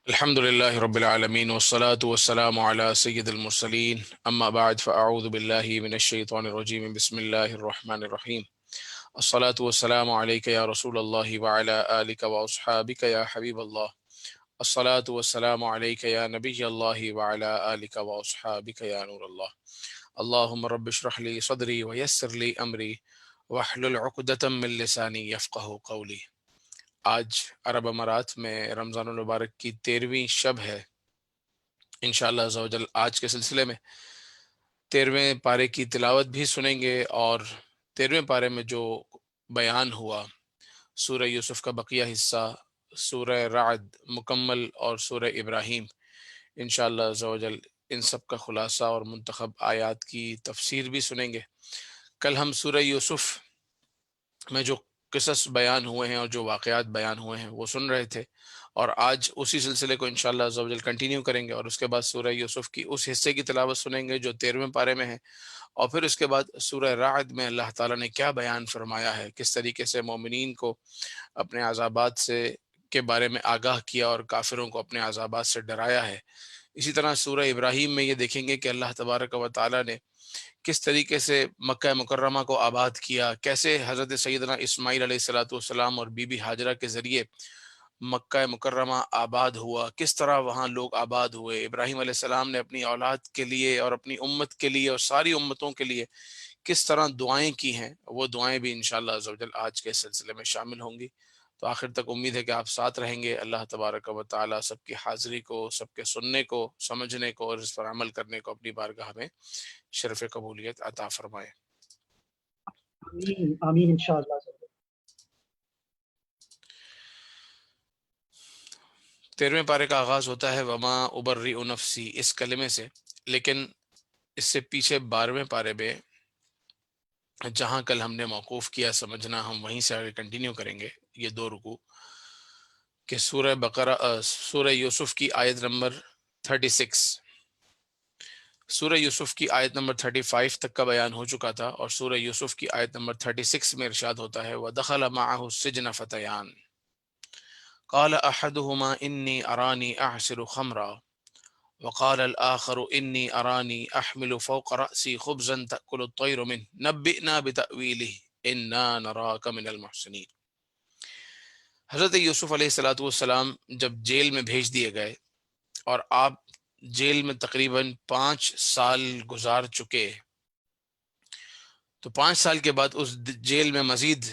الحمد لله رب العالمين والصلاة والسلام على سيد المرسلين أما بعد فأعوذ بالله من الشيطان الرجيم بسم الله الرحمن الرحيم الصلاة والسلام عليك يا رسول الله وعلى آلك وأصحابك يا حبيب الله الصلاة والسلام عليك يا نبي الله وعلى آلك وأصحابك يا نور الله اللهم رب اشرح لي صدري ويسر لي أمري واحلل عقدة من لساني يفقه قولي۔ آج عرب امارات میں رمضان المبارک کی 13ویں شب ہے۔ انشاءاللہ عز و جل آج کے سلسلے میں 13ویں پارے کی تلاوت بھی سنیں گے، اور 13ویں پارے میں جو بیان ہوا، سورہ یوسف کا بقیہ حصہ، سورہ رعد مکمل اور سورہ ابراہیم، انشاءاللہ عز و جل ان سب کا خلاصہ اور منتخب آیات کی تفسیر بھی سنیں گے۔ کل ہم سورہ یوسف میں جو قصص بیان ہوئے ہیں اور جو واقعات بیان ہوئے ہیں وہ سن رہے تھے، اور آج اسی سلسلے کو انشاءاللہ عز و جل کنٹینیو کریں گے، اور اس کے بعد سورہ یوسف کی اس حصے کی تلاوت سنیں گے جو 13ویں پارے میں ہے، اور پھر اس کے بعد سورہ رعد میں اللہ تعالیٰ نے کیا بیان فرمایا ہے، کس طریقے سے مومنین کو اپنے عذابات سے کے بارے میں آگاہ کیا اور کافروں کو اپنے عذابات سے ڈرایا ہے۔ اسی طرح سورہ ابراہیم میں یہ دیکھیں گے کہ اللہ تبارک و تعالیٰ نے کس طریقے سے مکہ مکرمہ کو آباد کیا، کیسے حضرت سیدنا اسماعیل علیہ الصلاۃ والسلام اور بی بی ہاجرہ کے ذریعے مکہ مکرمہ آباد ہوا، کس طرح وہاں لوگ آباد ہوئے۔ ابراہیم علیہ السلام نے اپنی اولاد کے لیے اور اپنی امت کے لیے اور ساری امتوں کے لیے کس طرح دعائیں کی ہیں، وہ دعائیں بھی انشاءاللہ عز و جل آج کے سلسلے میں شامل ہوں گی۔ تو آخر تک امید ہے کہ آپ ساتھ رہیں گے۔ اللہ تبارک و تعالی سب کی حاضری کو، سب کے سننے کو، سمجھنے کو اور اس پر عمل کرنے کو اپنی بارگاہ میں شرف قبولیت عطا فرمائے۔ آمین آمین انشاءاللہ۔ 13ویں پارے کا آغاز ہوتا ہے وما ابرئ نفسی اس کلمے سے، لیکن اس سے پیچھے 12ویں پارے میں جہاں کل ہم نے موقوف کیا سمجھنا، ہم وہیں سے آگے کنٹینیو کریں گے۔ یہ دو رکوع کہ سورہ یوسف کی آیت نمبر 36، سورہ یوسف کی آیت نمبر 35 تک کا بیان ہو چکا تھا، اور سورہ یوسف کی آیت نمبر 36 میں ارشاد ہوتا ہے وَدَخَلَ مَعَهُ السِّجْنَ فَتَيَانِ قَالَ أَحَدُهُمَا إِنِّي أَرَانِي أَعْصِرُ خَمْرًا وقال الآخر إني أراني أحمل فوق رأسي خبزا تأكل الطير منه نبئنا بتأويله إنا نراك من المحسنين۔ حضرت یوسف علیہ الصلاۃ والسلام جب جیل میں بھیج دیے گئے، اور آپ جیل میں تقریباً 5 سال گزار چکے، تو 5 سال کے بعد اس جیل میں مزید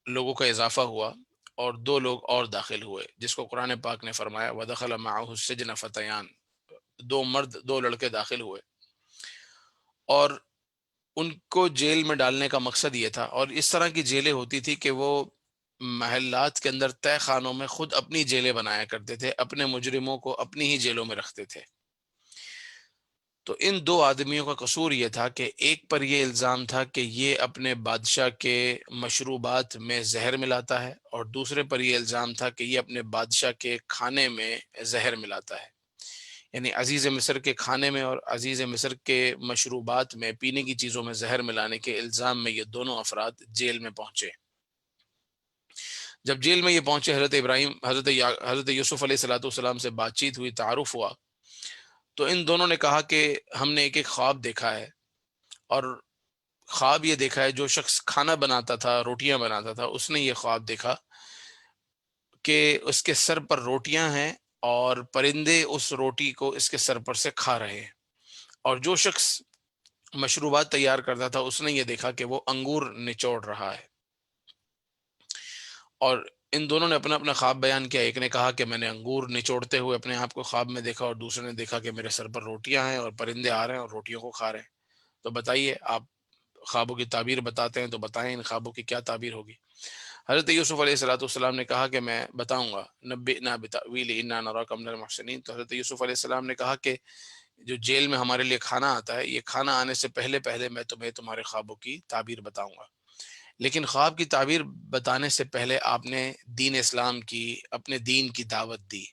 لوگوں کا اضافہ ہوا اور 2 لوگ اور داخل ہوئے، جس کو قرآن پاک نے فرمایا وَدَخَلَ مَعَهُ السِّجْنَ فَتَيَانِ، 2 مرد 2 لڑکے داخل ہوئے، اور ان کو جیل میں ڈالنے کا مقصد یہ تھا۔ اور اس طرح کی جیلیں ہوتی تھی کہ وہ محلات کے اندر طے خانوں میں خود اپنی جیلیں بنایا کرتے تھے، اپنے مجرموں کو اپنی ہی جیلوں میں رکھتے تھے۔ تو ان 2 آدمیوں کا قصور یہ تھا کہ ایک پر یہ الزام تھا کہ یہ اپنے بادشاہ کے مشروبات میں زہر ملاتا ہے، اور دوسرے پر یہ الزام تھا کہ یہ اپنے بادشاہ کے کھانے میں زہر ملاتا ہے، یعنی عزیز مصر کے کھانے میں اور عزیز مصر کے مشروبات میں، پینے کی چیزوں میں زہر ملانے کے الزام میں یہ دونوں افراد جیل میں پہنچے۔ جب جیل میں یہ پہنچے، حضرت یوسف علیہ الصلاۃ والسلام سے بات چیت ہوئی، تعارف ہوا، تو ان دونوں نے کہا کہ ہم نے ایک خواب دیکھا ہے، اور خواب یہ دیکھا ہے، جو شخص کھانا بناتا تھا، روٹیاں بناتا تھا، اس نے یہ خواب دیکھا کہ اس کے سر پر روٹیاں ہیں اور پرندے اس روٹی کو اس کے سر پر سے کھا رہے ہیں، اور جو شخص مشروبات تیار کرتا تھا اس نے یہ دیکھا کہ وہ انگور نچوڑ رہا ہے۔ اور ان دونوں نے اپنا اپنا خواب بیان کیا۔ ایک نے کہا کہ میں نے انگور نچوڑتے ہوئے اپنے آپ کو خواب میں دیکھا، اور دوسرے نے دیکھا کہ میرے سر پر روٹیاں ہیں اور پرندے آ رہے ہیں اور روٹیوں کو کھا رہے ہیں۔ تو بتائیے، آپ خوابوں کی تعبیر بتاتے ہیں تو بتائیں ان خوابوں کی کیا تعبیر ہوگی۔ حضرت یوسف علیہ الصلاۃ والسلام نے کہا کہ میں بتاؤں گا، نبئنا بتأویلہ انا نراک من المحسنین۔ تو حضرت یوسف علیہ السلام نے کہا کہ جو جیل میں ہمارے لیے کھانا آتا ہے، یہ کھانا آنے سے پہلے پہلے میں تمہیں تمہارے خوابوں کی تعبیر بتاؤں گا، لیکن خواب کی تعبیر بتانے سے پہلے آپ نے دین اسلام کی، اپنے دین کی دعوت دی،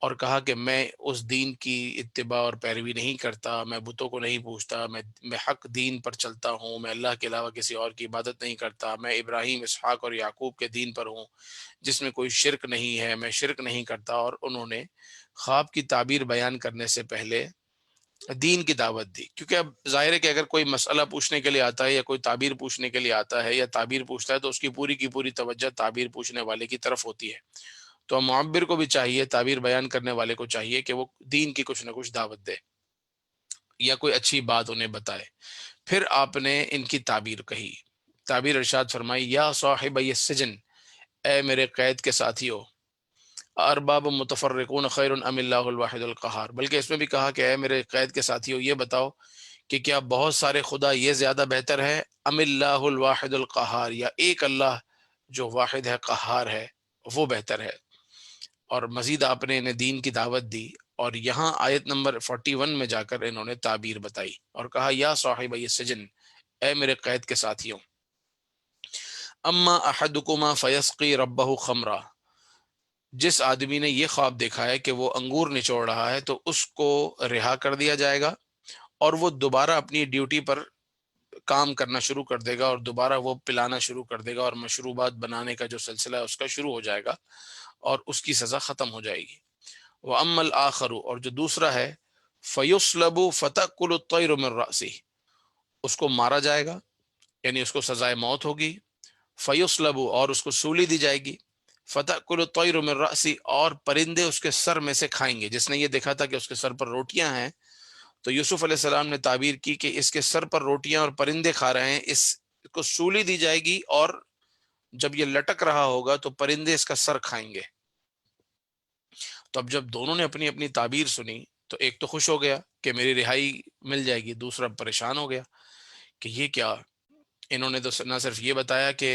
اور کہا کہ میں اس دین کی اتباع اور پیروی نہیں کرتا، میں بتوں کو نہیں پوچھتا، میں حق دین پر چلتا ہوں، میں اللہ کے علاوہ کسی اور کی عبادت نہیں کرتا، میں ابراہیم، اسحاق اور یعقوب کے دین پر ہوں جس میں کوئی شرک نہیں ہے، میں شرک نہیں کرتا۔ اور انہوں نے خواب کی تعبیر بیان کرنے سے پہلے دین کی دعوت دی، کیونکہ اب ظاہر ہے کہ اگر کوئی مسئلہ پوچھنے کے لیے آتا ہے یا کوئی تعبیر پوچھنے کے لیے آتا ہے یا تعبیر پوچھتا ہے تو اس کی پوری توجہ تعبیر پوچھنے والے کی طرف ہوتی ہے۔ تو معبر کو بھی چاہیے، تعبیر بیان کرنے والے کو چاہیے کہ وہ دین کی کچھ نہ کچھ دعوت دے یا کوئی اچھی بات انہیں بتائے۔ پھر آپ نے ان کی تعبیر کہی، تعبیر ارشاد فرمائی، یا صاحب السجن، اے میرے قید کے ساتھیو، ارباب متفرقون خیر ام اللہ الواحد القہار، بلکہ اس میں بھی کہا کہ اے میرے قید کے ساتھیو یہ بتاؤ کہ کیا بہت سارے خدا یہ زیادہ بہتر ہے، ام اللہ الواحد القہار، یا ایک اللہ جو واحد ہے، قہار ہے، وہ بہتر ہے۔ اور مزید آپ نے انہیں دین کی دعوت دی، اور یہاں آیت نمبر 41 میں جا کر انہوں نے تعبیر بتائی اور کہا، یا صاحب السجن، اے میرے قید کے ساتھیوں، اما احدکما فیسقی ربہ خمرہ، جس آدمی نے یہ خواب دیکھا ہے کہ وہ انگور نچوڑ رہا ہے تو اس کو رہا کر دیا جائے گا اور وہ دوبارہ اپنی ڈیوٹی پر کام کرنا شروع کر دے گا اور دوبارہ وہ پلانا شروع کر دے گا اور مشروبات بنانے کا جو سلسلہ ہے اس کا شروع ہو جائے گا اور اس کی سزا ختم ہو جائے گی۔ وَأَمَّا الْآخَرُ، اور جو دوسرا ہے، فَيُصْلَبُ فَتَأْكُلُ الطَّيْرُ مِنْ رَأْسِهِ، اس کو مارا جائے گا، یعنی اس کو سزائے موت ہوگی۔ فَيُصْلَبُ، اور اس کو سولی دی جائے گی۔ فَتَأْكُلُ الطَّيْرُ مِنْ رَأْسِهِ، اور پرندے اس کے سر میں سے کھائیں گے۔ جس نے یہ دیکھا تھا کہ اس کے سر پر روٹیاں ہیں تو یوسف علیہ السلام نے تعبیر کی کہ اس کے سر پر روٹیاں اور پرندے کھا رہے ہیں، اس کو سولی دی جائے گی اور جب یہ لٹک رہا ہوگا تو پرندے اس کا سر کھائیں گے۔ تو اب جب دونوں نے اپنی اپنی تعبیر سنی تو ایک تو خوش ہو گیا کہ میری رہائی مل جائے گی، دوسرا پریشان ہو گیا کہ یہ کیا، انہوں نے تو نہ صرف یہ بتایا کہ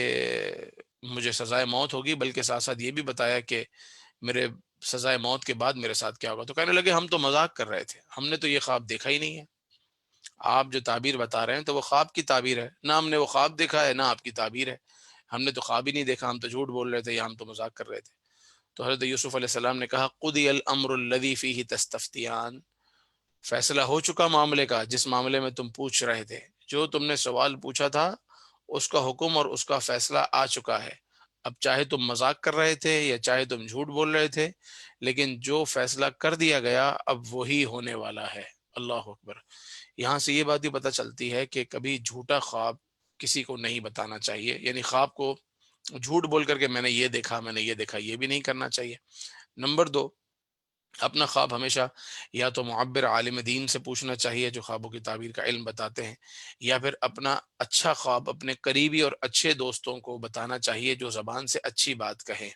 مجھے سزائے موت ہوگی بلکہ ساتھ ساتھ یہ بھی بتایا کہ میرے سزائے موت کے بعد میرے ساتھ کیا ہوگا۔ تو کہنے لگے ہم تو مذاق کر رہے تھے، ہم نے تو یہ خواب دیکھا ہی نہیں ہے، آپ جو تعبیر بتا رہے ہیں تو وہ خواب کی تعبیر ہے، نہ ہم نے وہ خواب دیکھا ہے نہ آپ کی تعبیر ہے، ہم نے تو خواب ہی نہیں دیکھا، ہم تو جھوٹ بول رہے تھے یا ہم تو مذاق کر رہے تھے۔ تو حضرت یوسف علیہ السلام نے کہا، قضی الامر الذی فیہ تستفتیان، فیصلہ ہو چکا معاملے کا جس معاملے میں تم پوچھ رہے تھے، جو تم نے سوال پوچھا تھا اس کا حکم اور اس کا فیصلہ آ چکا ہے۔ اب چاہے تم مذاق کر رہے تھے یا چاہے تم جھوٹ بول رہے تھے، لیکن جو فیصلہ کر دیا گیا اب وہی ہونے والا ہے۔ اللہ اکبر۔ یہاں سے یہ بات بھی پتہ چلتی ہے کہ کبھی جھوٹا خواب کسی کو نہیں بتانا چاہیے، یعنی خواب کو جھوٹ بول کر کے میں نے یہ دیکھا میں نے یہ دیکھا، یہ بھی نہیں کرنا چاہیے۔ نمبر دو، اپنا خواب ہمیشہ یا تو معبر عالم دین سے پوچھنا چاہیے جو خوابوں کی تعبیر کا علم بتاتے ہیں، یا پھر اپنا اچھا خواب اپنے قریبی اور اچھے دوستوں کو بتانا چاہیے جو زبان سے اچھی بات کہیں۔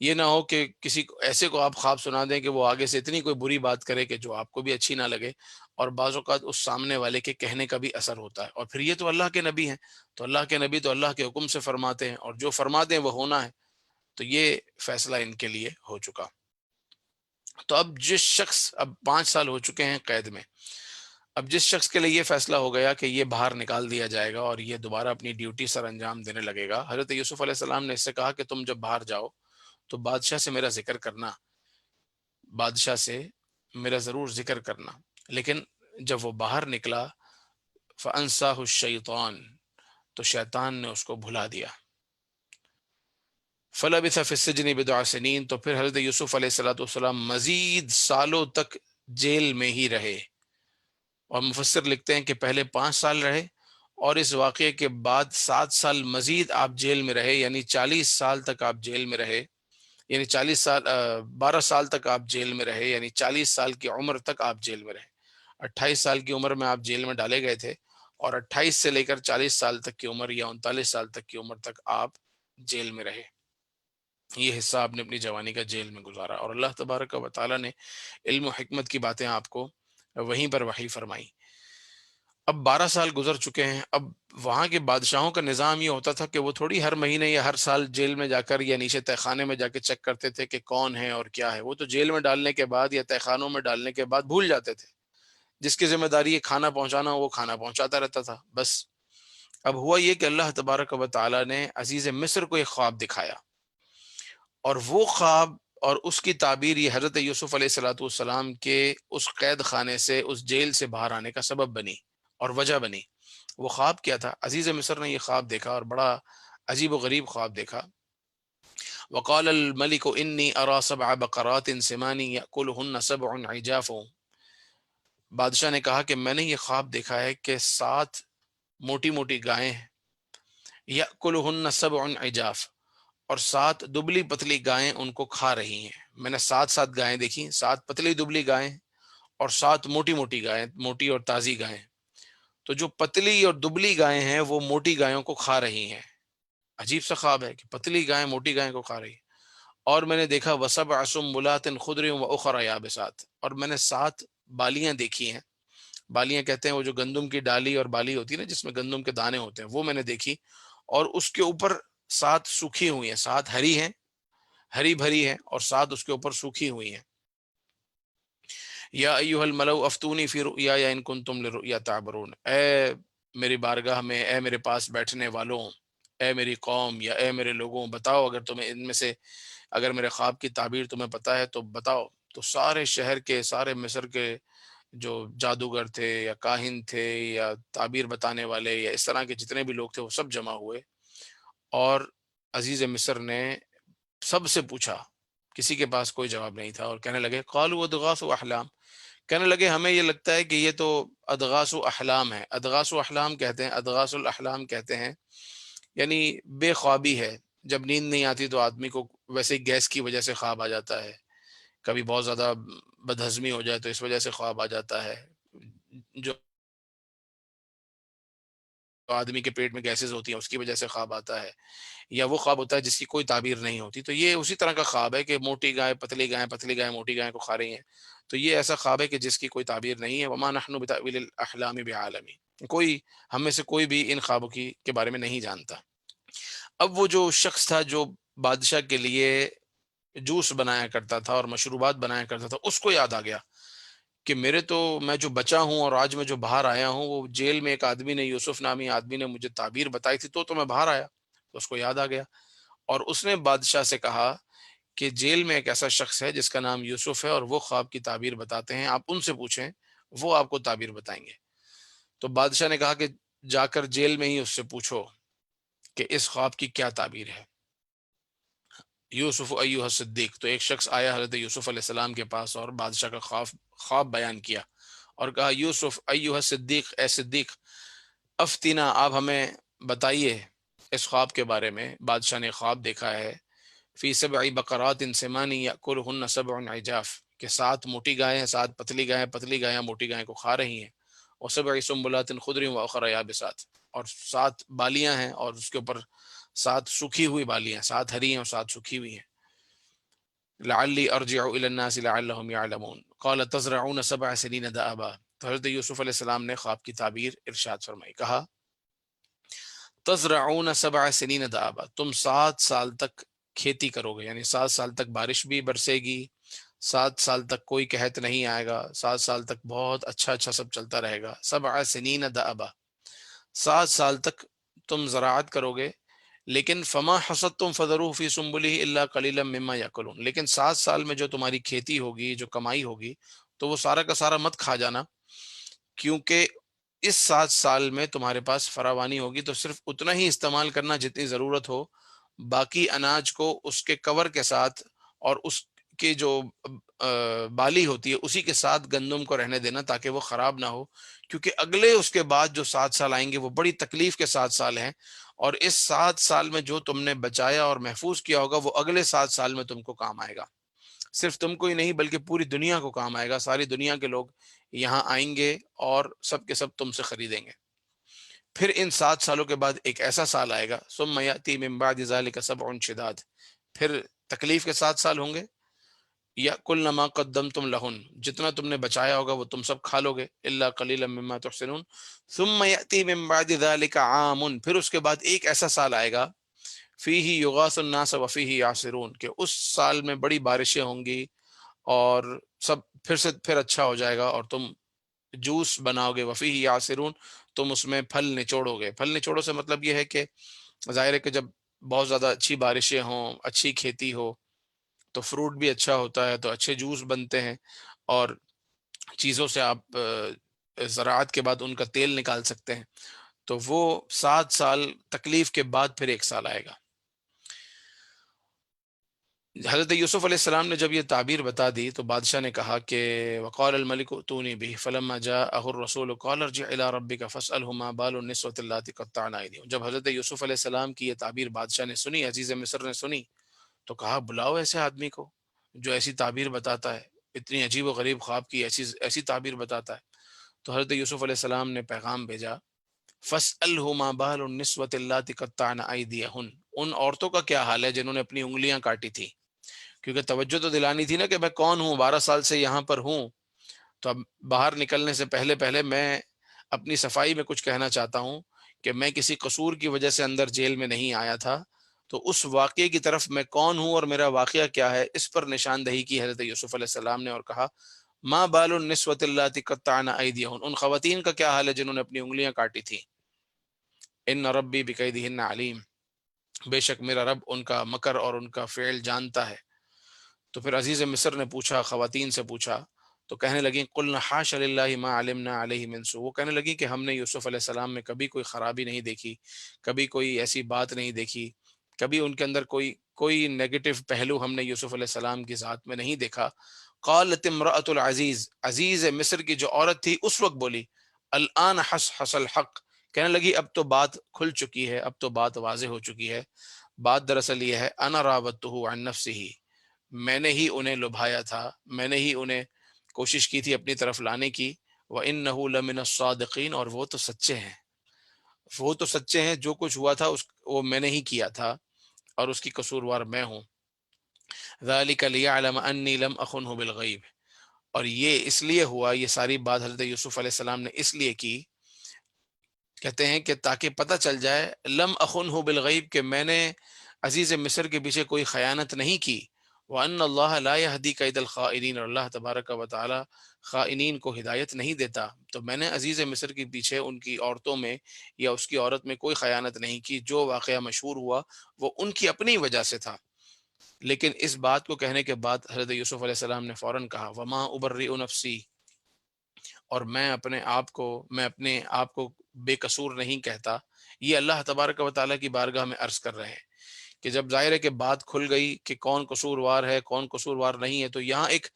یہ نہ ہو کہ کسی کو ایسے کو آپ خواب سنا دیں کہ وہ آگے سے اتنی کوئی بری بات کرے کہ جو آپ کو بھی اچھی نہ لگے، اور بعض اوقات اس سامنے والے کے کہنے کا بھی اثر ہوتا ہے، اور پھر یہ تو اللہ کے نبی ہیں، تو اللہ کے نبی تو اللہ کے حکم سے فرماتے ہیں اور جو فرماتے ہیں وہ ہونا ہے، تو یہ فیصلہ ان کے لیے ہو چکا۔ تو اب جس شخص، اب 5 سال ہو چکے ہیں قید میں، اب جس شخص کے لیے یہ فیصلہ ہو گیا کہ یہ باہر نکال دیا جائے گا اور یہ دوبارہ اپنی ڈیوٹی سر انجام دینے لگے گا، حضرت یوسف علیہ السلام نے اس سے کہا کہ تم جب باہر جاؤ تو بادشاہ سے میرا ذکر کرنا، بادشاہ سے میرا ضرور ذکر کرنا۔ لیکن جب وہ باہر نکلا، فَأَنسَاهُ الشَّيْطَانُ، تو شیطان نے اس کو بھلا دیا۔ فَلَبِثَ فِي السِّجْنِ بِضْعَ سِنِينَ، تو پھر حضرت یوسف علیہ السلام مزید سالوں تک جیل میں ہی رہے، اور مفسر لکھتے ہیں کہ پہلے 5 سال رہے اور اس واقعے کے بعد 7 سال مزید آپ جیل میں رہے، یعنی 40 سال تک آپ جیل میں رہے، یعنی 12 سال تک آپ جیل میں رہے، یعنی 40 سال کی عمر تک آپ جیل میں رہے۔ 28 سال کی عمر میں آپ جیل میں ڈالے گئے تھے اور 28 سے لے کر 40 سال تک کی عمر یا 39 سال تک کی عمر تک آپ جیل میں رہے۔ یہ حصہ آپ نے اپنی جوانی کا جیل میں گزارا، اور اللہ تبارک و تعالیٰ نے علم و حکمت کی باتیں آپ کو وہیں پر وحی فرمائی۔ اب 12 سال گزر چکے ہیں، اب وہاں کے بادشاہوں کا نظام یہ ہوتا تھا کہ وہ تھوڑی ہر مہینے یا ہر سال جیل میں جا کر یا نیچے تہہ خانے میں جا کے چیک کرتے تھے کہ کون ہے اور کیا ہے، وہ تو جیل میں ڈالنے کے بعد یا تہہ خانوں میں ڈالنے کے بعد بھول جاتے تھے، جس کی ذمہ داری یہ کھانا پہنچانا وہ کھانا پہنچاتا رہتا تھا بس۔ اب ہوا یہ کہ اللہ تبارک و تعالیٰ نے عزیز مصر کو ایک خواب دکھایا، اور وہ خواب اور اس کی تعبیر یہ حضرت یوسف علیہ الصلوۃ والسلام کے اس قید خانے سے، اس جیل سے باہر آنے کا سبب بنی اور وجہ بنی۔ وہ خواب کیا تھا؟ عزیز مصر نے یہ خواب دیکھا اور بڑا عجیب و غریب خواب دیکھا۔ وقال الملك انی ارى 7 بقرات سمان یأکلهن 7 عجاف، بادشاہ نے کہا کہ میں نے یہ خواب دیکھا ہے کہ 7 موٹی موٹی گائیں، یأکلهن 7 عجاف، اور 7 دبلی پتلی گائیں ان کو کھا رہی ہیں۔ میں نے 7 گائیں دیکھی، 7 پتلی دبلی گائیں اور 7 موٹی موٹی گائیں، موٹی اور تازی گائیں۔ تو جو پتلی اور دبلی گائیں ہیں وہ موٹی گایوں کو کھا رہی ہیں۔ عجیب سا خواب ہے کہ پتلی گائیں موٹی گائیں کو کھا رہی ہیں۔ اور میں نے دیکھا وسبع سنبلات خضر واخر یابسات، اور میں نے 7 بالیاں دیکھی ہیں۔ بالیاں کہتے ہیں وہ جو گندم کی ڈالی اور بالی ہوتی ہے نا، جس میں گندم کے دانے ہوتے ہیں، وہ میں نے دیکھی، اور اس کے اوپر 7 سوکھی ہوئی ہیں، 7 ہری ہیں، ہری بھری ہیں، اور 7 اس کے اوپر سوکھی ہوئی ہیں۔ یا ایھا الملأ افتونی فی رؤیای ان کنتم للرؤیا تعبرون، اے میری بارگاہ میں، اے میرے پاس بیٹھنے والوں، اے میری قوم یا اے میرے لوگوں، بتاؤ اگر تمہیں ان میں سے، اگر میرے خواب کی تعبیر تمہیں پتہ ہے تو بتاؤ۔ تو سارے شہر کے، سارے مصر کے جو جادوگر تھے یا کاہن تھے یا تعبیر بتانے والے یا اس طرح کے جتنے بھی لوگ تھے وہ سب جمع ہوئے، اور عزیز مصر نے سب سے پوچھا، کسی کے پاس کوئی جواب نہیں تھا، اور کہنے لگے قالوا اضغاث احلام، کہنے لگے ہمیں یہ لگتا ہے کہ یہ تو اضغاث احلام ہے۔ اضغاث احلام کہتے ہیں، اضغاث الاحلام کہتے ہیں یعنی بے خوابی ہے۔ جب نیند نہیں آتی تو آدمی کو ویسے ہی گیس کی وجہ سے خواب آ جاتا ہے، کبھی بہت زیادہ بدہضمی ہو جائے تو اس وجہ سے خواب آ جاتا ہے، جو آدمی کے پیٹ میں گیسز ہوتی ہیں اس کی وجہ سے خواب آتا ہے، یا وہ خواب ہوتا ہے جس کی کوئی تعبیر نہیں ہوتی۔ تو یہ اسی طرح کا خواب ہے کہ موٹی گائے پتلی گائے، پتلی گائے موٹی گائے کو کھا رہی ہیں۔ تو یہ ایسا خواب ہے کہ جس کی کوئی تعبیر نہیں ہے۔ وما نحن بتأویل الاحلام بعالمین، کوئی ہم میں سے کوئی بھی ان خوابوں کے بارے میں نہیں جانتا۔ اب وہ جو شخص تھا جو بادشاہ کے لیے جوس بنایا کرتا تھا اور مشروبات بنایا کرتا تھا، اس کو یاد آ گیا کہ میں جو بچا ہوں اور آج میں جو باہر آیا ہوں، وہ جیل میں ایک آدمی نے، یوسف نامی آدمی نے مجھے تعبیر بتائی تھی، تو میں باہر آیا۔ تو اس کو یاد آ گیا، اور اس نے بادشاہ سے کہا کہ جیل میں ایک ایسا شخص ہے جس کا نام یوسف ہے، اور وہ خواب کی تعبیر بتاتے ہیں، آپ ان سے پوچھیں، وہ آپ کو تعبیر بتائیں گے۔ تو بادشاہ نے کہا کہ جا کر جیل میں ہی اس سے پوچھو کہ اس خواب کی کیا تعبیر ہے۔ یوسف ایھا الصدیق، تو ایک شخص آیا حضرت یوسف علیہ السلام کے پاس اور بادشاہ کا خواب بیان کیا، اور کہا یوسف ایھا الصدیق، اے صدیق، افتنا، آپ ہمیں بتائیے اس خواب کے بارے میں۔ بادشاہ نے خواب دیکھا ہے فی 7 بقرات سمان یأکلہن 7 عجاف، کہ 7 موٹی گائیں ہیں، 7 پتلی گائیں، پتلی گائیں موٹی گائیں کو کھا رہی ہیں، اور 7 سنبلات خضر واخر یابسات، اور 7 بالیاں ہیں اور اس کے اوپر 7 سوکھی ہوئی بالیاں، 7 ہری ہیں اور 7 سوکھی ہوئی ہیں۔ لعلی ارجع الی الناس لعلهم يعلمون قال تزرعون 7 سنین دأبا، تو حضرت یوسف علیہ السلام نے خواب کی تعبیر ارشاد فرمائی، کہا تزرعون 7 سنین دأبا، تم 7 سال تک کھیتی کرو گے، یعنی 7 سال تک بارش بھی برسے گی، 7 سال تک کوئی قحط نہیں آئے گا، 7 سال تک بہت اچھا اچھا سب چلتا رہے گا۔ 7 سنین دأبا، 7 سال تک تم زراعت کرو گے، لیکن فما حصدتم فذروه فی سنبلہ الا قلیلا مما یاکلون، لیکن 7 سال میں جو تمہاری کھیتی ہوگی، جو کمائی ہوگی، تو وہ سارا کا سارا مت کھا جانا، کیونکہ اس 7 سال میں تمہارے پاس فراوانی ہوگی، تو صرف اتنا ہی استعمال کرنا جتنی ضرورت ہو، باقی اناج کو اس کے کور کے ساتھ اور اس کے جو بالی ہوتی ہے اسی کے ساتھ گندم کو رہنے دینا، تاکہ وہ خراب نہ ہو، کیونکہ اگلے اس کے بعد جو 7 سال آئیں گے وہ بڑی تکلیف کے 7 سال ہیں، اور اس 7 سال میں جو تم نے بچایا اور محفوظ کیا ہوگا وہ اگلے 7 سال میں تم کو کام آئے گا، صرف تم کو ہی نہیں بلکہ پوری دنیا کو کام آئے گا، ساری دنیا کے لوگ یہاں آئیں گے اور سب کے سب تم سے خریدیں گے۔ پھر ان 7 سالوں کے بعد ایک ایسا سال آئے گا، ثم یأتی من بعد ذلك 7 شداد، پھر تکلیف کے 7 سال ہوں گے، یأکلن ما قدمتم لہن، جتنا تم نے بچایا ہوگا وہ تم سب کھا لو گے، الا قلیلا مما تحسنون، ثم یأتی من بعد ذلك عام، پھر اس کے بعد ایک ایسا سال آئے گا، فیہ یغاث الناس وفیہ یعصرون، کہ اس سال میں بڑی بارشیں ہوں گی اور سب پھر اچھا ہو جائے گا، اور تم جوس بناؤ گے، وفیہ یعصرون، تم اس میں پھل نچوڑو گے۔ پھل نچوڑو سے مطلب یہ ہے کہ ظاہر ہے کہ جب بہت زیادہ اچھی بارشیں ہوں، اچھی کھیتی ہو، تو فروٹ بھی اچھا ہوتا ہے، تو اچھے جوس بنتے ہیں، اور چیزوں سے آپ زراعت کے بعد ان کا تیل نکال سکتے ہیں. تو وہ 7 سال تکلیف کے بعد پھر 1 سال آئے گا. حضرت یوسف علیہ السلام نے جب یہ تعبیر بتا دی تو بادشاہ نے کہا کہ وقال الملک ائتونی به فلما جاءه الرسول قال ارجع الى ربك فاسأله ما بال النسوة اللاتي قطعن ايديهن. جب حضرت یوسف علیہ السلام کی یہ تعبیر بادشاہ نے سنی، عزیز مصر نے سنی، تو کہا بلاؤ ایسے آدمی کو جو ایسی تعبیر بتاتا ہے، اتنی عجیب و غریب خواب کی ایسی ایسی تعبیر بتاتا ہے. تو حضرت یوسف علیہ السلام نے پیغام بھیجا، فاسأله ما بال النسوة اللاتي قطعن ايديهن. ان عورتوں کا کیا حال ہے جنہوں نے اپنی انگلیاں کاٹی تھی. کیونکہ توجہ تو دلانی تھی نا کہ میں کون ہوں، 12 سال سے یہاں پر ہوں. تو اب باہر نکلنے سے پہلے پہلے میں اپنی صفائی میں کچھ کہنا چاہتا ہوں کہ میں کسی قصور کی وجہ سے اندر جیل میں نہیں آیا تھا. تو اس واقعے کی طرف میں کون ہوں اور میرا واقعہ کیا ہے، اس پر نشاندہی کی حضرت یوسف علیہ السلام نے، اور کہا ما بال النسوة اللاتي قطعن ایدیہن. ان خواتین کا کیا حال ہے جنہوں نے اپنی انگلیاں کاٹی تھی. ان ربی بکیدہن علیم. بے شک میرا رب ان کا مکر اور ان کا فعل جانتا ہے. تو پھر عزیز مصر نے پوچھا، خواتین سے پوچھا، تو کہنے لگیں قلنا حاش للہ ما علمنا علیہ من سوء. وہ کہنے لگیں کہ ہم نے یوسف علیہ السلام میں کبھی کوئی خرابی نہیں دیکھی، کبھی کوئی ایسی بات نہیں دیکھی، کبھی ان کے اندر کوئی نیگیٹو پہلو ہم نے یوسف علیہ السلام کی ذات میں نہیں دیکھا. قالت امرأۃ العزیز. عزیز مصر کی جو عورت تھی اس وقت بولی، الآن حس الحق. کہنے لگی اب تو بات کھل چکی ہے، اب تو بات واضح ہو چکی ہے. بات دراصل یہ ہے، انا راودتہ عن نفسہ. میں نے ہی انہیں لبھایا تھا، میں نے ہی انہیں کوشش کی تھی اپنی طرف لانے کی. وَإِنَّهُ لَمِنَ الصَّادِقِينَ. اور وہ تو سچے ہیں، وہ تو سچے ہیں. جو کچھ ہوا تھا وہ میں نے ہی کیا تھا، اور اس کی قصوروار میں ہوں. ذَلِكَ لِيَعْلَمَ أَنِّي لَمْ أَخُنْهُ بِالْغَيْبِ. اور یہ اس لیے ہوا، یہ ساری بات حضرت یوسف علیہ السلام نے اس لیے کی، کہتے ہیں کہ تاکہ پتہ چل جائے لم اخنہ بالغیب، کہ میں نے عزیز مصر کے پیچھے کوئی خیانت نہیں کی. وان اللہ لا یہدی کید الخائنین. اور اللہ تبارک و تعالی خائنین کو ہدایت نہیں دیتا. تو میں نے عزیز مصر کے پیچھے ان کی عورتوں میں یا اس کی عورت میں کوئی خیانت نہیں کی. جو واقعہ مشہور ہوا وہ ان کی اپنی وجہ سے تھا. لیکن اس بات کو کہنے کے بعد حضرت یوسف علیہ السلام نے فوراً کہا وما ابرئ نفسی. اور میں اپنے آپ کو بے قصور نہیں کہتا. یہ اللہ تبارک و تعالیٰ کی بارگاہ میں عرض کر رہے ہیں کہ جب ظاہر ہے کہ بات کھل گئی کہ کون قصوروار ہے کون قصوروار نہیں ہے، تو یہاں ایک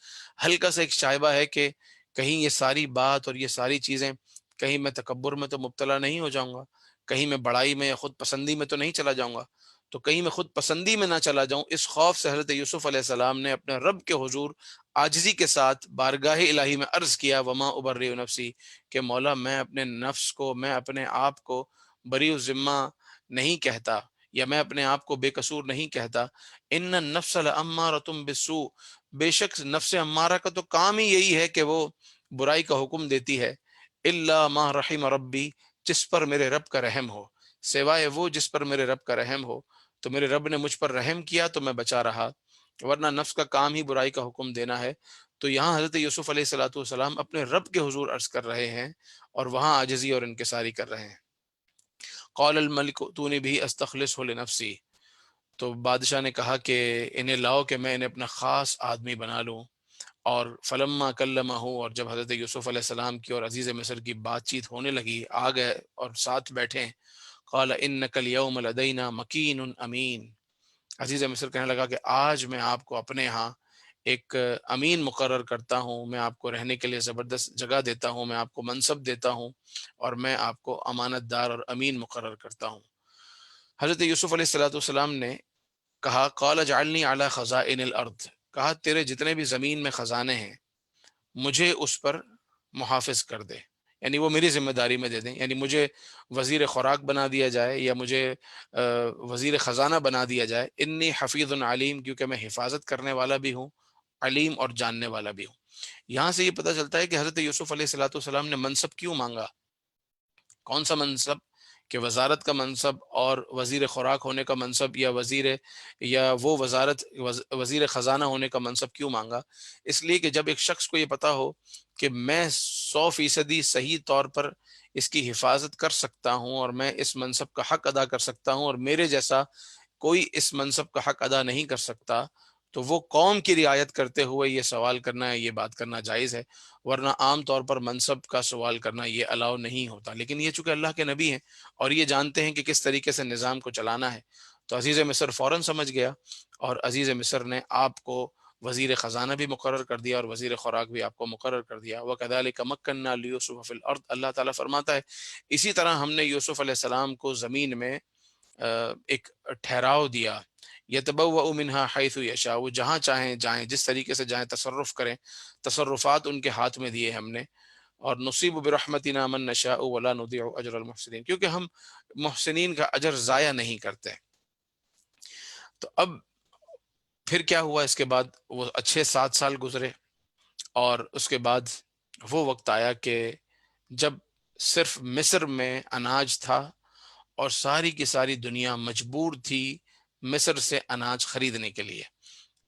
ہلکا سا ایک شائبہ ہے کہ کہیں یہ ساری بات اور یہ ساری چیزیں، کہیں میں تکبر میں تو مبتلا نہیں ہو جاؤں گا، کہیں میں بڑائی میں یا خود پسندی میں تو نہیں چلا جاؤں گا. تو کہیں میں خود پسندی میں نہ چلا جاؤں، اس خوف سے حضرت یوسف علیہ السلام نے اپنے رب کے حضور عاجزی کے ساتھ بارگاہ الہی میں عرض کیا وما ابرئ نفسی، کہ مولا میں اپنے نفس کو، میں اپنے آپ کو بری الذمہ نہیں کہتا، یا میں اپنے آپ کو بے قصور نہیں کہتا. ان النفس لامارۃ بالسوء. بے شک نفس امارہ کا تو کام ہی یہی ہے کہ وہ برائی کا حکم دیتی ہے. الا ما رحم ربی. جس پر میرے رب کا رحم ہو، سوائے وہ جس پر میرے رب کا رحم ہو. تو میرے رب نے مجھ پر رحم کیا تو میں بچا رہا، ورنہ نفس کا کام ہی برائی کا حکم دینا ہے. تو یہاں حضرت یوسف علیہ الصلوۃ والسلام اپنے رب کے حضور عرض کر رہے ہیں اور وہاں عاجزی اور انکساری کر رہے ہیں. قال الملک ائتونی به استخلصه لنفسی. تو بادشاہ نے کہا کہ انہیں لاؤ کہ میں انہیں اپنا خاص آدمی بنا لوں. اور فلما کلمہ. اور جب حضرت یوسف علیہ السلام کی اور عزیز مصر کی بات چیت ہونے لگی، آ گئے اور ساتھ بیٹھے، قال انک اليوم لدینا مکین امین. عزیز مصر کہنے لگا کہ آج میں آپ کو اپنے ہاں ایک امین مقرر کرتا ہوں، میں آپ کو رہنے کے لیے زبردست جگہ دیتا ہوں، میں آپ کو منصب دیتا ہوں، اور میں آپ کو امانت دار اور امین مقرر کرتا ہوں. حضرت یوسف علیہ الصلوۃ والسلام نے کہا قال اجعلنی علی خزائن الارض. کہا تیرے جتنے بھی زمین میں خزانے ہیں مجھے اس پر محافظ کر دے، یعنی وہ میری ذمہ داری میں دے دیں. یعنی مجھے وزیر خوراک بنا دیا جائے یا مجھے وزیر خزانہ بنا دیا جائے. انی حفیظ علیم. کیونکہ میں حفاظت کرنے والا بھی ہوں، علیم اور جاننے والا بھی ہوں. یہاں سے یہ پتہ چلتا ہے کہ حضرت یوسف علیہ الصلوۃ والسلام نے منصب کیوں مانگا. کون سا منصب؟ کہ وزارت کا منصب اور وزیر خوراک ہونے کا منصب، یا وہ وزیر خزانہ ہونے کا منصب کیوں مانگا. اس لیے کہ جب ایک شخص کو یہ پتا ہو کہ میں 100% صحیح طور پر اس کی حفاظت کر سکتا ہوں اور میں اس منصب کا حق ادا کر سکتا ہوں اور میرے جیسا کوئی اس منصب کا حق ادا نہیں کر سکتا، تو وہ قوم کی رعایت کرتے ہوئے یہ سوال کرنا ہے، یہ بات کرنا جائز ہے، ورنہ عام طور پر منصب کا سوال کرنا یہ الاؤ نہیں ہوتا۔ لیکن یہ چونکہ اللہ کے نبی ہیں اور یہ جانتے ہیں کہ کس طریقے سے نظام کو چلانا ہے، تو عزیز مصر فوراً سمجھ گیا اور عزیز مصر نے آپ کو وزیر خزانہ بھی مقرر کر دیا اور وزیر خوراک بھی آپ کو مقرر کر دیا۔ وَكَذَلِكَ مَكَّنَّا لِيُوسُفَ فِي الْأَرْضِ، اللہ تعالیٰ فرماتا ہے اسی طرح ہم نے یوسف علیہ السلام کو زمین میں ایک ٹھہراؤ دیا، یتبوأ منہا حیث یشاء، وہ جہاں چاہیں جائیں، جس طریقے سے جائیں تصرف کریں، تصرفات ان کے ہاتھ میں دیے ہم نے۔ اور نصیب برحمتنا من نشاء ولا نضيع اجر المحسنین، کیونکہ ہم محسنین کا اجر ضائع نہیں کرتے۔ تو اب پھر کیا ہوا؟ اس کے بعد وہ اچھے 7 سال گزرے اور اس کے بعد وہ وقت آیا کہ جب صرف مصر میں اناج تھا اور ساری کی ساری دنیا مجبور تھی مصر سے اناج خریدنے کے لیے۔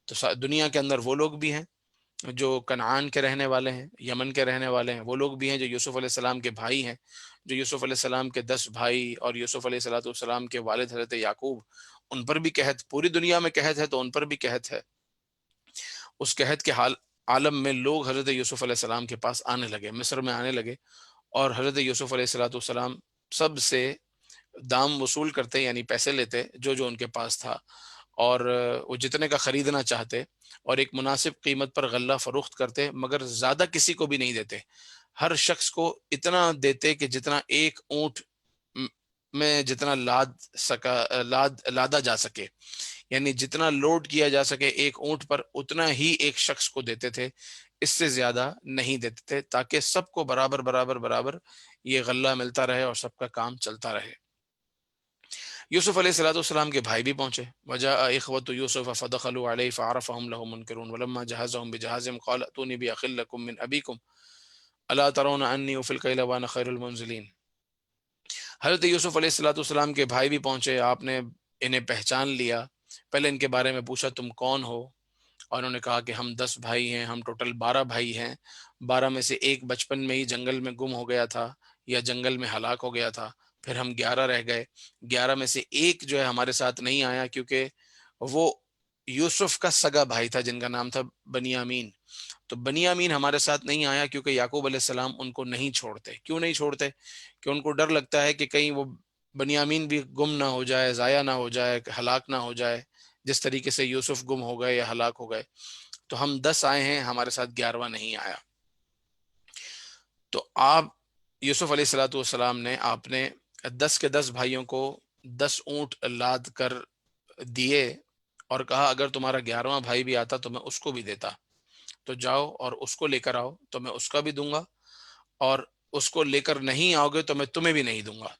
تو دنیا کے اندر وہ لوگ بھی ہیں جو کنعان کے رہنے والے ہیں، یمن کے رہنے والے ہیں، وہ لوگ بھی ہیں جو یوسف علیہ السلام کے بھائی ہیں، جو یوسف علیہ السلام کے 10 بھائی اور یوسف علیہ السلام کے والد حضرت یعقوب، ان پر بھی قحط، پوری دنیا میں قحط ہے تو ان پر بھی قحط ہے۔ اس قحط کے عالم میں لوگ حضرت یوسف علیہ السلام کے پاس آنے لگے، مصر میں آنے لگے، اور حضرت یوسف علیہ السلام سب سے دام وصول کرتے، یعنی پیسے لیتے جو جو ان کے پاس تھا، اور وہ جتنے کا خریدنا چاہتے اور ایک مناسب قیمت پر غلہ فروخت کرتے، مگر زیادہ کسی کو بھی نہیں دیتے، ہر شخص کو اتنا دیتے کہ جتنا ایک اونٹ میں جتنا لادا جا سکے، یعنی جتنا لوڈ کیا جا سکے ایک اونٹ پر اتنا ہی ایک شخص کو دیتے تھے، اس سے زیادہ نہیں دیتے تھے، تاکہ سب کو برابر برابر برابر یہ غلہ ملتا رہے اور سب کا کام چلتا رہے۔ یوسف علیہ السلام کے بھائی بھی پہنچے، وجاء اخوۃ یوسف فدخلوا علیہ فعرفهم له منکرون ولما جهزهم بجهازهم قال ائتوني باخ لكم من ابيكم الا ترون انی اوفی الکیل وانا خیر المنزلین۔ حضرت یوسف علیہ السلام کے بھائی بھی پہنچے، آپ نے انہیں پہچان لیا، پہلے ان کے بارے میں پوچھا تم کون ہو، اور انہوں نے کہا کہ ہم 10 بھائی ہیں، ہم ٹوٹل 12 بھائی ہیں، 12 میں سے ایک بچپن میں ہی جنگل میں گم ہو گیا تھا یا جنگل میں ہلاک ہو گیا تھا، پھر ہم 11 رہ گئے، 11 میں سے ایک جو ہے ہمارے ساتھ نہیں آیا کیونکہ وہ یوسف کا سگا بھائی تھا جن کا نام تھا بنیامین۔ تو بنیامین ہمارے ساتھ نہیں آیا کیونکہ یعقوب علیہ السلام ان کو نہیں چھوڑتے۔ کیوں نہیں چھوڑتے؟ کہ ان کو ڈر لگتا ہے کہ کہیں وہ بنیامین بھی گم نہ ہو جائے، ضائع نہ ہو جائے، ہلاک نہ ہو جائے، جس طریقے سے یوسف گم ہو گئے یا ہلاک ہو گئے۔ تو ہم 10 آئے ہیں، ہمارے ساتھ 11واں نہیں آیا۔ تو آپ یوسف علیہ السلام نے آپ نے 10 کے 10 بھائیوں کو 10 اونٹ لاد کر دیے اور کہا اگر تمہارا 11واں بھائی بھی آتا تو میں اس کو بھی دیتا، تو جاؤ اور اس کو لے کر آؤ تو میں اس کا بھی دوں گا، اور اس کو لے کر نہیں آؤ گے تو میں تمہیں بھی نہیں دوں گا۔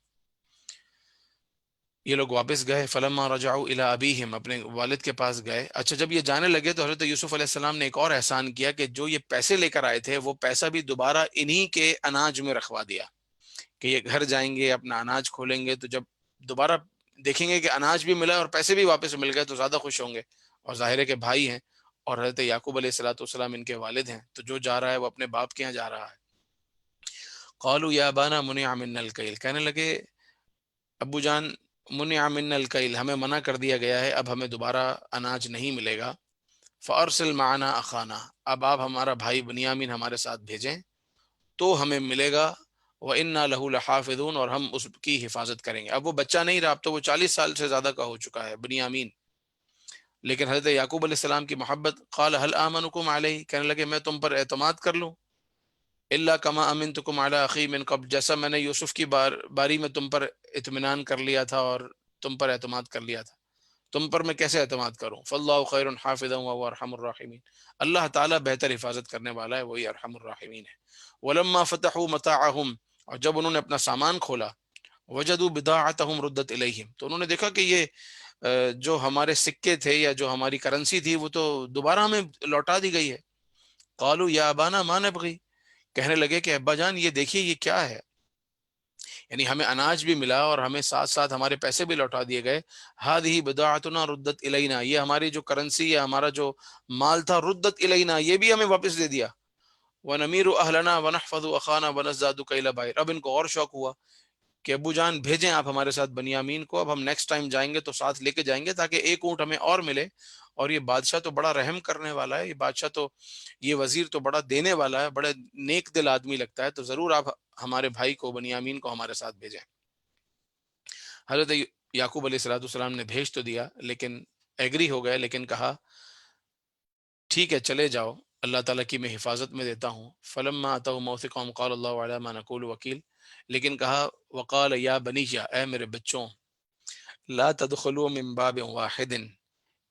یہ لوگ واپس گئے، فلما رجعوا الی ابیہم، اپنے والد کے پاس گئے۔ اچھا جب یہ جانے لگے تو حضرت یوسف علیہ السلام نے ایک اور احسان کیا کہ جو یہ پیسے لے کر آئے تھے وہ پیسہ بھی دوبارہ انہی کے اناج میں رکھوا دیا، کہ یہ گھر جائیں گے اپنا اناج کھولیں گے تو جب دوبارہ دیکھیں گے کہ اناج بھی ملا اور پیسے بھی واپس مل گئے تو زیادہ خوش ہوں گے، اور ظاہر ہے کہ بھائی ہیں اور حضرت یعقوب علیہ السلام ان کے والد ہیں، تو جو جا رہا ہے وہ اپنے باپ کے یہاں جا رہا ہے۔ قالوا یا ابانا منع منا الکیل، کہنے لگے ابو جان منع منا الکیل، ہمیں منع کر دیا گیا ہے، اب ہمیں دوبارہ اناج نہیں ملے گا۔ فارسل معنا اخانا، اب آپ ہمارا بھائی بنیامین ہمارے ساتھ بھیجیں تو ہمیں ملے گا، وَإِنَّا لَهُ لَحَافِظُونَ، اور ہم اس کی حفاظت کریں گے۔ اب وہ بچہ نہیں رہا، اب تو وہ 40 سال سے زیادہ کا ہو چکا ہے بنیامین، لیکن حضرت یعقوب علیہ السلام کی محبت، قال هل آمنکم علیہ، کہنے لگے میں تم پر اعتماد کر لوں، الا کما امنتکم علی اخی من قبل، جیسا میں نے یوسف کی باری میں تم پر اطمینان کر لیا تھا اور تم پر اعتماد کر لیا تھا، تم پر میں کیسے اعتماد کروں؟ فاللہ خیر حافظا وهو ارحم الراحمین، اللہ تعالیٰ بہتر حفاظت کرنے والا ہے، وہی ارحم الراحمین ہے۔ ولما فتحوا متاعهم، اور جب انہوں نے اپنا سامان کھولا، وجدوا بضاعتهم ردت الیہم، تو انہوں نے دیکھا کہ یہ جو ہمارے سکے تھے یا جو ہماری کرنسی تھی وہ تو دوبارہ ہمیں لوٹا دی گئی ہے۔ قالوا یا ابانا ما نبغي، کہنے لگے کہ ابا جان یہ دیکھیے یہ کیا ہے، یعنی ہمیں اناج بھی ملا اور ہمیں ساتھ ساتھ ہمارے پیسے بھی لوٹا دیے گئے۔ هذه بضاعتنا ردت الینا، یہ ہماری جو کرنسی یا ہمارا جو مال تھا ردت الینا، یہ بھی ہمیں واپس دے دیا۔ وَنَمِيرُ أَهْلَنَا وَنَحْفَظُ أَخَانَا وَنَزْدَادُ كَيْلَ بَعِيرٍ، اب ان کو اور شوق ہوا کہ ابو جان بھیجیں آپ ہمارے ساتھ بنیامین کو، اب ہم نیکسٹ ٹائم جائیں گے تو ساتھ لے کے جائیں گے تاکہ ایک اونٹ ہمیں اور ملے اور یہ بادشاہ تو بڑا رحم کرنے والا ہے، یہ بادشاہ تو، یہ وزیر تو بڑا دینے والا ہے، بڑے نیک دل آدمی لگتا ہے، تو ضرور آپ ہمارے بھائی کو بنیامین کو ہمارے ساتھ بھیجیں۔ حضرت یعقوب علیہ الصلوۃ والسلام نے بھیج تو دیا، لیکن ایگری ہو گئے، لیکن کہا ٹھیک ہے چلے جاؤ، اللہ تعالیٰ کی میں حفاظت میں دیتا ہوں۔ فلما اتوا موثقهم قال اللہ علی ما نقول وکیل، لیکن کہا وقال یا بنی، اے میرے بچوں، لا تدخلوا من باب واحد،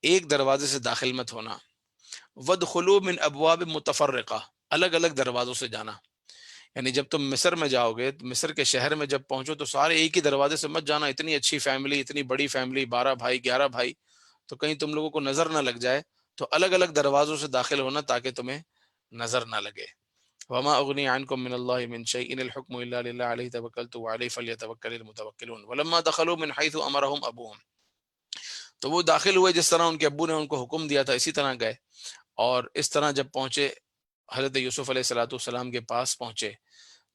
ایک دروازے سے داخل مت ہونا، وادخلوا من ابواب متفرقہ، الگ الگ دروازوں سے جانا۔ یعنی جب تم مصر میں جاؤ گے، مصر کے شہر میں جب پہنچو تو سارے ایک ہی دروازے سے مت جانا، اتنی اچھی فیملی، اتنی بڑی فیملی، 12 بھائی 11 بھائی، تو کہیں تم لوگوں کو نظر نہ لگ جائے، تو الگ الگ دروازوں سے داخل ہونا تاکہ تمہیں نظر نہ لگے۔ وما اغنی عنکم من اللہ من شیء ان الحکم الا للہ علیہ توکلت وعلیہ فلیتوکل المتوکلون ولما دخلوا من حیث امرهم ابوہم، تو وہ داخل ہوئے جس طرح ان کے ابو نے ان کو حکم دیا تھا، اسی طرح گئے، اور اس طرح جب پہنچے حضرت یوسف علیہ الصلوۃ والسلام کے پاس پہنچے،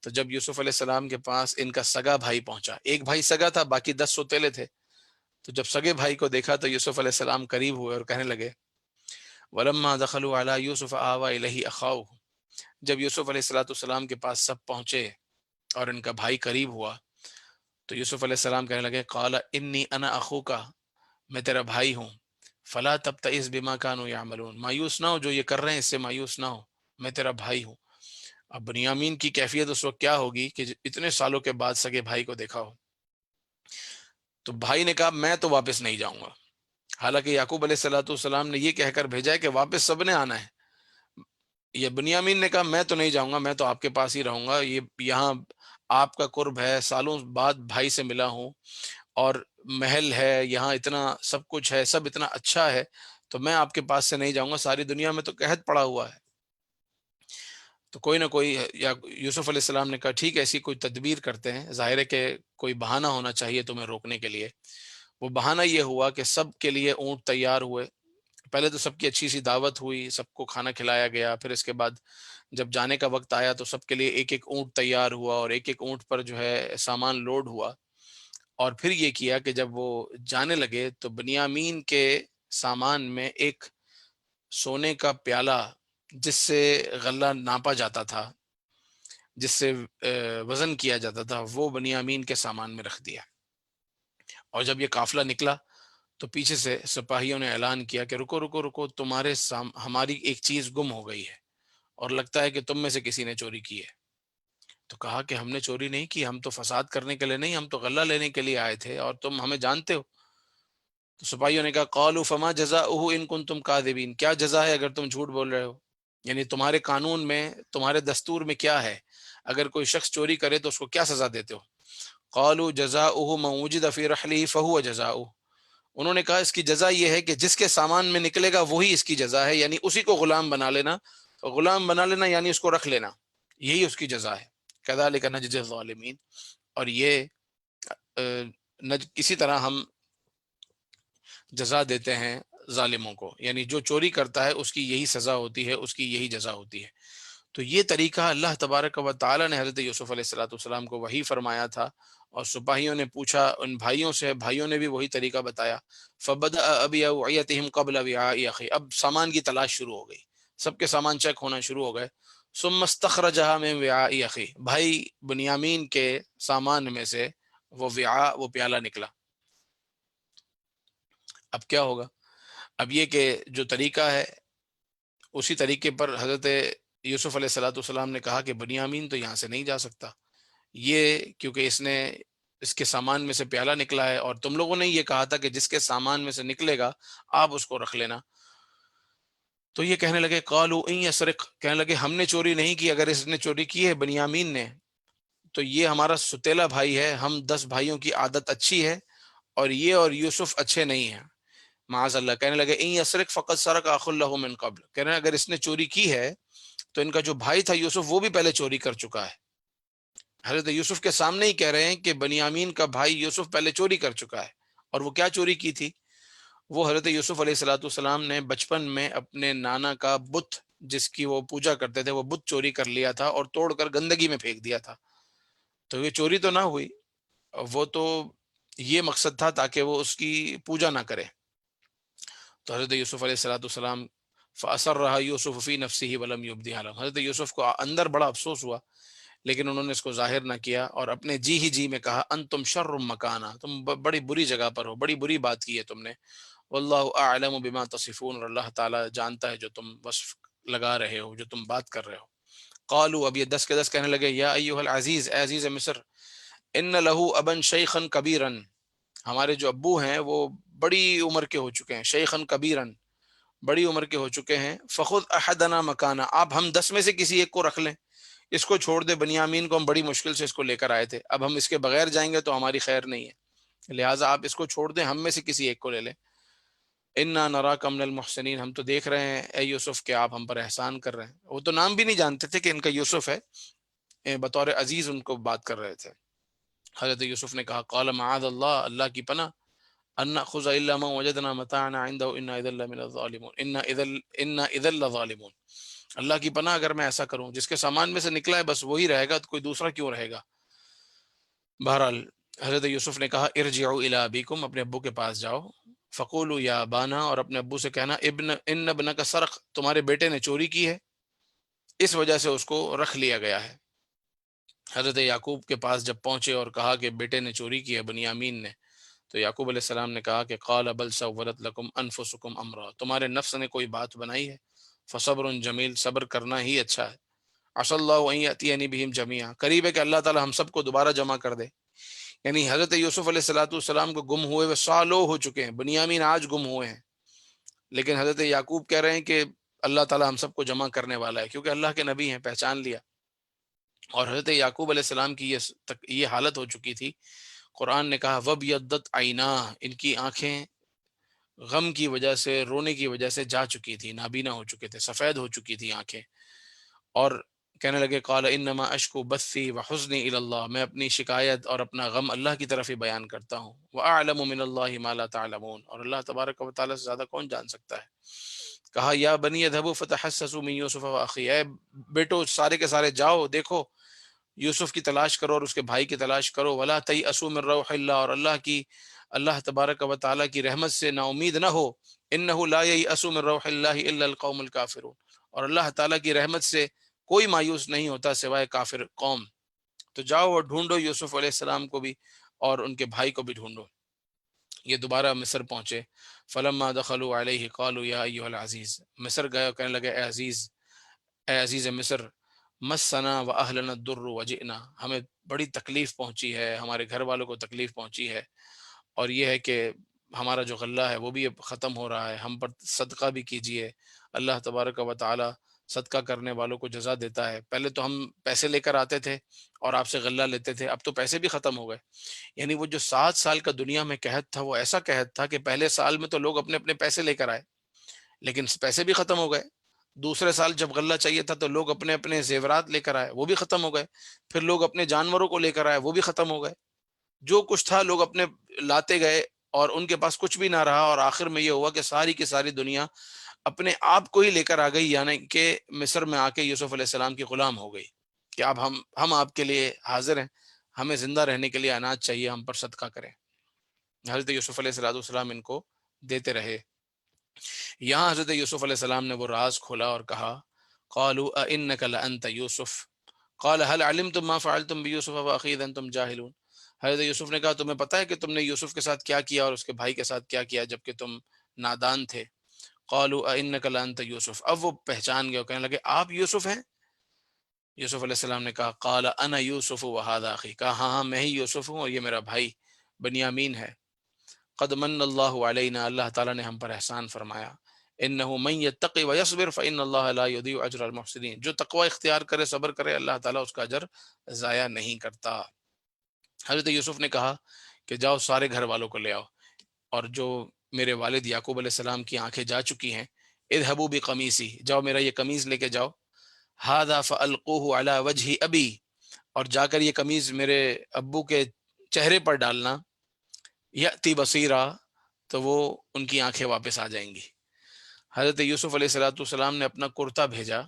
تو جب یوسف علیہ السلام کے پاس ان کا سگا بھائی پہنچا، ایک بھائی سگا تھا، باقی 10 سوتیلے تھے، تو جب سگے بھائی کو دیکھا تو یوسف علیہ السلام قریب ہوئے اور کہنے لگے ولما دخلوا علی یوسف آوى الیہ اخاؤہ، جب یوسف علیہ الصلوۃ والسلام کے پاس سب پہنچے اور ان کا بھائی قریب ہوا، تو یوسف علیہ السلام کہنے لگے قال انی انا اخوک، میں تیرا بھائی ہوں، فلا تبتئس بما كانوا يعملون، مایوس نہ ہو جو یہ کر رہے ہیں اس سے مایوس نہ ہو، میں تیرا بھائی ہوں۔ اب بنیامین کی کیفیت اس وقت کیا ہوگی کہ اتنے سالوں کے بعد سگے بھائی کو دیکھا ہو، تو بھائی نے کہا میں تو واپس نہیں جاؤں گا، حالانکہ یعقوب علیہ الصلوۃ والسلام نے یہ کہہ کر بھیجا ہے کہ واپس سب نے آنا ہے، یہ بنیامین نے کہا میں تو نہیں جاؤں گا، میں تو آپ کے پاس ہی رہوں گا، یہ یہاں آپ کا قرب ہے، سالوں بعد بھائی سے ملا ہوں، اور محل ہے یہاں، اتنا سب کچھ ہے، سب اتنا اچھا ہے، تو میں آپ کے پاس سے نہیں جاؤں گا، ساری دنیا میں تو قحط پڑا ہوا ہے۔ تو کوئی نہ کوئی، یا یوسف علیہ السلام نے کہا ٹھیک ہے ایسی کوئی تدبیر کرتے ہیں، ظاہر ہے کہ کوئی بہانہ ہونا چاہیے تمہیں روکنے کے لیے۔ وہ بہانہ یہ ہوا کہ سب کے لیے اونٹ تیار ہوئے، پہلے تو سب کی اچھی سی دعوت ہوئی، سب کو کھانا کھلایا گیا، پھر اس کے بعد جب جانے کا وقت آیا تو سب کے لیے ایک ایک اونٹ تیار ہوا، اور ایک ایک اونٹ پر جو ہے سامان لوڈ ہوا، اور پھر یہ کیا کہ جب وہ جانے لگے تو بنیامین کے سامان میں ایک سونے کا پیالہ جس سے غلہ ناپا جاتا تھا، جس سے وزن کیا جاتا تھا، وہ بنیامین کے سامان میں رکھ دیا۔ اور جب یہ قافلہ نکلا تو پیچھے سے سپاہیوں نے اعلان کیا کہ رکو رکو رکو، تمہارے ہماری ایک چیز گم ہو گئی ہے، اور لگتا ہے کہ تم میں سے کسی نے چوری کی ہے۔ تو کہا کہ ہم نے چوری نہیں کی، ہم تو فساد کرنے کے لیے نہیں، ہم تو غلہ لینے کے لیے آئے تھے، اور تم ہمیں جانتے ہو۔ تو سپاہیوں نے کہا قالوا فما جزاؤہ ان کنتم کاذبین، کیا جزا ہے اگر تم جھوٹ بول رہے ہو، یعنی تمہارے قانون میں، تمہارے دستور میں کیا ہے، اگر کوئی شخص چوری کرے تو اس کو کیا سزا دیتے ہو؟ قالوا جزاؤہ من وجد فی رحلہ فہو جزاؤہ، انہوں نے کہا اس کی جزا یہ ہے کہ جس کے سامان میں نکلے گا وہی اس کی جزا ہے، یعنی اسی کو غلام بنا لینا، غلام بنا لینا یعنی اس کو رکھ لینا، یہی اس کی جزا ہے۔ کذالک نجزی الظالمین، اور یہ اسی طرح ہم جزا دیتے ہیں ظالموں کو، یعنی جو چوری کرتا ہے اس کی یہی سزا ہوتی ہے، اس کی یہی جزا ہوتی ہے۔ تو یہ طریقہ اللہ تبارک و تعالی نے حضرت یوسف علیہ الصلوۃ والسلام کو وہی فرمایا تھا، اور سپاہیوں نے پوچھا ان بھائیوں سے، بھائیوں نے بھی وہی طریقہ بتایا۔ فبدأ بأوعیتهم قبل وعاء اخی، اب سامان کی تلاش شروع ہو گئی، سب کے سامان چیک ہونا شروع ہو گئے۔ ثم استخرجها من وعاء اخی، بھائی بنیامین کے سامان میں سے وہ وعاء، وہ پیالہ نکلا۔ اب کیا ہوگا؟ اب یہ کہ جو طریقہ ہے اسی طریقے پر حضرت یوسف علیہ الصلوۃ والسلام نے کہا کہ بنیامین تو یہاں سے نہیں جا سکتا، یہ کیونکہ اس کے سامان میں سے پیالہ نکلا ہے، اور تم لوگوں نے یہ کہا تھا کہ جس کے سامان میں سے نکلے گا آپ اس کو رکھ لینا۔ تو یہ کہنے لگے قالوا ان یسرق، کہنے لگے ہم نے چوری نہیں کی، اگر اس نے چوری کی ہے بنیامین نے تو یہ ہمارا ستیلا بھائی ہے، ہم 10 بھائیوں کی عادت اچھی ہے، اور یہ اور یوسف اچھے نہیں ہیں، معاذ اللہ۔ کہنے لگے ان یسرق فقد سرق اخ له من قبل، کہنے لگے اگر اس نے چوری کی ہے تو ان کا جو بھائی تھا یوسف وہ بھی پہلے چوری کر چکا ہے۔ حضرت یوسف کے سامنے ہی کہہ رہے ہیں کہ بنیامین کا بھائی یوسف پہلے چوری کر چکا ہے، اور وہ کیا چوری کی تھی؟ وہ حضرت یوسف علیہ الصلوۃ والسلام نے بچپن میں اپنے نانا کا بت جس کی وہ پوجا کرتے تھے، وہ بت چوری کر لیا تھا اور توڑ کر گندگی میں پھینک دیا تھا۔ تو یہ چوری تو نہ ہوئی، وہ تو یہ مقصد تھا تاکہ وہ اس کی پوجا نہ کرے۔ تو حضرت یوسف علیہ السلام فَأَسَرَّهَا يُوسُفُ فِي نَفْسِهِ وَلَمْ يُبْدِهَا لَهُمْ، حضرت یوسف کو اندر بڑا افسوس ہوا لیکن انہوں نے اس کو ظاہر نہ کیا، اور اپنے جی ہی جی میں کہا انتم شر مکانا، تم بڑی بری جگہ پر ہو، بڑی بری بات کی ہے تم نے، واللہ اعلم بما تصفون، اور اللہ تعالیٰ جانتا ہے جو تم وصف لگا رہے ہو، جو تم بات کر رہے ہو۔ قالوا، اب یہ 10 کے 10 کہنے لگے، یا ایھا العزیز، اے عزیز مصر، ان لہ ابا شیخا کبیرا، ہمارے جو ابو ہیں وہ بڑی عمر کے ہو چکے ہیں، شیخا کبیرا، بڑی عمر کے ہو چکے ہیں، فخذ احدنا مکانا، آپ ہم 10 میں سے کسی ایک کو رکھ لیں، اس کو چھوڑ دے، بنیامین کو ہم بڑی مشکل سے اس کو لے کر آئے تھے، اب ہم اس کے بغیر جائیں گے تو ہماری خیر نہیں ہے، لہٰذا آپ اس کو چھوڑ دیں، ہم میں سے کسی ایک کو لے لیں۔ انا نراک من المحسنین، ہم تو دیکھ رہے ہیں اے یوسف کہ آپ ہم پر احسان کر رہے ہیں، وہ تو نام بھی نہیں جانتے تھے کہ ان کا یوسف ہے، بطور عزیز ان کو بات کر رہے تھے۔ حضرت یوسف نے کہا قال معاذ اللہ، اللہ کی پناہ، ان ناخذ الا ما وجدنا متاعنا عنده انا اذا لمن الظالمون، انا اذا لظالمون، اللہ کی پناہ اگر میں ایسا کروں، جس کے سامان میں سے نکلا ہے بس وہی رہے گا، تو کوئی دوسرا کیوں رہے گا۔ بہرحال حضرت یوسف نے کہا ارجعوا الی ابیکم، اپنے ابو کے پاس جاؤ، فقولوا یا ابانا، اور اپنے ابو سے کہنا ان ابنک سرق، تمہارے بیٹے نے چوری کی ہے، اس وجہ سے اس کو رکھ لیا گیا ہے۔ حضرت یعقوب کے پاس جب پہنچے اور کہا کہ بیٹے نے چوری کی ہے، بنیامین نے، تو یعقوب علیہ السلام نے کہا کہ قال بل سولت لکم انفسکم امرا، تمہارے نفس نے کوئی بات بنائی ہے، فصبر جمیل، صبر کرنا ہی اچھا ہے، عسى اللہ ان یاتینی بہم جمیعا، قریب ہے کہ اللہ تعالی ہم سب کو دوبارہ جمع کر دے۔ یعنی حضرت یوسف علیہ السلام کو گم ہوئے وہ سالوں ہو چکے ہیں، بنیامین آج گم ہوئے ہیں، لیکن حضرت یعقوب کہہ رہے ہیں کہ اللہ تعالی ہم سب کو جمع کرنے والا ہے، کیونکہ اللہ کے نبی ہیں، پہچان لیا۔ اور حضرت یعقوب علیہ السلام کی یہ حالت ہو چکی تھی، قرآن نے کہا وَبْيَضَّتْ عَيْنَاهُ، ان کی آنکھیں غم کی وجہ سے، رونے کی وجہ سے جا چکی تھی، نابینا ہو چکے تھے، سفید ہو چکی تھی آنکھیں، اور کہنے لگے قال انما اشکو بثی وحزنی الی اللہ، میں اپنی شکایت اور اپنا غم اللہ کی طرف ہی بیان کرتا ہوں، واعلم من اللہ ما لا تعلمون، اور اللہ تبارک و تعالی سے زیادہ کون جان سکتا ہے۔ کہا یا بنی اذهبوا فتحسسوا من یوسف واخیہ، اے بیٹو سارے کے سارے جاؤ، دیکھو یوسف کی تلاش کرو اور اس کے بھائی کی تلاش کرو، ولا تیأسوا من روح اللہ، اور اللہ تبارک و تعالی کی رحمت سے نا امید نہ ہو، انہ لا ییأس من روح اللہ الا القوم الکافرون، اور اللہ تعالی کی رحمت سے کوئی مایوس نہیں ہوتا سوائے کافر قوم۔ تو جاؤ اور ڈھونڈو یوسف علیہ السلام کو بھی اور ان کے بھائی کو بھی ڈھونڈو۔ یہ دوبارہ مصر پہنچے، فلما دخلوا علیہ قالوا یا ایھا العزیز، مصر گئے اور کہنے لگے اے عزیز مصر، مسنا و اہلنا الضر وجئنا، ہمیں بڑی تکلیف پہنچی ہے، ہمارے گھر والوں کو تکلیف پہنچی ہے، اور یہ ہے کہ ہمارا جو غلہ ہے وہ بھی اب ختم ہو رہا ہے، ہم پر صدقہ بھی کیجیے، اللہ تبارک و تعالی صدقہ کرنے والوں کو جزا دیتا ہے، پہلے تو ہم پیسے لے کر آتے تھے اور آپ سے غلہ لیتے تھے، اب تو پیسے بھی ختم ہو گئے۔ یعنی وہ جو 7 سال کا دنیا میں قحط تھا، وہ ایسا قحط تھا کہ پہلے سال میں تو لوگ اپنے اپنے پیسے لے کر آئے لیکن پیسے بھی ختم ہو گئے، دوسرے سال جب غلہ چاہیے تھا تو لوگ اپنے اپنے زیورات لے کر آئے، وہ بھی ختم ہو گئے، پھر لوگ اپنے جانوروں کو لے کر آئے، وہ بھی ختم ہو گئے، جو کچھ تھا لوگ اپنے لاتے گئے اور ان کے پاس کچھ بھی نہ رہا، اور آخر میں یہ ہوا کہ ساری کی ساری دنیا اپنے آپ کو ہی لے کر آ گئی، یعنی کہ مصر میں آ کے یوسف علیہ السلام کی غلام ہو گئی کہ اب ہم آپ کے لیے حاضر ہیں، ہمیں زندہ رہنے کے لیے اناج چاہیے، ہم پر صدقہ کریں۔ حضرت یوسف علیہ السلام ان کو دیتے رہے۔ یہاں حضرت یوسف علیہ السلام نے وہ راز کھولا اور کہا قالوا أئنك لأنت یوسف قال هل علمتم ما فعلتم بيوسف واخيه اذ انتم جاهلون، حضرت یوسف نے کہا تمہیں پتہ ہے کہ تم نے یوسف کے ساتھ کیا کیا اور اس کے بھائی کے ساتھ کیا کیا جبکہ تم نادان تھے۔ قالوا أئنك لأنت یوسف، اب وہ پہچان گئے اور کہنے لگے آپ یوسف ہیں؟ یوسف علیہ السلام نے کہا قال انا یوسف وهذا اخي، کہا ہاں ہاں میں ہی یوسف ہوں اور یہ میرا بھائی بنیامین ہے۔ قد من اللہ علینا، اللہ تعالیٰ نے ہم پر احسان فرمایا، انہ من یتقی ویصبر فان اللہ لا یضیع اجر المحسنین، جو تقوی اختیار کرے، صبر کرے، اللہ تعالیٰ اس کا اجر ضائع نہیں کرتا۔ حضرت یوسف نے کہا کہ جاؤ سارے گھر والوں کو لے آؤ، اور جو میرے والد یعقوب علیہ السلام کی آنکھیں جا چکی ہیں، اذهبوا بقمیصی، جاؤ میرا یہ قمیض لے کے جاؤ، هذا فالقوه على وجه ابی، اور جا کر یہ قمیض میرے ابو کے چہرے پر ڈالنا، یأتی بصیرا، تو وہ ان کی آنکھیں واپس آ جائیں گی۔ حضرت یوسف علیہ السلام نے اپنا کرتا بھیجا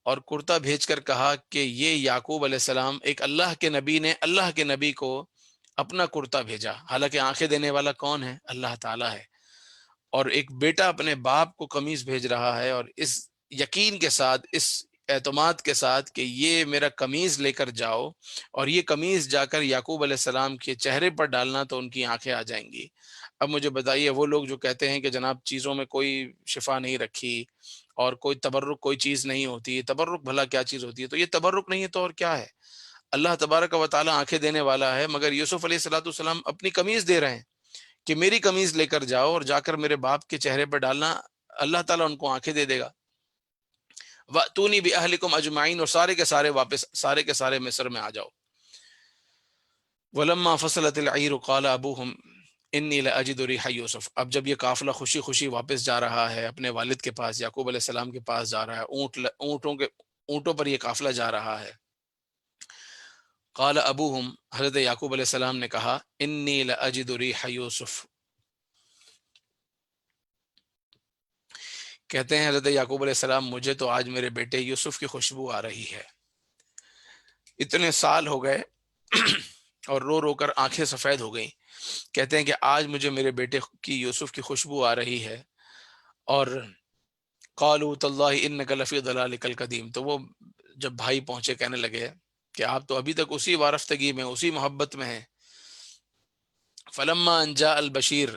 اور کرتا بھیج کر کہا کہ یہ یعقوب علیہ السلام، ایک اللہ کے نبی نے اللہ کے نبی کو اپنا کرتا بھیجا، حالانکہ آنکھیں دینے والا کون ہے؟ اللہ تعالیٰ ہے، اور ایک بیٹا اپنے باپ کو قمیص بھیج رہا ہے، اور اس یقین کے ساتھ، اس اعتماد کے ساتھ کہ یہ میرا قمیص لے کر جاؤ، اور یہ قمیص جا کر یعقوب علیہ السلام کے چہرے پر ڈالنا تو ان کی آنکھیں آ جائیں گی۔ اب مجھے بتائیے، وہ لوگ جو کہتے ہیں کہ جناب چیزوں میں کوئی شفا نہیں رکھی اور کوئی تبرک کوئی چیز نہیں ہوتی، تبرک بھلا کیا چیز ہوتی ہے؟ تو یہ تبرک نہیں ہے تو اور کیا ہے؟ اللہ تبارک و تعالیٰ آنکھیں دینے والا ہے، مگر یوسف علیہ الصلوۃ والسلام اپنی قمیص دے رہے ہیں کہ میری قمیض لے کر جاؤ اور جا کر میرے باپ کے چہرے پر ڈالنا، اللہ تعالیٰ ان کو آنکھیں دے دے گا۔ وَأْتُونِي بِأَهْلِكُمْ أَجْمَعِينَ، اور سارے کے سارے واپس، سارے کے سارے مصر میں آ جاؤ۔ وَلَمَّا فَصَلَتِ الْعِيرُ قَالَ أَبُوهُمْ إِنِّي لَأَجِدُ رِيحَ يُوسُف۔ اب جب یہ قافلہ خوشی خوشی واپس جا رہا ہے اپنے والد کے پاس، یعقوب علیہ السلام کے پاس جا رہا ہے، اونٹوں پر یہ قافلہ جا رہا ہے۔ قال ابوہم، حضرت یعقوب علیہ السلام نے کہا، انی لأجد ریح یوسف، کہتے ہیں حضرت یعقوب علیہ السلام، مجھے تو آج میرے بیٹے یوسف کی خوشبو آ رہی ہے۔ اتنے سال ہو گئے اور رو رو کر آنکھیں سفید ہو گئیں، کہتے ہیں کہ آج مجھے میرے بیٹے کی یوسف کی خوشبو آ رہی ہے۔ اور قالوا تاللہ انک لفی ضلالک القدیم، تو وہ جب بھائی پہنچے کہنے لگے کہ آپ تو ابھی تک اسی وارفتگی میں، اسی محبت میں ہیں۔ فلما ان جاء البشیر،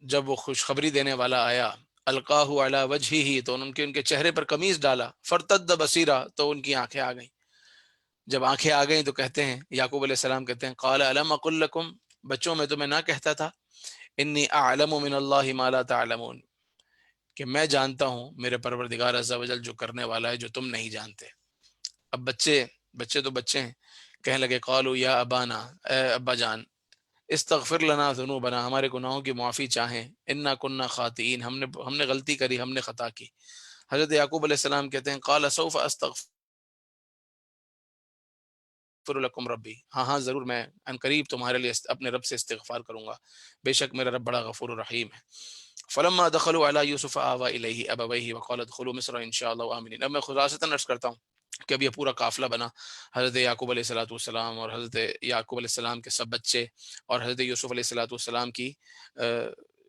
جب وہ خوشخبری دینے والا آیا، القاہ علی وجہہ، تو ان کے چہرے پر قمیص ڈالا، فرتد بصیرا، تو ان کی آنکھیں آ گئیں۔ جب آنکھیں آ گئیں تو کہتے ہیں، یعقوب علیہ السلام کہتے ہیں، قال الم اقل لکم، بچوں میں تمہیں نہ کہتا تھا، انی اعلم من اللہ ما لا تعلمون، کہ میں جانتا ہوں میرے پروردگار عز و جل جو کرنے والا ہے جو تم نہیں جانتے۔ اب بچے تو بچے ہیں، کہنے لگے، قالوا یا ابانا، اے ابا جان، استغفر لنا ذنوبنا، ہمارے گناہوں کی معافی چاہیں، انا کننا خاطئین، ہم نے غلطی کری، ہم نے خطا کی۔ حضرت یعقوب علیہ السلام کہتے ہیں، قال سوف استغفر لکم ربی، ہاں ہاں ضرور، میں ان قریب تمہارے لیے اپنے رب سے استغفار کروں گا، بے شک میرا رب بڑا غفور الرحیم ہے۔ فلما دخلوا علی یوسف آوى الیہ ابویہ وقال ادخلوا مصر ان شاء اللہ آمنین۔ اب میں خلاصۃ عرض کرتا ہوں کہ اب یہ پورا قافلہ بنا، حضرت یعقوب علیہ الصلوۃ والسلام اور حضرت یعقوب علیہ السلام کے سب بچے اور حضرت یوسف علیہ الصلوۃ والسلام کی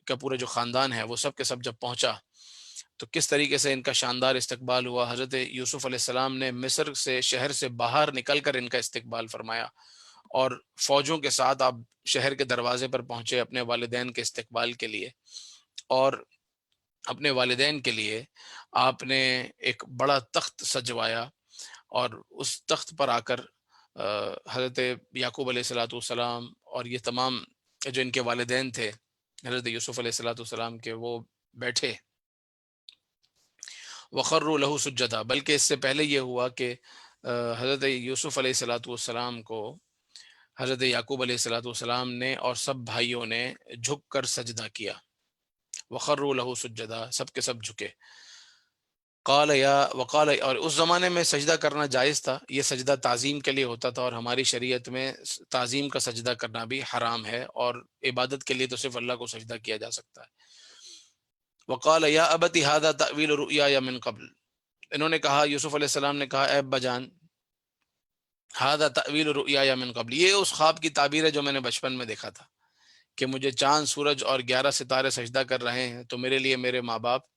کا پورا جو خاندان ہے وہ سب کے سب جب پہنچا تو کس طریقے سے ان کا شاندار استقبال ہوا۔ حضرت یوسف علیہ السلام نے مصر سے، شہر سے باہر نکل کر ان کا استقبال فرمایا، اور فوجوں کے ساتھ آپ شہر کے دروازے پر پہنچے اپنے والدین کے استقبال کے لیے، اور اپنے والدین کے لیے آپ نے ایک بڑا تخت سجوایا، اور اس تخت پر آ کر حضرت یعقوب علیہ الصلوۃ والسلام اور یہ تمام جو ان کے والدین تھے حضرت یوسف علیہ الصلوۃ والسلام کے، وہ بیٹھے، وخروا لہ سجدا، بلکہ اس سے پہلے یہ ہوا کہ حضرت یوسف علیہ الصلوۃ والسلام کو حضرت یعقوب علیہ الصلوۃ والسلام نے اور سب بھائیوں نے جھک کر سجدہ کیا، وخروا لہ سجدا، سب کے سب جھکے۔ قال یا وقال، اور اس زمانے میں سجدہ کرنا جائز تھا، یہ سجدہ تعظیم کے لیے ہوتا تھا، اور ہماری شریعت میں تعظیم کا سجدہ کرنا بھی حرام ہے، اور عبادت کے لیے تو صرف اللہ کو سجدہ کیا جا سکتا ہے۔ وقال یا ابت ھذا تأویل رؤیایا من قبل، انہوں نے کہا، یوسف علیہ السلام نے کہا، اے ابا جان، ھذا تأویل رؤیایا من قبل، یہ اس خواب کی تعبیر ہے جو میں نے بچپن میں دیکھا تھا کہ مجھے چاند، سورج اور 11 ستارے سجدہ کر رہے ہیں، تو میرے لیے میرے ماں باپ،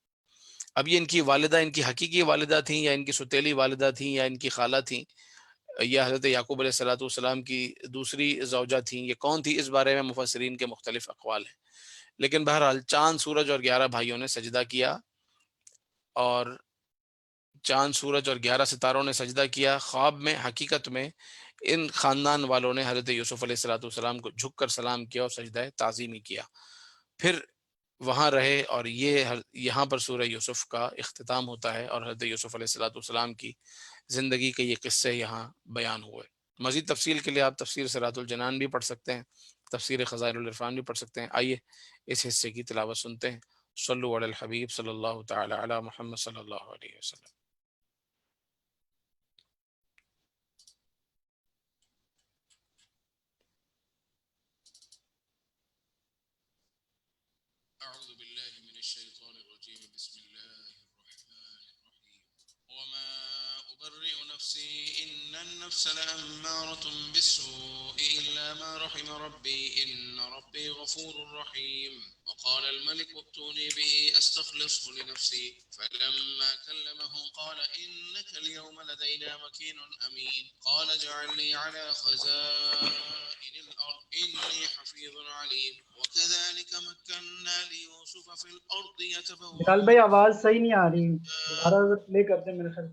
اب یہ ان کی والدہ ان کی حقیقی والدہ تھیں یا ان کی ستیلی والدہ تھیں یا ان کی خالہ تھیں یا حضرت یعقوب علیہ الصلوۃ والسلام کی دوسری زوجہ تھیں، یہ کون تھی، اس بارے میں مفسرین کے مختلف اقوال ہیں، لیکن بہرحال چاند، سورج اور 11 بھائیوں نے سجدہ کیا، اور چاند، سورج اور 11 ستاروں نے سجدہ کیا خواب میں۔ حقیقت میں ان خاندان والوں نے حضرت یوسف علیہ الصلوۃ والسلام کو جھک کر سلام کیا اور سجدہ تعظیمی کیا، پھر وہاں رہے، اور یہ یہاں پر سورہ یوسف کا اختتام ہوتا ہے، اور حضرت یوسف علیہ الصلوۃ والسلام کی زندگی کے یہ قصے یہاں بیان ہوئے۔ مزید تفصیل کے لیے آپ تفسیر صراط الجنان بھی پڑھ سکتے ہیں، تفسیر خزائن العرفان بھی پڑھ سکتے ہیں۔ آئیے اس حصے کی تلاوت سنتے ہیں۔ صلو علی الحبیب صلی اللہ تعالی علی محمد صلی اللہ علیہ وسلم۔ اعوذ باللہ من الشیطان الرجیم، بسم اللہ الرحمن الرحیم۔ وما أبرئ نفسي إن النفس لأمارة بالسوء إلا ما رحم ربي إن ربي غفور رحيم۔ قال الملك ائتوني به أستخلصه لنفسي فلما كلمه قال إنك اليوم لدينا مكين أمين قال اجعلني على خزائن الأرض إني حفيظ عليم وكذلك مكنا ليوسف في الأرض يتبوأ بلال بھائی آواز صحیح نہیں آ رہی، دوبارہ پلے کرتے ہیں میرے خیال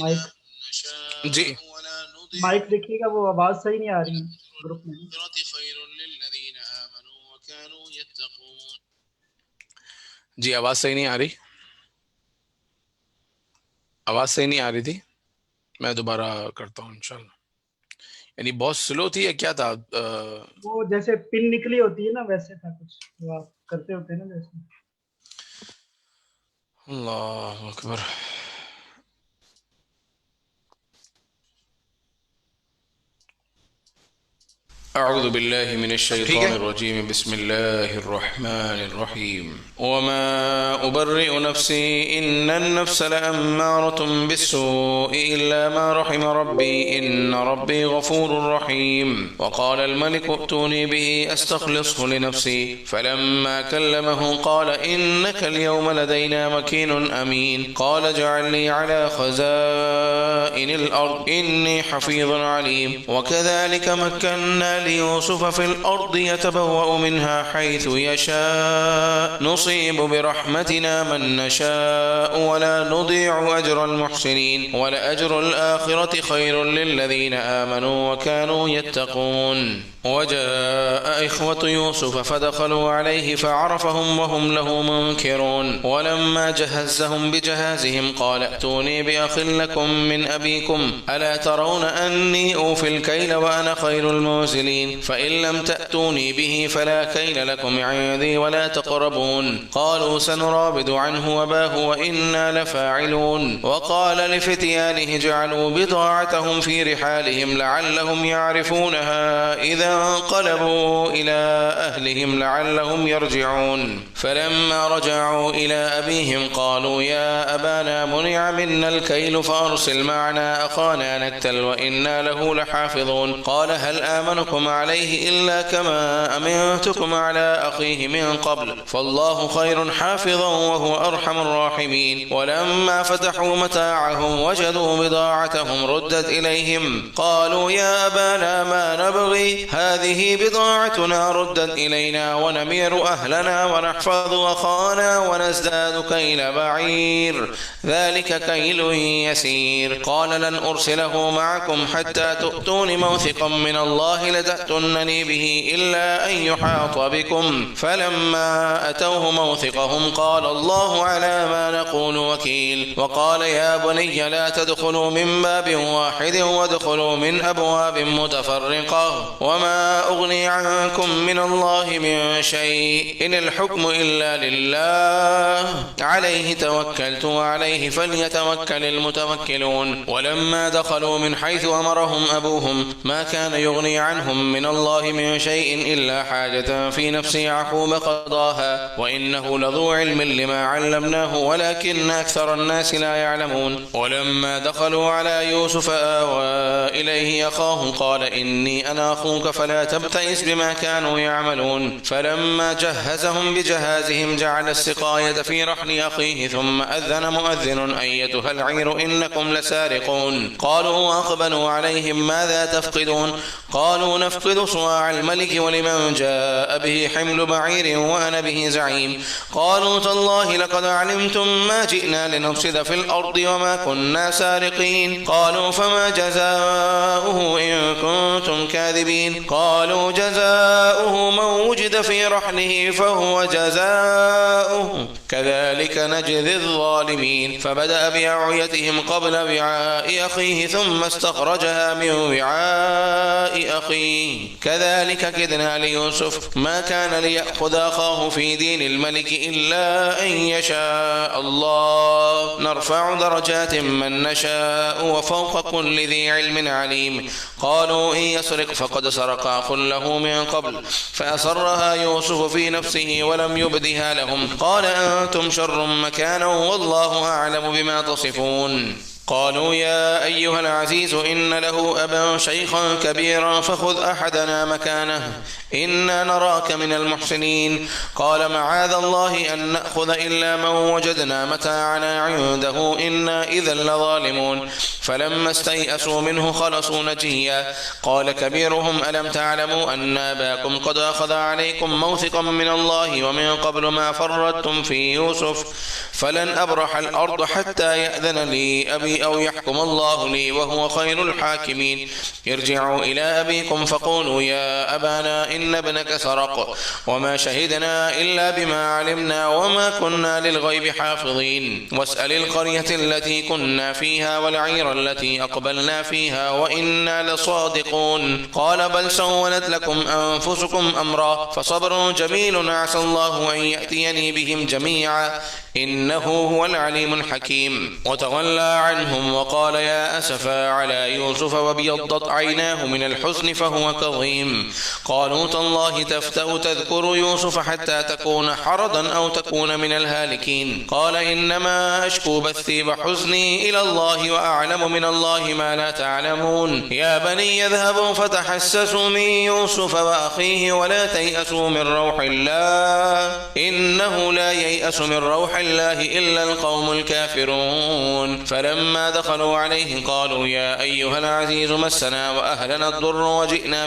مائک جی مائک دیکھیے گا، وہ آواز صحیح نہیں آ رہی گروپ میں. خير للذين آمنوا وكانوا يتقون. جی آواز صحیح نہیں آ رہی، آواز صحیح نہیں آ رہی تھی، میں دوبارہ کرتا ہوں انشاءاللہ. یعنی بہت سلو تھی یا کیا تھا؟ وہ جیسے پن نکلی ہوتی ہے نا ویسے تھا کچھ، وہ آپ کرتے ہوتے ہیں نا جیسے. اللہ اکبر. أعوذ بالله من الشيطان الرجيم. بسم الله الرحمن الرحيم. وما أبرئ نفسي إن النفس لأمارة بالسوء إلا ما رحم ربي إن ربي غفور رحيم. وقال الملك ائتوني به أستخلصه لنفسي فلما كلمه قال إنك اليوم لدينا مكين أمين قال اجعلني على خزائن الأرض إني حفيظ عليم وكذلك مكنا ليوسف في الأرض يتبوأ منها حيث يشاء نصيب برحمتنا من نشاء ولا نضيع أجر المحسنين ولأجر الآخرة خير للذين آمنوا وكانوا يتقون. وجاء إخوة يوسف فدخلوا عليه فعرفهم وهم له منكرون ولما جهزهم بجهازهم قال ائتوني بأخ لكم من أبيكم ألا ترون أني أوفي الكيل وأنا خير الموزلين فإن لم تأتوني به فلا كيل لكم عندي ولا تقربون. قالوا سنراود عنه وباه وإنا لفاعلون. وقال لفتيانه جعلوا بضاعتهم في رحالهم لعلهم يعرفونها إذا انقلبوا إلى أهلهم لعلهم يرجعون. فلما رجعوا إلى أبيهم قالوا يا أبانا منع منا الكيل فأرسل معنا أخانا نكتل وإنا له لحافظون. قال هل آمنكم عليه إلا كما أمنتكم على أخيه من قبل فالله خير حافظا وهو أرحم الراحمين. ولما فتحوا متاعهم وجدوا بضاعتهم ردت إليهم قالوا يا أبانا ما نبغي هذه بضاعتنا ردت إلينا ونمير أهلنا ونحفظ أخانا ونزداد كيل بعير ذلك كيل يسير. قال لن أرسله معكم حتى تؤتون موثقا من الله لتأتونني به إلا أن يحاط بكم. فلما أتوه موثقهم قال الله على ما نقول وكيل. وقال يا بني لا تدخلوا من باب واحد وادخلوا من أبواب متفرقة وما أغني عنكم من الله من شيء إن الحكم إلا لله عليه توكلت وعليه فليتوكل المتوكلون. ولما دخلوا من حيث أمرهم أبوهم ما كان يغني عنهم من الله من شيء إلا حاجة في نفس يعقوب قضاها وإنه لذو علم لما علمناه ولكن أكثر الناس لا يعلمون. ولما دخلوا على يوسف آوى إليه أخاه قال إني أنا أخوك فلا تبتئس بما كانوا يعملون. فلما جهزهم بجهازهم جعل السقاية في رحل أخيه ثم أذن مؤذن أيتها العير إنكم لسارقون. قالوا وأقبلوا عليهم ماذا تفقدون قالوا نفقد صواع الملك ولمن جاء به حمل بعير وأنا به زعيم. قالوا تالله لقد علمتم ما جئنا لنفسد في الأرض وما كنا سارقين. قالوا فما جزاؤه إن كنتم كاذبين. قالوا جزاؤه من وجد في رحله فهو جزاؤه كذلك نجزي الظالمين. فبدأ بأوعيتهم قبل وعاء أخيه ثم استخرجها من وعاء أخيه كذلك كدنا ليوسف ما كان ليأخذ أخاه في دين الملك إلا أن يشاء الله نرفع درجات من نشاء وفوق كل ذي علم عليم. قالوا إن يسرق فقد سرق أخ له من قبل فأسرها يوسف في نفسه ولم يبدها لهم قال أنتم شر مكانا والله أعلم بما تصفون. قالوا يا أيها العزيز إن له أبا شيخا كبيرا فخذ أحدنا مكانه إنا نراك من المحسنين قال معاذ الله أن نأخذ إلا من وجدنا متاعنا عنده إنا إذا لظالمون فلما استيئسوا منه خلصوا نجيا قال كبيرهم ألم تعلموا أن أباكم قد أخذ عليكم موثقا من الله ومن قبل ما فرطتم في يوسف فلن أبرح الأرض حتى يأذن لي أبي أو يحكم الله لي وهو خير الحاكمين ارجعوا إلى أبيكم فقولوا يا أبانا إن ابنك سرق وما شهدنا إلا بما علمنا وما كنا للغيب حافظين واسأل القرية التي كنا فيها والعير التي أقبلنا فيها وإنا لصادقون قال بل سولت لكم أنفسكم أمرا فصبر جميل عسى الله أن يأتيني بهم جميعا إنه هو العليم الحكيم وتولى عنهم وقال يا أسفا على يوسف وابيضت عيناه من الحزن فهو كظيم قالوا تالله تفتأ تذكر يوسف حتى تكون حرضا أو تكون من الهالكين قال إنما أشكو بثي وحزني إلى الله وأعلم من الله ما لا تعلمون يا بني يذهبوا فتحسسوا من يوسف وأخيه ولا تيأسوا من روح الله إنه لا ييأس من روح الله إلا القوم الكافرون فلما دخلوا عليه قالوا يا أيها العزيز مسنا وأهلنا الضر وجئنا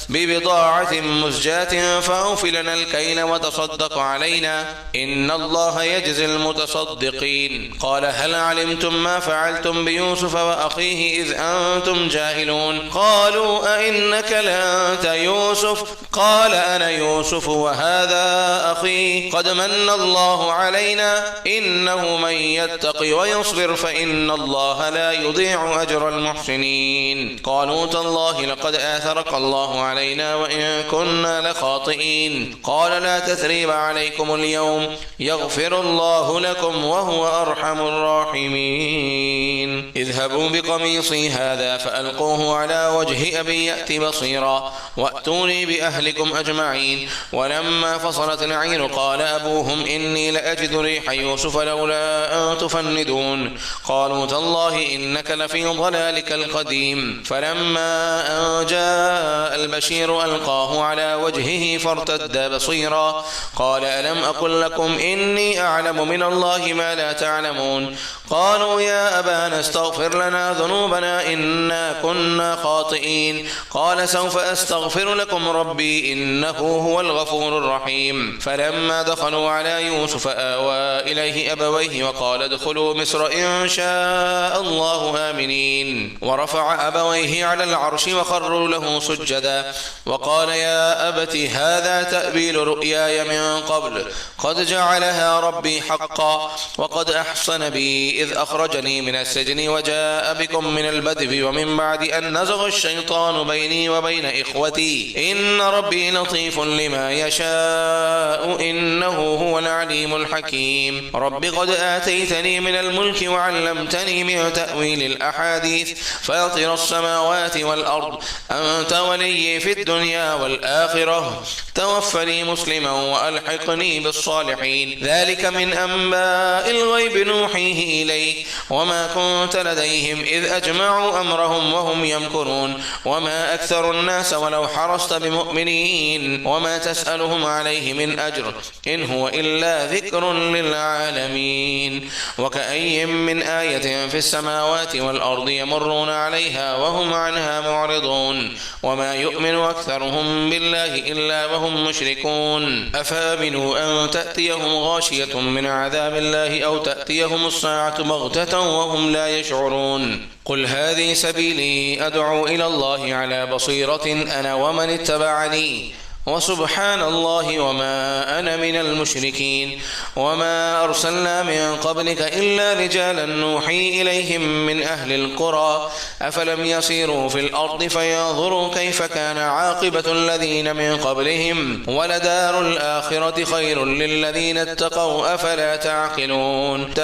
ببضاعة مزجاة فأوف لنا الكيل وتصدق علينا إن الله يجزي المتصدقين قال هل علمتم ما فعلتم بيوسف وأخيه إذ أنتم جاهلون قالوا أئنك لأنت يوسف قال أنا يوسف وهذا أخي قد من الله علينا إنه من يتق ويصبر فإن الله لا يضيع أجر المحسنين قالوا تالله لقد آثرك الله علينا وإن كنا لخاطئين قال لا تثريب عليكم اليوم يغفر الله لكم وهو أرحم الراحمين اذهبوا بقميصي هذا فألقوه على وجه أبي يأت بصيرا وأتوني بأهلكم أجمعين ولما فصلت العير قال أبوهم إني لأجد ريح يوسف لولا أن تفندون قالوا تالله إنك لفي ضلالك القديم فلما أن جاء البشير ألقاه على وجهه فارتد بصيرا قال ألم أقل لكم إني أعلم من الله ما لا تعلمون قالوا يا أبانا استغفر لنا ذنوبنا إنا كنا خاطئين قال سوف أستغفر لكم ربي إنه هو الغفور الرحيم فلما دخلوا على يوسف آوى إليه أبويه وقال ادخلوا مصر إن شاء الله آمنين ورفع أبويه على العرش وخروا له سجدا وقال يا أبت هذا تأويل رؤياي من قبل قد جعلها ربي حقا وقد أحسن بي إذ أخرجني من السجن وجاء بكم من البدو ومن بعد أن نزغ الشيطان بيني وبين إخوتي إن ربي لطيف لما يشاء إنه هو العليم الحكيم رب قد آتيتني من الملك وعلمتني من تأويل الأحاديث فاطر السماوات والأرض أنت ولي في الدنيا والآخرة توفني مسلما وألحقني بالصالحين ذلك من أنباء الغيب نوحيه إليك وما كنت لديهم إذ أجمعوا أمرهم وهم يمكرون وما أكثر الناس ولو حرصت بمؤمنين وما تسألهم عليه من أجر إن هو إلا ذكر للعالمين وكأي من آية في السماوات والأرض يمرون عليها وهم عنها معرضون وما يؤمن أكثرهم بالله إلا وهم مشركون أفامنوا أن تأتيهم غاشية من عذاب الله أو تأتيهم الساعة بغتة وهم لا يشعرون قل هذه سبيلي أدعو إلى الله على بصيرة أنا ومن اتبعني وسبحان الله وما أنا من المشركين وما أرسلنا من قبلك إلا رجالا نوحي إليهم من أهل القرى أفلم يسيروا في الأرض فينظروا كيف كان عاقبة الذين من قبلهم ولدار الآخرة خير للذين اتقوا أفلا تعقلون حتى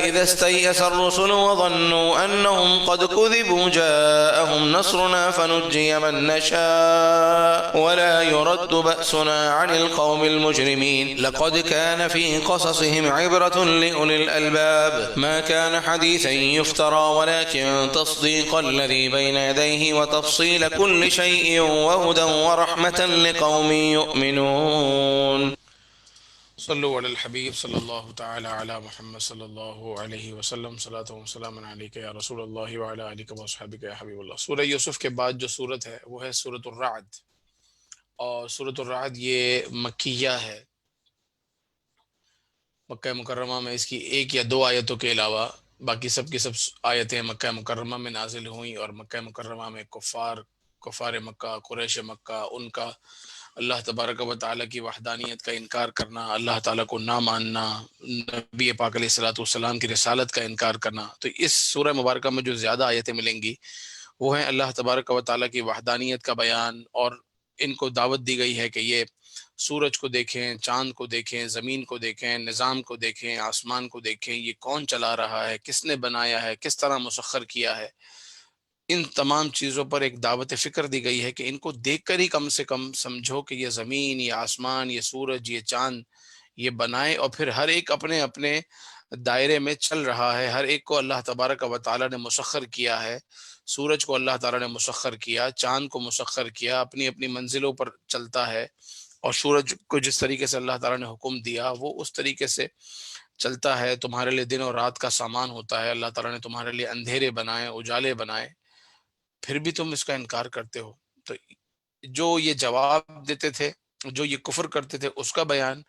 إذا استيأس الرسل وظنوا أنهم قد كذبوا جاءهم نصرنا فنجي من نشاء ولا يرد بأسنا عن القوم المجرمين لقد كان في قصصهم عبرة لأولي الألباب ما كان حديثا يفترى ولكن تصديق الذي بين يديه وتفصيل كل شيء وهدى ورحمة لقوم يؤمنون صلو علی الحبیب صلی اللہ تعالی علی محمد صلی اللہ علیہ وسلم صلاۃ و سلام علیک یا رسول اللہ وعلی آلک و اصحابک یا حبیب اللہ۔ سورہ یوسف کے بعد جو سورت ہے وہ ہے سورۃ الرعد، اور سورۃ الرعد یہ مکیہ ہے۔ مکہ مکرمہ میں اس کی ایک یا دو آیتوں کے علاوہ باقی سب کی سب آیتیں مکہ مکرمہ میں نازل ہوئیں، اور مکہ مکرمہ میں کفار مکہ، قریش مکہ، ان کا اللہ تبارک و تعالیٰ کی وحدانیت کا انکار کرنا، اللہ تعالیٰ کو نہ ماننا، نبی پاک علیہ الصلوۃ والسلام کی رسالت کا انکار کرنا۔ تو اس سورہ مبارکہ میں جو زیادہ آیتیں ملیں گی وہ ہیں اللہ تبارک و تعالیٰ کی وحدانیت کا بیان، اور ان کو دعوت دی گئی ہے کہ یہ سورج کو دیکھیں، چاند کو دیکھیں، زمین کو دیکھیں، نظام کو دیکھیں، آسمان کو دیکھیں، یہ کون چلا رہا ہے، کس نے بنایا ہے، کس طرح مسخر کیا ہے۔ ان تمام چیزوں پر ایک دعوت فکر دی گئی ہے کہ ان کو دیکھ کر ہی کم سے کم سمجھو کہ یہ زمین، یہ آسمان، یہ سورج، یہ چاند یہ بنائے، اور پھر ہر ایک اپنے اپنے دائرے میں چل رہا ہے، ہر ایک کو اللہ تبارک و تعالیٰ نے مسخر کیا ہے۔ سورج کو اللہ تعالیٰ نے مسخر کیا، چاند کو مسخر کیا، اپنی اپنی منزلوں پر چلتا ہے، اور سورج کو جس طریقے سے اللہ تعالیٰ نے حکم دیا وہ اس طریقے سے چلتا ہے۔ تمہارے لیے دن اور رات کا سامان ہوتا ہے، اللہ تعالیٰ نے تمہارے لیے اندھیرے بنائے، اجالے بنائے، پھر بھی تم اس کا انکار کرتے ہو۔ تو جو یہ جواب دیتے تھے، جو یہ کفر کرتے تھے، اس کا بیان،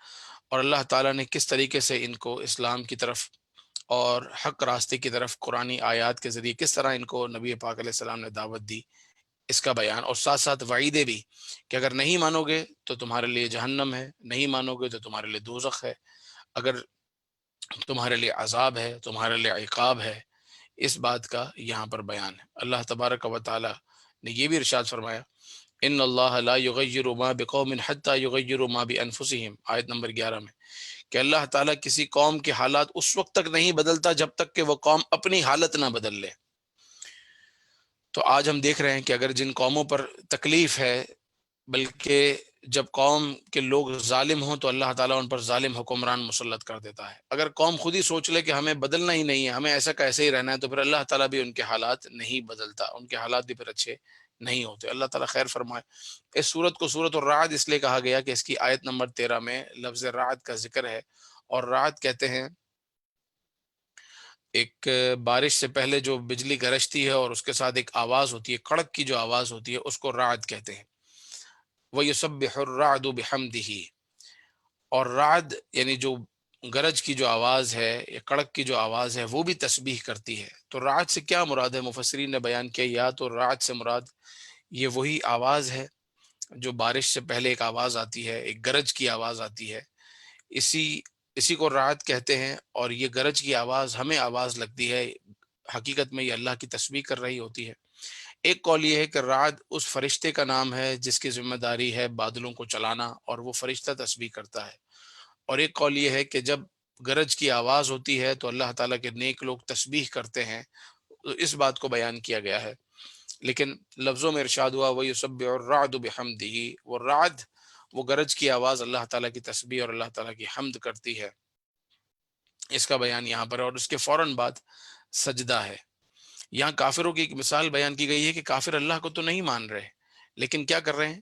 اور اللہ تعالیٰ نے کس طریقے سے ان کو اسلام کی طرف اور حق راستے کی طرف قرآنی آیات کے ذریعے کس طرح ان کو نبی پاک علیہ السلام نے دعوت دی، اس کا بیان، اور ساتھ ساتھ وعیدیں بھی کہ اگر نہیں مانو گے تو تمہارے لیے جہنم ہے، نہیں مانو گے تو تمہارے لیے دوزخ ہے، اگر تمہارے لیے عذاب ہے، تمہارے لیے عقاب ہے۔ اس بات کا یہاں پر بیان ہے۔ اللہ تبارک و تعالی نے یہ بھی ارشاد فرمایا، ان اللہ لا یغیر ما بقوم حتی یغیروا ما بانفسہم، آیت نمبر 11 میں، کہ اللہ تعالیٰ کسی قوم کے حالات اس وقت تک نہیں بدلتا جب تک کہ وہ قوم اپنی حالت نہ بدل لے۔ تو آج ہم دیکھ رہے ہیں کہ اگر جن قوموں پر تکلیف ہے، بلکہ جب قوم کے لوگ ظالم ہوں تو اللہ تعالیٰ ان پر ظالم حکمران مسلط کر دیتا ہے۔ اگر قوم خود ہی سوچ لے کہ ہمیں بدلنا ہی نہیں ہے، ہمیں ایسا کا ایسے ہی رہنا ہے، تو پھر اللہ تعالیٰ بھی ان کے حالات نہیں بدلتا، ان کے حالات بھی پھر اچھے نہیں ہوتے۔ اللہ تعالیٰ خیر فرمائے۔ اس سورت کو سورت الرعد اس لیے کہا گیا کہ اس کی آیت نمبر 13 میں لفظ رعد کا ذکر ہے، اور رعد کہتے ہیں ایک بارش سے پہلے جو بجلی گرجتی ہے اور اس کے ساتھ ایک آواز ہوتی ہے، کڑک کی جو آواز ہوتی ہے، اس کو رعد کہتے ہیں۔ وَيُسَبِّحُ الرَّعْدُ بِحَمْدِهِ، اور رعد یعنی جو گرج کی جو آواز ہے یا کڑک کی جو آواز ہے وہ بھی تسبیح کرتی ہے۔ تو رعد سے کیا مراد ہے؟ مفسرین نے بیان کیا، یا تو رعد سے مراد یہ وہی آواز ہے جو بارش سے پہلے ایک آواز آتی ہے، ایک گرج کی آواز آتی ہے، اسی کو رعد کہتے ہیں، اور یہ گرج کی آواز ہمیں آواز لگتی ہے، حقیقت میں یہ اللہ کی تسبیح کر رہی ہوتی ہے۔ ایک قول یہ ہے کہ رعد اس فرشتے کا نام ہے جس کی ذمہ داری ہے بادلوں کو چلانا، اور وہ فرشتہ تسبیح کرتا ہے۔ اور ایک قول یہ ہے کہ جب گرج کی آواز ہوتی ہے تو اللہ تعالیٰ کے نیک لوگ تسبیح کرتے ہیں، تو اس بات کو بیان کیا گیا ہے۔ لیکن لفظوں میں ارشاد ہوا وَيُسَبِّحُ الرَّعْدُ بِحَمْدِهِ، وہ رعد، وہ گرج کی آواز اللہ تعالیٰ کی تسبیح اور اللہ تعالیٰ کی حمد کرتی ہے، اس کا بیان یہاں پر ہے۔ اور اس کے فوراً بعد سجدہ ہے۔ یہاں کافروں کی ایک مثال بیان کی گئی ہے کہ کافر اللہ کو تو نہیں مان رہے، لیکن کیا کر رہے ہیں؟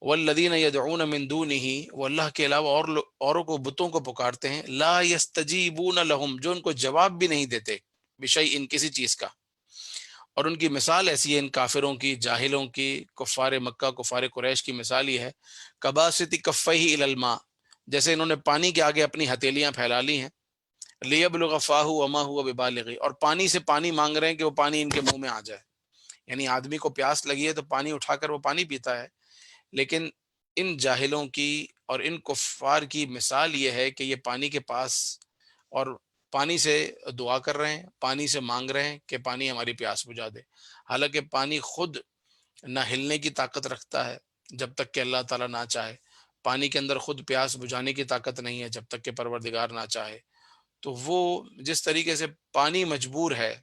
والذین یدعون من دونہ، وہ اللہ کے علاوہ اوروں کو، بتوں کو پکارتے ہیں، لا یستجیبون لہم، جو ان کو جواب بھی نہیں دیتے، بشیء، کسی چیز کا۔ اور ان کی مثال ایسی ہے ان کافروں کی، جاہلوں کی، کفار مکہ، کفار قریش کی مثال یہ ہے، کباسط کفیہ الی الماء، جیسے انہوں نے پانی کے آگے اپنی ہتھیلیاں پھیلا لی ہیں، لیبلغ فاہ وما هو ببالغ، اور پانی سے پانی مانگ رہے ہیں کہ وہ پانی ان کے منہ میں آ جائے۔ یعنی آدمی کو پیاس لگی ہے تو پانی اٹھا کر وہ پانی پیتا ہے، لیکن ان جاہلوں کی اور ان کفار کی مثال یہ ہے کہ یہ پانی کے پاس اور پانی سے دعا کر رہے ہیں، پانی سے مانگ رہے ہیں کہ پانی ہماری پیاس بجھا دے، حالانکہ پانی خود نہ ہلنے کی طاقت رکھتا ہے جب تک کہ اللہ تعالیٰ نہ چاہے، پانی کے اندر خود پیاس بجھانے کی طاقت نہیں ہے جب تک کہ پروردگار نہ چاہے۔ تو وہ جس طریقے سے پانی مجبور ہے،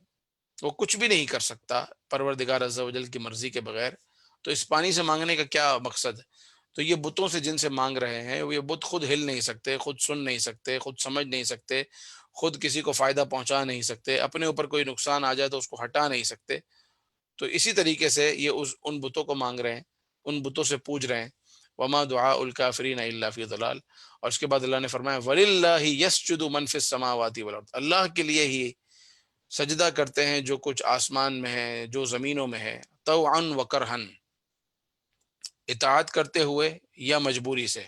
وہ کچھ بھی نہیں کر سکتا پروردگار عز و جل کی مرضی کے بغیر، تو اس پانی سے مانگنے کا کیا مقصد ہے؟ تو یہ بتوں سے جن سے مانگ رہے ہیں، یہ بت خود ہل نہیں سکتے، خود سن نہیں سکتے، خود سمجھ نہیں سکتے، خود کسی کو فائدہ پہنچا نہیں سکتے، اپنے اوپر کوئی نقصان آ جائے تو اس کو ہٹا نہیں سکتے. تو اسی طریقے سے یہ ان بتوں کو مانگ رہے ہیں، ان بتوں سے پوج رہے ہیں. وما دعاء الکافرین الا فی ضلال. اور اس کے بعد اللہ نے فرمایا وَلِلَّهِ يَسْجُدُ مَن فِي السَّمَاوَاتِ وَالْأَرْضِ، اللہ کے لیے ہی سجدہ کرتے ہیں جو کچھ آسمان میں ہے، جو زمینوں میں ہے، طوعا وکرہن، اطاعت کرتے ہوئے یا مجبوری سے.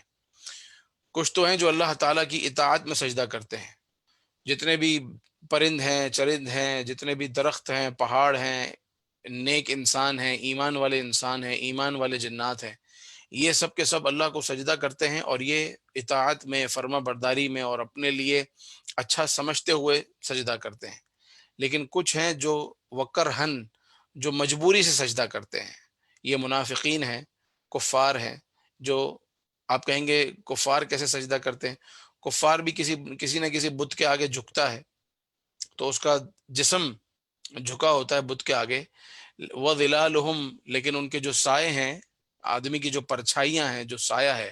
کچھ تو ہیں جو اللہ تعالیٰ کی اطاعت میں سجدہ کرتے ہیں، جتنے بھی پرند ہیں، چرند ہیں، جتنے بھی درخت ہیں، پہاڑ ہیں، نیک انسان ہیں، ایمان والے انسان ہیں، ایمان والے جنات ہیں، یہ سب کے سب اللہ کو سجدہ کرتے ہیں، اور یہ اطاعت میں، فرما برداری میں، اور اپنے لیے اچھا سمجھتے ہوئے سجدہ کرتے ہیں. لیکن کچھ ہیں جو وکرہن، جو مجبوری سے سجدہ کرتے ہیں. یہ منافقین ہیں، کفار ہیں. جو آپ کہیں گے کفار کیسے سجدہ کرتے ہیں؟ کفار بھی کسی نہ کسی بت کے آگے جھکتا ہے، تو اس کا جسم جھکا ہوتا ہے بت کے آگے. وظلالہم، لیکن ان کے جو سائے ہیں، آدمی کی جو پرچھائیاں ہیں، جو سایہ ہے،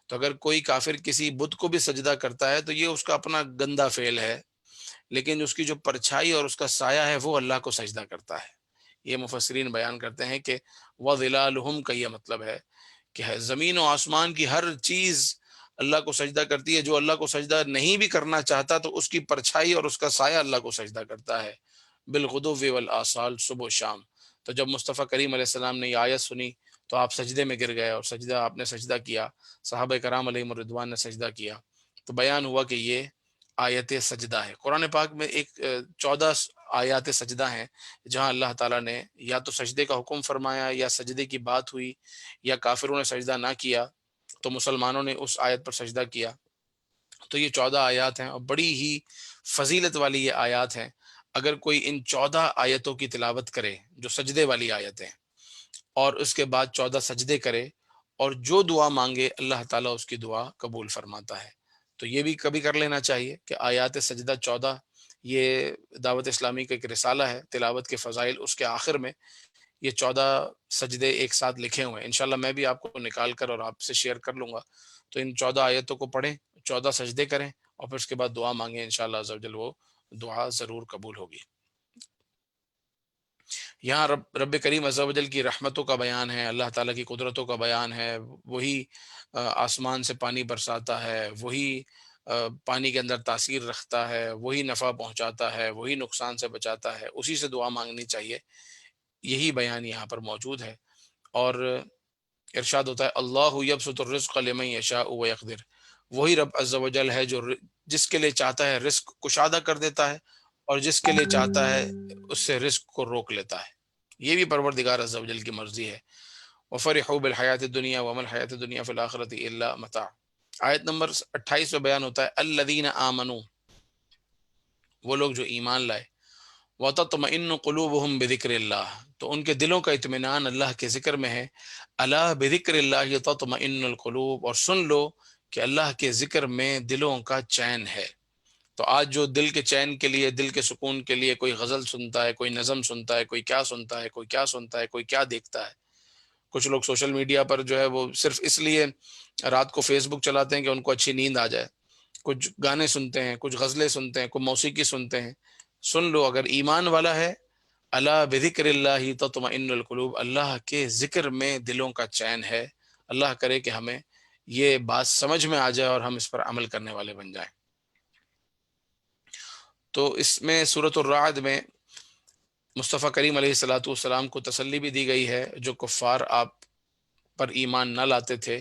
تو اگر کوئی کافر کسی بت کو بھی سجدہ کرتا ہے تو یہ اس کا اپنا گندا فعل ہے، لیکن اس کی جو پرچھائی اور اس کا سایہ ہے وہ اللہ کو سجدہ کرتا ہے. یہ مفسرین بیان کرتے ہیں کہ وظلالہم کا یہ مطلب ہے کہ زمین و آسمان کی ہر چیز اللہ کو سجدہ کرتی ہے. جو اللہ کو سجدہ نہیں بھی کرنا چاہتا تو اس کی پرچھائی اور اس کا سایہ اللہ کو سجدہ کرتا ہے، بالغدو والآصال، صبح و شام. تو جب مصطفیٰ کریم علیہ السلام نے یہ آیت سنی تو آپ سجدے میں گر گئے، اور آپ نے سجدہ کیا، صحابہ کرام علیہم الرضوان نے سجدہ کیا. تو بیان ہوا کہ یہ آیت سجدہ ہے. قرآن پاک میں 14 آیات سجدہ ہیں جہاں اللہ تعالیٰ نے یا تو سجدے کا حکم فرمایا، یا سجدے کی بات ہوئی، یا کافروں نے سجدہ نہ کیا تو مسلمانوں نے اس آیت پر سجدہ کیا. تو یہ 14 آیات ہیں، اور بڑی ہی فضیلت والی یہ آیات ہیں. اگر کوئی ان 14 آیتوں کی تلاوت کرے جو سجدے والی آیتیں، اور اس کے بعد 14 سجدے کرے، اور جو دعا مانگے اللہ تعالیٰ اس کی دعا قبول فرماتا ہے. تو یہ بھی کبھی کر لینا چاہیے کہ آیات سجدہ 14، یہ دعوت اسلامی کا ایک رسالہ ہے تلاوت کے فضائل، اس کے آخر میں یہ 14 سجدے ایک ساتھ لکھے ہوئے ہیں. انشاءاللہ میں بھی آپ کو نکال کر اور آپ سے شیئر کر لوں گا. تو ان 14 آیتوں کو پڑھیں، 14 سجدے کریں، اور پھر اس کے بعد دعا مانگیں، انشاءاللہ عز و جل وہ دعا ضرور قبول ہوگی. یہاں رب کریم عز و جل کی رحمتوں کا بیان ہے، اللہ تعالیٰ کی قدرتوں کا بیان ہے. وہی آسمان سے پانی برساتا ہے، وہی پانی کے اندر تاثیر رکھتا ہے، وہی نفع پہنچاتا ہے، وہی نقصان سے بچاتا ہے، اسی سے دعا مانگنی چاہیے. یہی بیان یہاں پر موجود ہے. اور ارشاد ہوتا ہے اللہ یبسط الرزق لمن یشاء ویقدر، وہی رب عز و جل ہے جو جس کے لیے چاہتا ہے رزق کشادہ کر دیتا ہے، اور جس کے لیے چاہتا ہے اس سے رزق کو روک لیتا ہے. یہ بھی پروردگار عز و جل کی مرضی ہے. وفرحوا بالحیات الدنیا وما الحیات الدنیا فی الآخرۃ الا متاع. آیت نمبر 28 میں بیان ہوتا ہے الذین آمنوا، وہ لوگ جو ایمان لائے، وتطمئن قلوبہم بذکر اللہ، تو ان کے دلوں کا اطمینان اللہ کے ذکر میں ہے. الا بذکر اللہ تطمئن القلوب، اور سن لو کہ اللہ کے ذکر میں دلوں کا چین ہے. تو آج جو دل کے چین کے لیے، دل کے سکون کے لیے کوئی غزل سنتا ہے، کوئی نظم سنتا ہے، کوئی کیا سنتا ہے، کوئی کیا سنتا ہے، کوئی کیا دیکھتا ہے. کچھ لوگ سوشل میڈیا پر جو ہے وہ صرف اس لیے رات کو فیس بک چلاتے ہیں کہ ان کو اچھی نیند آ جائے، کچھ گانے سنتے ہیں، کچھ غزلیں سنتے ہیں، کوئی موسیقی سنتے ہیں. سن لو اگر ایمان والا ہے، الا بذکر اللہ تطمئن القلوب، اللہ کے ذکر میں دلوں کا چین ہے. اللہ کرے کہ ہمیں یہ بات سمجھ میں آ جائے اور ہم اس پر عمل کرنے والے بن جائیں. تو اس میں سورۃ الرعد میں مصطفیٰ کریم علیہ الصلاۃ والسلام کو تسلی بھی دی گئی ہے جو کفار آپ پر ایمان نہ لاتے تھے،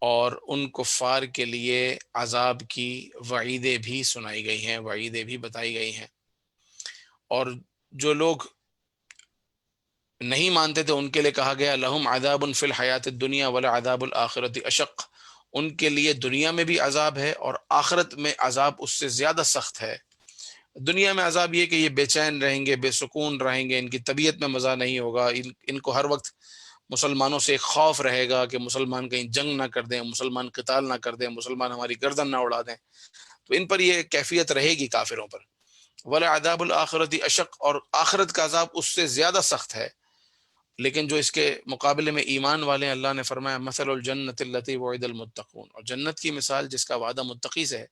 اور ان کفار کے لیے عذاب کی وعیدیں بھی سنائی گئی ہیں، وعیدیں بھی بتائی گئی ہیں. اور جو لوگ نہیں مانتے تھے ان کے لیے کہا گیا لہم عذاب فی الحیات الدنیا ولعذاب الآخرۃ اشق، ان کے لیے دنیا میں بھی عذاب ہے اور آخرت میں عذاب اس سے زیادہ سخت ہے. دنیا میں عذاب یہ کہ یہ بے چین رہیں گے، بے سکون رہیں گے، ان کی طبیعت میں مزہ نہیں ہوگا، ان کو ہر وقت مسلمانوں سے ایک خوف رہے گا کہ مسلمان کہیں جنگ نہ کر دیں، مسلمان قتال نہ کر دیں، مسلمان ہماری گردن نہ اڑا دیں. تو ان پر یہ کیفیت رہے گی کافروں پر. ولا عذاب الآخرت اشق، اور آخرت کا عذاب اس سے زیادہ سخت ہے. لیکن جو اس کے مقابلے میں ایمان والے ہیں، اللہ نے فرمایا مثل الجنت التی وعد المتقون، اور جنت کی مثال جس کا وعدہ متقی سے ہے،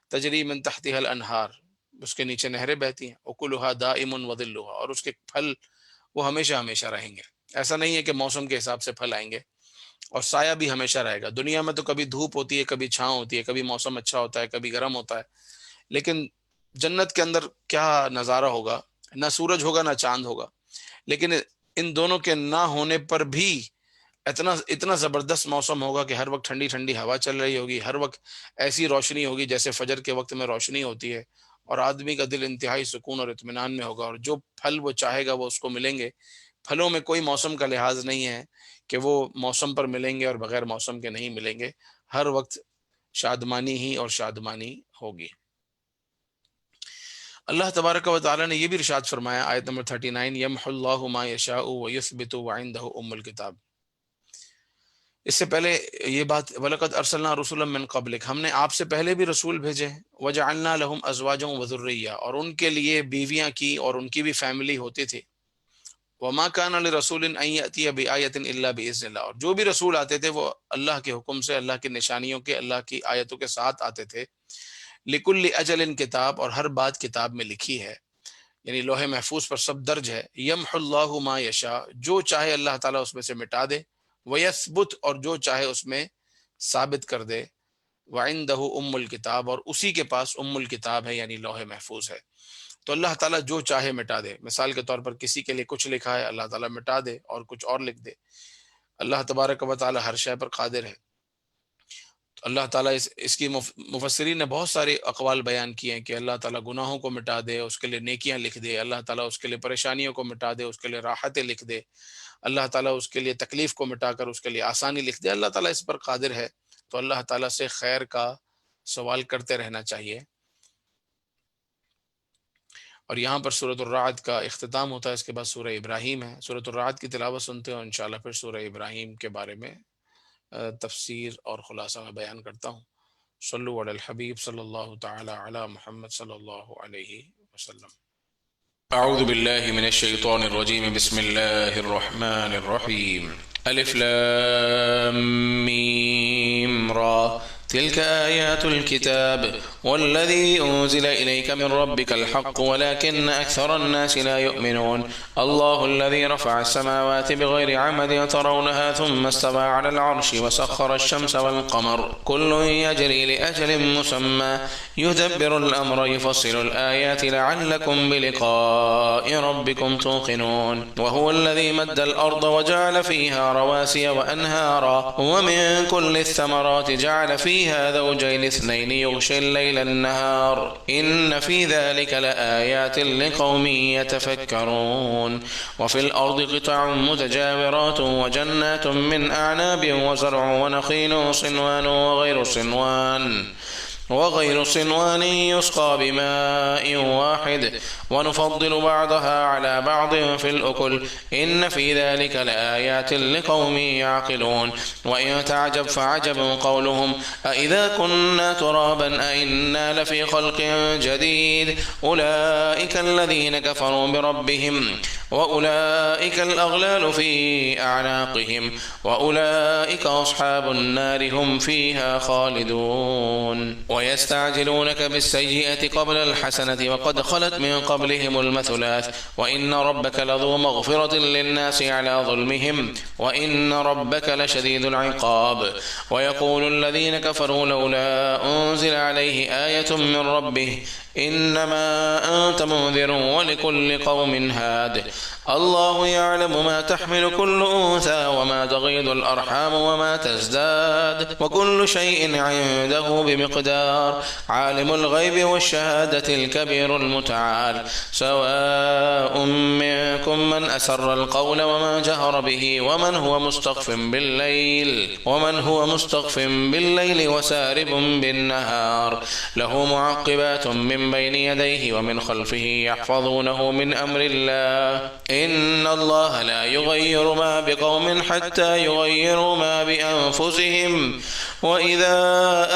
تجری من تحتها الانہار، اس کے نیچے نہریں بہتی ہیں، اکلها دائم وظلها، اور اس کے پھل وہ ہمیشہ ہمیشہ رہیں گے۔ ایسا نہیں ہے کہ موسم کے حساب سے پھل آئیں گے، اور سایہ بھی ہمیشہ رہے گا۔ دنیا میں تو کبھی دھوپ ہوتی ہے، کبھی چھاؤں ہوتی ہے، کبھی موسم اچھا ہوتا ہے، کبھی گرم ہوتا ہے، لیکن جنت کے اندر کیا نظارہ ہوگا، نہ سورج ہوگا نہ چاند ہوگا، لیکن ان دونوں کے نہ ہونے پر بھی اتنا زبردست موسم ہوگا کہ ہر وقت ٹھنڈی ٹھنڈی ہوا چل رہی ہوگی، ہر وقت ایسی روشنی ہوگی جیسے فجر کے وقت میں روشنی ہوتی ہے، اور آدمی کا دل انتہائی سکون اور اطمینان میں ہوگا، اور جو پھل وہ چاہے گا وہ اس کو ملیں گے۔ پھلوں میں کوئی موسم کا لحاظ نہیں ہے کہ وہ موسم پر ملیں گے اور بغیر موسم کے نہیں ملیں گے، ہر وقت شادمانی ہی اور شادمانی ہوگی۔ اللہ تبارک و تعالیٰ نے یہ بھی ارشاد فرمایا آیت نمبر 39، یمحو اللہ ما یشاء ویثبت وعنده ام الکتاب۔ اس سے پہلے یہ بات، وَلَقَدْ أَرْسَلْنَا رُسُلًا مِّن قَبْلِكَ، ہم نے آپ سے پہلے بھی رسول بھیجے، وَجَعَلْنَا لَهُمْ أَزْوَاجًا وَذُرِّيَّةً، اور ان کے لیے بیویاں کی اور ان کی بھی فیملی ہوتی تھی۔ وَمَا كَانَ لِرَسُولٍ أَن يَأْتِيَ بِآيَةٍ إِلَّا بِإِذْنِ اللَّهِ، اور جو بھی رسول آتے تھے وہ اللہ کے حکم سے، اللہ کی نشانیوں کے، اللہ کی آیتوں کے ساتھ آتے تھے۔ لِكُلِّ أَجَلٍ کتاب، اور ہر بات کتاب میں لکھی ہے، یعنی لوح محفوظ پر سب درج ہے۔ یمحو اللہ ما یشاء، جو چاہے اللہ تعالیٰ اس میں سے مٹا دے، ویثبت، اور جو چاہے اس میں ثابت کر دے، وعندہ ام الکتاب، اور اسی کے پاس ام الکتاب ہے، یعنی لوح محفوظ ہے۔ تو اللہ تعالیٰ جو چاہے مٹا دے، مثال کے طور پر کسی کے لیے کچھ لکھا ہے، اللہ تعالیٰ مٹا دے اور کچھ اور لکھ دے۔ اللہ تبارک و تعالیٰ ہر شے پر قادر ہے۔ تو اللہ تعالیٰ اس کی مفسرین نے بہت سارے اقوال بیان کیے ہیں کہ اللہ تعالیٰ گناہوں کو مٹا دے، اس کے لیے نیکیاں لکھ دے، اللہ تعالیٰ اس کے لیے پریشانیوں کو مٹا دے، اس کے لیے راحتیں لکھ دے، اللہ تعالیٰ اس کے لیے تکلیف کو مٹا کر اس کے لیے آسانی لکھ دے۔ اللہ تعالیٰ اس پر قادر ہے، تو اللہ تعالیٰ سے خیر کا سوال کرتے رہنا چاہیے۔ اور یہاں پر سورۃ الرعد کا اختتام ہوتا ہے، اس کے بعد سورہ ابراہیم ہے۔ سورۃ الرعد کی تلاوت سنتے ہیں، اور انشاءاللہ پھر سورہ ابراہیم کے بارے میں تفسیر اور خلاصہ میں بیان کرتا ہوں۔ صلو علی الحبیب صلی اللہ تعالی علی محمد صلی اللہ علیہ وسلم۔ اعوذ باللہ من الشیطان الرجیم، بسم اللہ الرحمن الرحیم۔ الف لام میم را، تلك آيات الكتاب والذي أنزل إليك من ربك الحق ولكن أكثر الناس لا يؤمنون الله الذي رفع السماوات بغير عمد ترونها ثم استوى على العرش وسخر الشمس والقمر كل يجري لأجل مسمى يدبر الأمر يفصل الآيات لعلكم بلقاء ربكم توقنون وهو الذي مد الأرض وجعل فيها رواسي وأنهارا ومن كل الثمرات جعل فيها زوجين اثنين يغشي الليل النهار إن في ذلك لآيات لقوم يتفكرون وفي الأرض قطع متجاورات وجنات من أعناب وزرع ونخيل صنوان وغير صنوان يسقى بماء واحد ونفضل بعضها على بعض في الأكل إن في ذلك لآيات لقوم يعقلون وإن تعجب فعجب قولهم أإذا كنا ترابا أإنا لفي خلق جديد أولئك الذين كفروا بربهم وأولئك الأغلال في أعناقهم وأولئك أصحاب النار هم فيها خالدون ويستعجلونك بالسيئة قبل الحسنة وقد خلت من قبلهم المثلات وإن ربك لذو مغفرة للناس على ظلمهم وإن ربك لشديد العقاب ويقول الذين كفروا لولا أنزل عليه آية من ربه إنما أنت منذر ولكل قوم هاد الله يعلم ما تحمل كل أنثى وما تغيض الأرحام وما تزداد وكل شيء عنده بمقدار عالم الغيب والشهادة الكبير المتعال سواء منكم من أسر القول ومن جهر به ومن هو مستخف بالليل وسارب بالنهار له معقبات من بين يديه ومن خلفه يحفظونه من أمر الله إن الله لا يغير ما بقوم حتى يغيروا ما بأنفسهم وإذا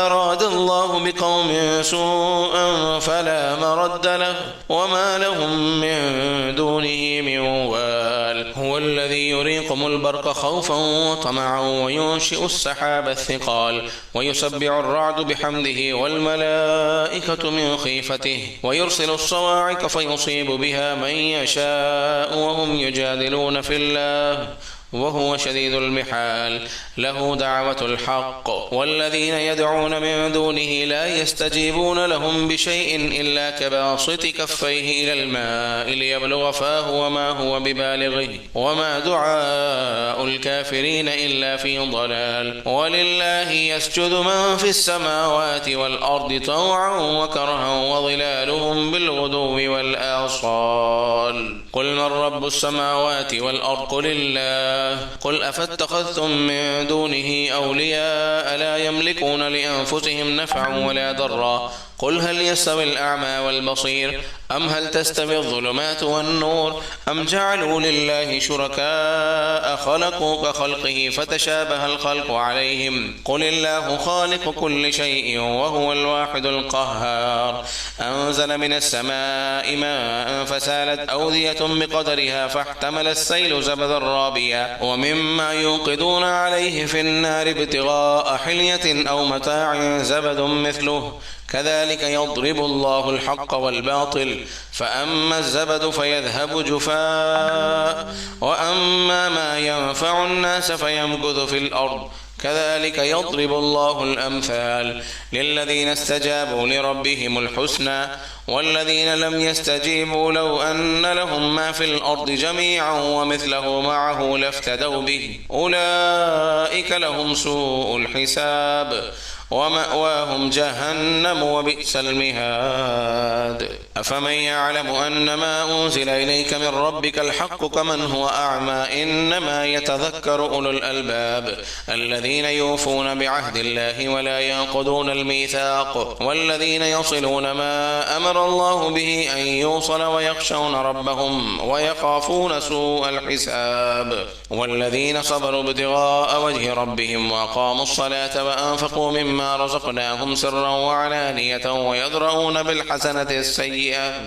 أراد الله بقوم سوءا فلا مرد له وما لهم من دونه من وال هو هو الذي يريكم البرق خوفا وطمعا وينشئ السحاب الثقال ويسبح الرعد بحمده والملائكة من خيفته ويرسل الصواعق فيصيب بها من يشاء وهم يجادلون في الله وهو شديد المحال له دعوة الحق والذين يدعون من دونه لا يستجيبون لهم بشيء إلا كباسط كفيه إلى الماء ليبلغ فاه وما هو ببالغه وما دعاء الكافرين إلا في ضلال ولله يسجد من في السماوات والأرض طوعا وكرها وظلالهم بالغدو والآصال قل من رب السماوات والأرض قل الله قل أفاتخذتم من دونه أولياء لا يملكون لأنفسهم نفعا ولا ضرا قل هل يستوي الأعمى والبصير أم هل تستوي الظلمات والنور أم جعلوا لله شركاء خلقوا كخلقه فتشابه الخلق عليهم قل الله خالق كل شيء وهو الواحد القهار أنزل من السماء ماء فسالت أودية بقدرها فاحتمل السيل زبدا رابيا ومما يوقدون عليه في النار ابتغاء حلية أو متاع زبد مثله كذلك يضرب الله الحق والباطل فأما الزبد فيذهب جفاء وأما ما ينفع الناس فيمكث في الأرض كذلك يضرب الله الأمثال للذين استجابوا لربهم الحسنى والذين لم يستجيبوا لو أن لهم ما في الأرض جميعا ومثله معه لافتدوا به أولئك لهم سوء الحساب ومأواهم جهنم وبئس المهاد أفمن يعلم أن ما أنزل إليك من ربك الحق كمن هو أعمى إنما يتذكر أولو الألباب الذين يوفون بعهد الله ولا ينقضون الميثاق والذين يصلون ما أمر الله به أن يوصل ويخشون ربهم ويخافون سوء الحساب والذين صبروا ابتغاء وجه ربهم وأقاموا الصلاة وأنفقوا مما رزقناهم سرا وعلانية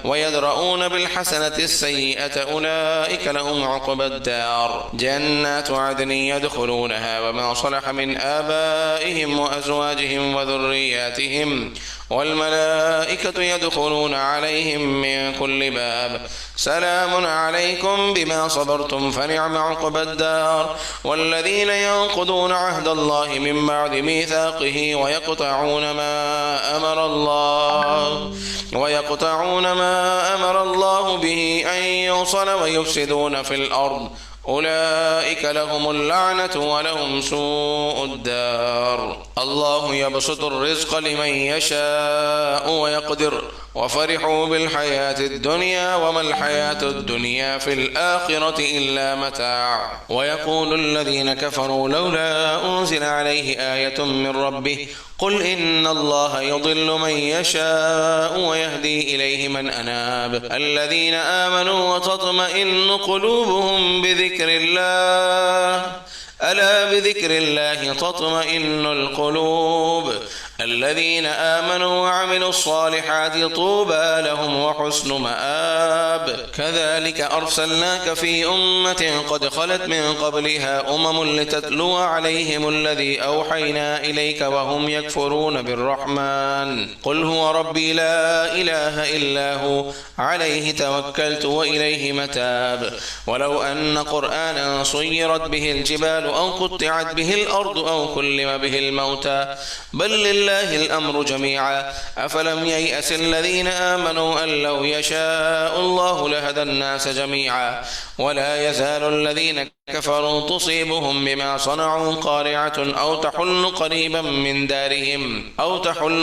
ويدرؤون بالحسنة السيئة أولئك لهم عقبى الدار جنات عدن يدخلونها وما صلح من آبائهم وأزواجهم وذرياتهم والملائكة يدخلون عليهم من كل باب سلام عليكم بما صبرتم فنعم عقبى الدار والذين ينقضون عهد الله من بعد ميثاقه ويقطعون ما أمر الله به أن يوصل ويفسدون في الأرض أولئك لهم اللعنة ولهم سوء الدار الله يبسط الرزق لمن يشاء ويقدر وفرحوا بالحياة الدنيا وما الحياة الدنيا في الآخرة إلا متاع ويقول الذين كفروا لولا أنزل عليه آية من ربه قل إن الله يضل من يشاء ويهدي إليه من أناب الذين آمنوا وتطمئن قلوبهم بذكر الله ألا بذكر الله تطمئن القلوب الذين آمنوا وعملوا الصالحات طوبى لهم وحسن مآب كذلك أرسلناك في أمة قد خلت من قبلها لتتلو عليهم الذي أوحينا إليك وهم يكفرون بالرحمن قل هو ربي لا إله إلا هو عليه توكلت وإليه متاب ولو أن قرآنا صيرت به الجبال أو قطعت به الأرض أو كلم به الموتى بل لله الأمر جميعا أفلم ييأس الذين آمنوا أن لو يشاء الله لهدى الناس جميعا ولا يزال الذين كفروا تصيبهم بما صنعوا قارعة أو تحل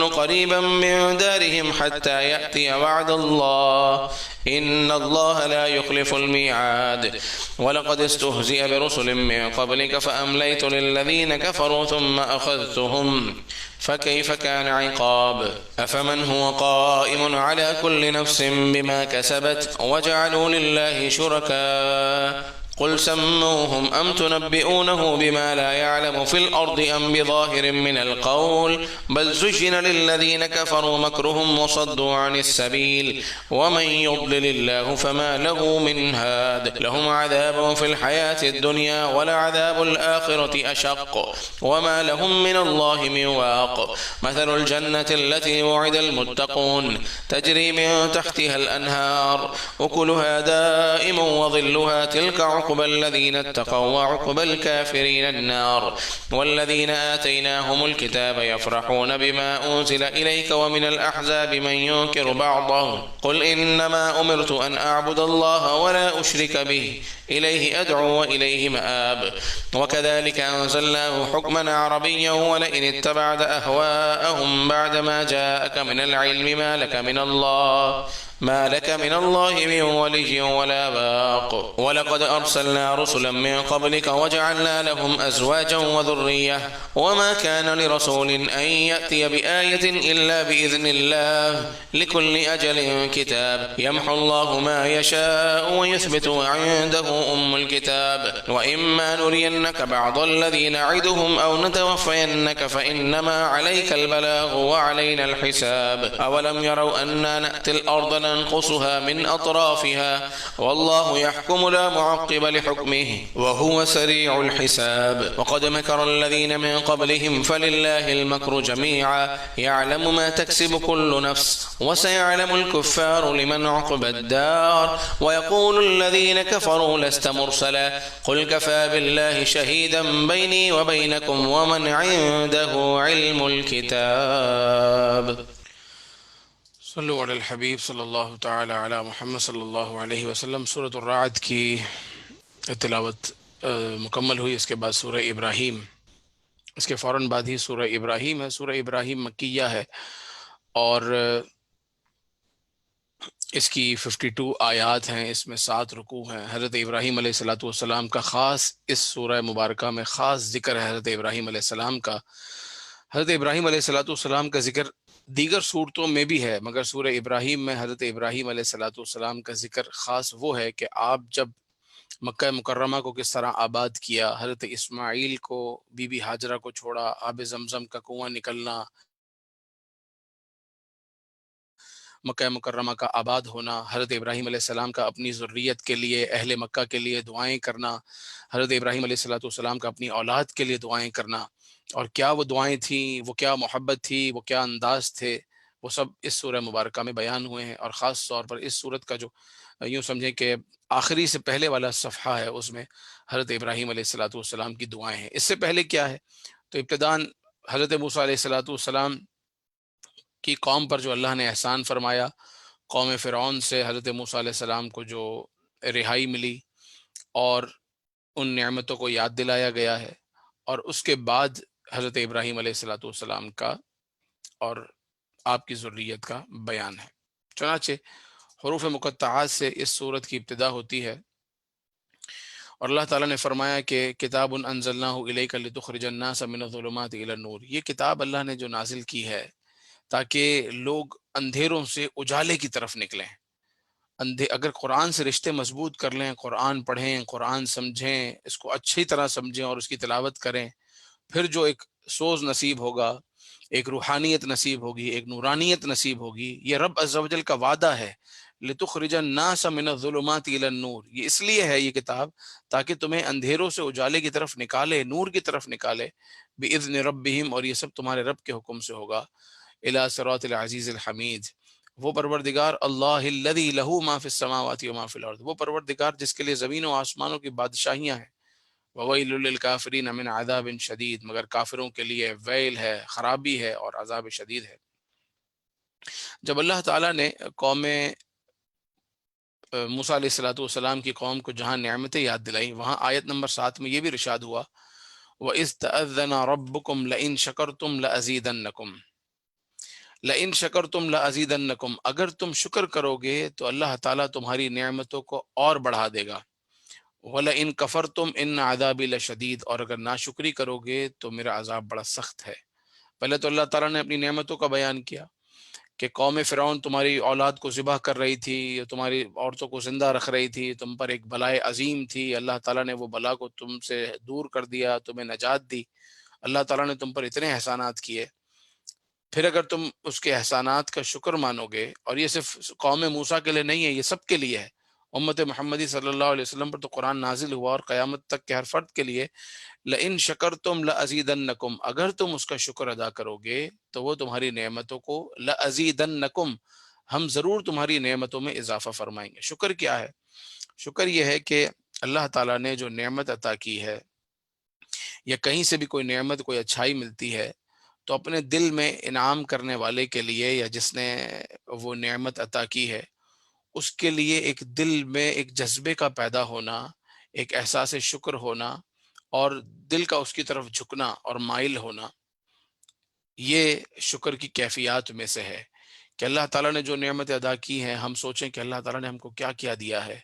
قريبا من دارهم حتى يأتي وعد الله إن الله لا يخلف الميعاد ولقد استهزئ برسل من قبلك فأمليت للذين كفروا ثم أخذتهم فكيف كان عقاب أفمن هو قائم على كل نفس بما كسبت وجعلوا لله شركاء قل سموهم أم تنبئونه بما لا يعلم في الأرض أم بظاهر من القول بل زين للذين كفروا مكرهم وصدوا عن السبيل ومن يضلل الله فما له من هاد لهم عذاب في الحياة الدنيا ولعذاب الآخرة أشق وما لهم من الله من واق مثل الجنة التي وعد المتقون تجري من تحتها الأنهار أكلها دائم وظلها تلك عقبى الذين اتقوا وعقبى الكافرين النار والذين آتيناهم الكتاب يفرحون بما أنزل إليك ومن الأحزاب من ينكر بعضه قل إنما أمرت أن أعبد الله ولا أشرك به إليه أدعو وإليه مآب وكذلك أنزلناه حكما عربيا ولئن اتبعت أهواءهم بعدما جاءك من العلم ما لك من الله من ولي ولا باق ولقد أرسلنا رسلا من قبلك وجعلنا لهم أزواجا وذرية وما كان لرسول أن يأتي بآية إلا بإذن الله لكل أجل كتاب يمحو الله ما يشاء ويثبت وعنده أم الكتاب وإما نرينك بعض الذي نعدهم أو نتوفينك فإنما عليك البلاغ وعلينا الحساب أولم يروا أنا نأتي الأرض ننقصها من أطرافها والله يحكم لا معقب لحكمه وهو سريع الحساب وقد مكر الذين من قبلهم فلله المكر جميعا يعلم ما تكسب كل نفس وسيعلم الكفار لمن عقبى الدار ويقول الذين كفروا لست مرسلا قل كفى بالله شهيدا بيني وبينكم ومن عنده علم الكتاب صلو علی الحبیب صلی اللہ تعالی علی محمد صلی اللہ علیہ وسلم۔ سورۃ الرعد کی تلاوت مکمل ہوئی۔ اس کے بعد سورہ ابراہیم، اس کے فوراً بعد ہی سورہ ابراہیم ہے۔ سورہ ابراہیم مکیہ ہے اور اس کی 52 آیات ہیں، اس میں 7 رکوع ہیں۔ حضرت ابراہیم علیہ السلام کا خاص اس سورہ مبارکہ میں خاص ذکر ہے حضرت ابراہیم علیہ السلام کا۔ حضرت ابراہیم علیہ السلام کا ذکر دیگر صورتوں میں بھی ہے، مگر سورہ ابراہیم میں حضرت ابراہیم علیہ السلام کا ذکر خاص وہ ہے کہ آپ جب مکہ مکرمہ کو کس طرح آباد کیا، حضرت اسماعیل کو، بی بی ہاجرہ کو چھوڑا، آب زمزم کا کنواں نکلنا، مکہ مکرمہ کا آباد ہونا، حضرت ابراہیم علیہ السلام کا اپنی ذریت کے لیے، اہل مکہ کے لیے دعائیں کرنا، حضرت ابراہیم علیہ السلام کا اپنی اولاد کے لیے دعائیں کرنا، اور کیا وہ دعائیں تھیں، وہ کیا محبت تھی، وہ کیا انداز تھے، وہ سب اس سورہ مبارکہ میں بیان ہوئے ہیں۔ اور خاص طور پر اس سورت کا جو یوں سمجھیں کہ آخری سے پہلے والا صفحہ ہے، اس میں حضرت ابراہیم علیہ السلام کی دعائیں ہیں۔ اس سے پہلے کیا ہے تو ابتداً حضرت موسیٰ علیہ السلام کی قوم پر جو اللہ نے احسان فرمایا، قوم فرعون سے حضرت موسیٰ علیہ السلام کو جو رہائی ملی اور ان نعمتوں کو یاد دلایا گیا ہے، اور اس کے بعد حضرت ابراہیم علیہ السلام کا اور آپ کی ذریت کا بیان ہے۔ چنانچہ حروف مقطعات سے اس سورت کی ابتدا ہوتی ہے، اور اللہ تعالیٰ نے فرمایا کہ کتاب انزلناہ الیک لتخرج الناس من الظلمات الی النور، یہ کتاب اللہ نے جو نازل کی ہے تاکہ لوگ اندھیروں سے اجالے کی طرف نکلیں۔ اگر قرآن سے رشتے مضبوط کر لیں، قرآن پڑھیں، قرآن سمجھیں، اس کو اچھی طرح سمجھیں اور اس کی تلاوت کریں، پھر جو ایک سوز نصیب ہوگا، ایک روحانیت نصیب ہوگی، ایک نورانیت نصیب ہوگی۔ یہ رب عز و جل کا وعدہ ہے، لِتُخْرِجَ النَّاسَ مِنَ الظُّلُمَاتِ إِلَى النُّورِ، یہ اس لیے ہے یہ کتاب تاکہ تمہیں اندھیروں سے اجالے کی طرف نکالے، نور کی طرف نکالے، بِإِذْنِ رَبِّهِمْ، اور یہ سب تمہارے رب کے حکم سے ہوگا، إِلَى صِرَاطِ الْعَزِيزِ الْحَمِيدِ، وہ پروردگار اللہ الذی لہ ما فی السماوات و ما فی الارض، وہ پروردگار جس کے لیے زمین و آسمانوں کی بادشاہیاں ہیں۔ وویل للکافرین من عذاب شدید، مگر کافروں کے لیے ویل ہے، خرابی ہے اور عذاب شدید ہے۔ جب اللہ تعالیٰ نے قوم موسیٰ علیہ السلام کی قوم کو جہاں نعمتیں یاد دلائیں، وہاں آیت نمبر 7 میں یہ بھی ارشاد ہوا وَإِذْ تَأَذَّنَ رَبُّكُمْ لَئِن شَكَرْتُمْ لَأَزِيدَنَّكُمْ، لَئِن شَكَرْتُمْ لَأَزِيدَنَّكُمْ، اگر تم شکر کرو گے تو اللہ تعالیٰ تمہاری نعمتوں کو اور بڑھا دے گا، وَلَئِن كَفَرْتُمْ إِنَّ عَذَابِي لَشَدِيدٌ، اور اگر ناشکری کرو گے تو میرا عذاب بڑا سخت ہے۔ پہلے تو اللہ تعالیٰ نے اپنی نعمتوں کا بیان کیا کہ قوم فرعون تمہاری اولاد کو ذبح کر رہی تھی، تمہاری عورتوں کو زندہ رکھ رہی تھی، تم پر ایک بلائے عظیم تھی، اللہ تعالیٰ نے وہ بلا کو تم سے دور کر دیا، تمہیں نجات دی، اللہ تعالیٰ نے تم پر اتنے احسانات کیے، پھر اگر تم اس کے احسانات کا شکر مانو گے، اور یہ صرف قوم موسیٰ کے لیے نہیں ہے، یہ سب کے لیے ہے، امت محمدی صلی اللہ علیہ وسلم پر تو قرآن نازل ہوا، اور قیامت تک کے ہر فرد کے لیے، لئن شکرتم لازیدنکم، اگر تم اس کا شکر ادا کرو گے تو وہ تمہاری نعمتوں کو، لازیدنکم، ہم ضرور تمہاری نعمتوں میں اضافہ فرمائیں گے۔ شکر کیا ہے؟ شکر یہ ہے کہ اللہ تعالیٰ نے جو نعمت عطا کی ہے، یا کہیں سے بھی کوئی نعمت، کوئی اچھائی ملتی ہے، تو اپنے دل میں انعام کرنے والے کے لیے، یا جس نے وہ نعمت عطا کی ہے، اس کے لیے ایک دل میں ایک جذبے کا پیدا ہونا، ایک احساس شکر ہونا، اور دل کا اس کی طرف جھکنا اور مائل ہونا، یہ شکر کی کیفیات میں سے ہے کہ اللہ تعالیٰ نے جو نعمت ادا کی ہیں، ہم سوچیں کہ اللہ تعالیٰ نے ہم کو کیا کیا دیا ہے،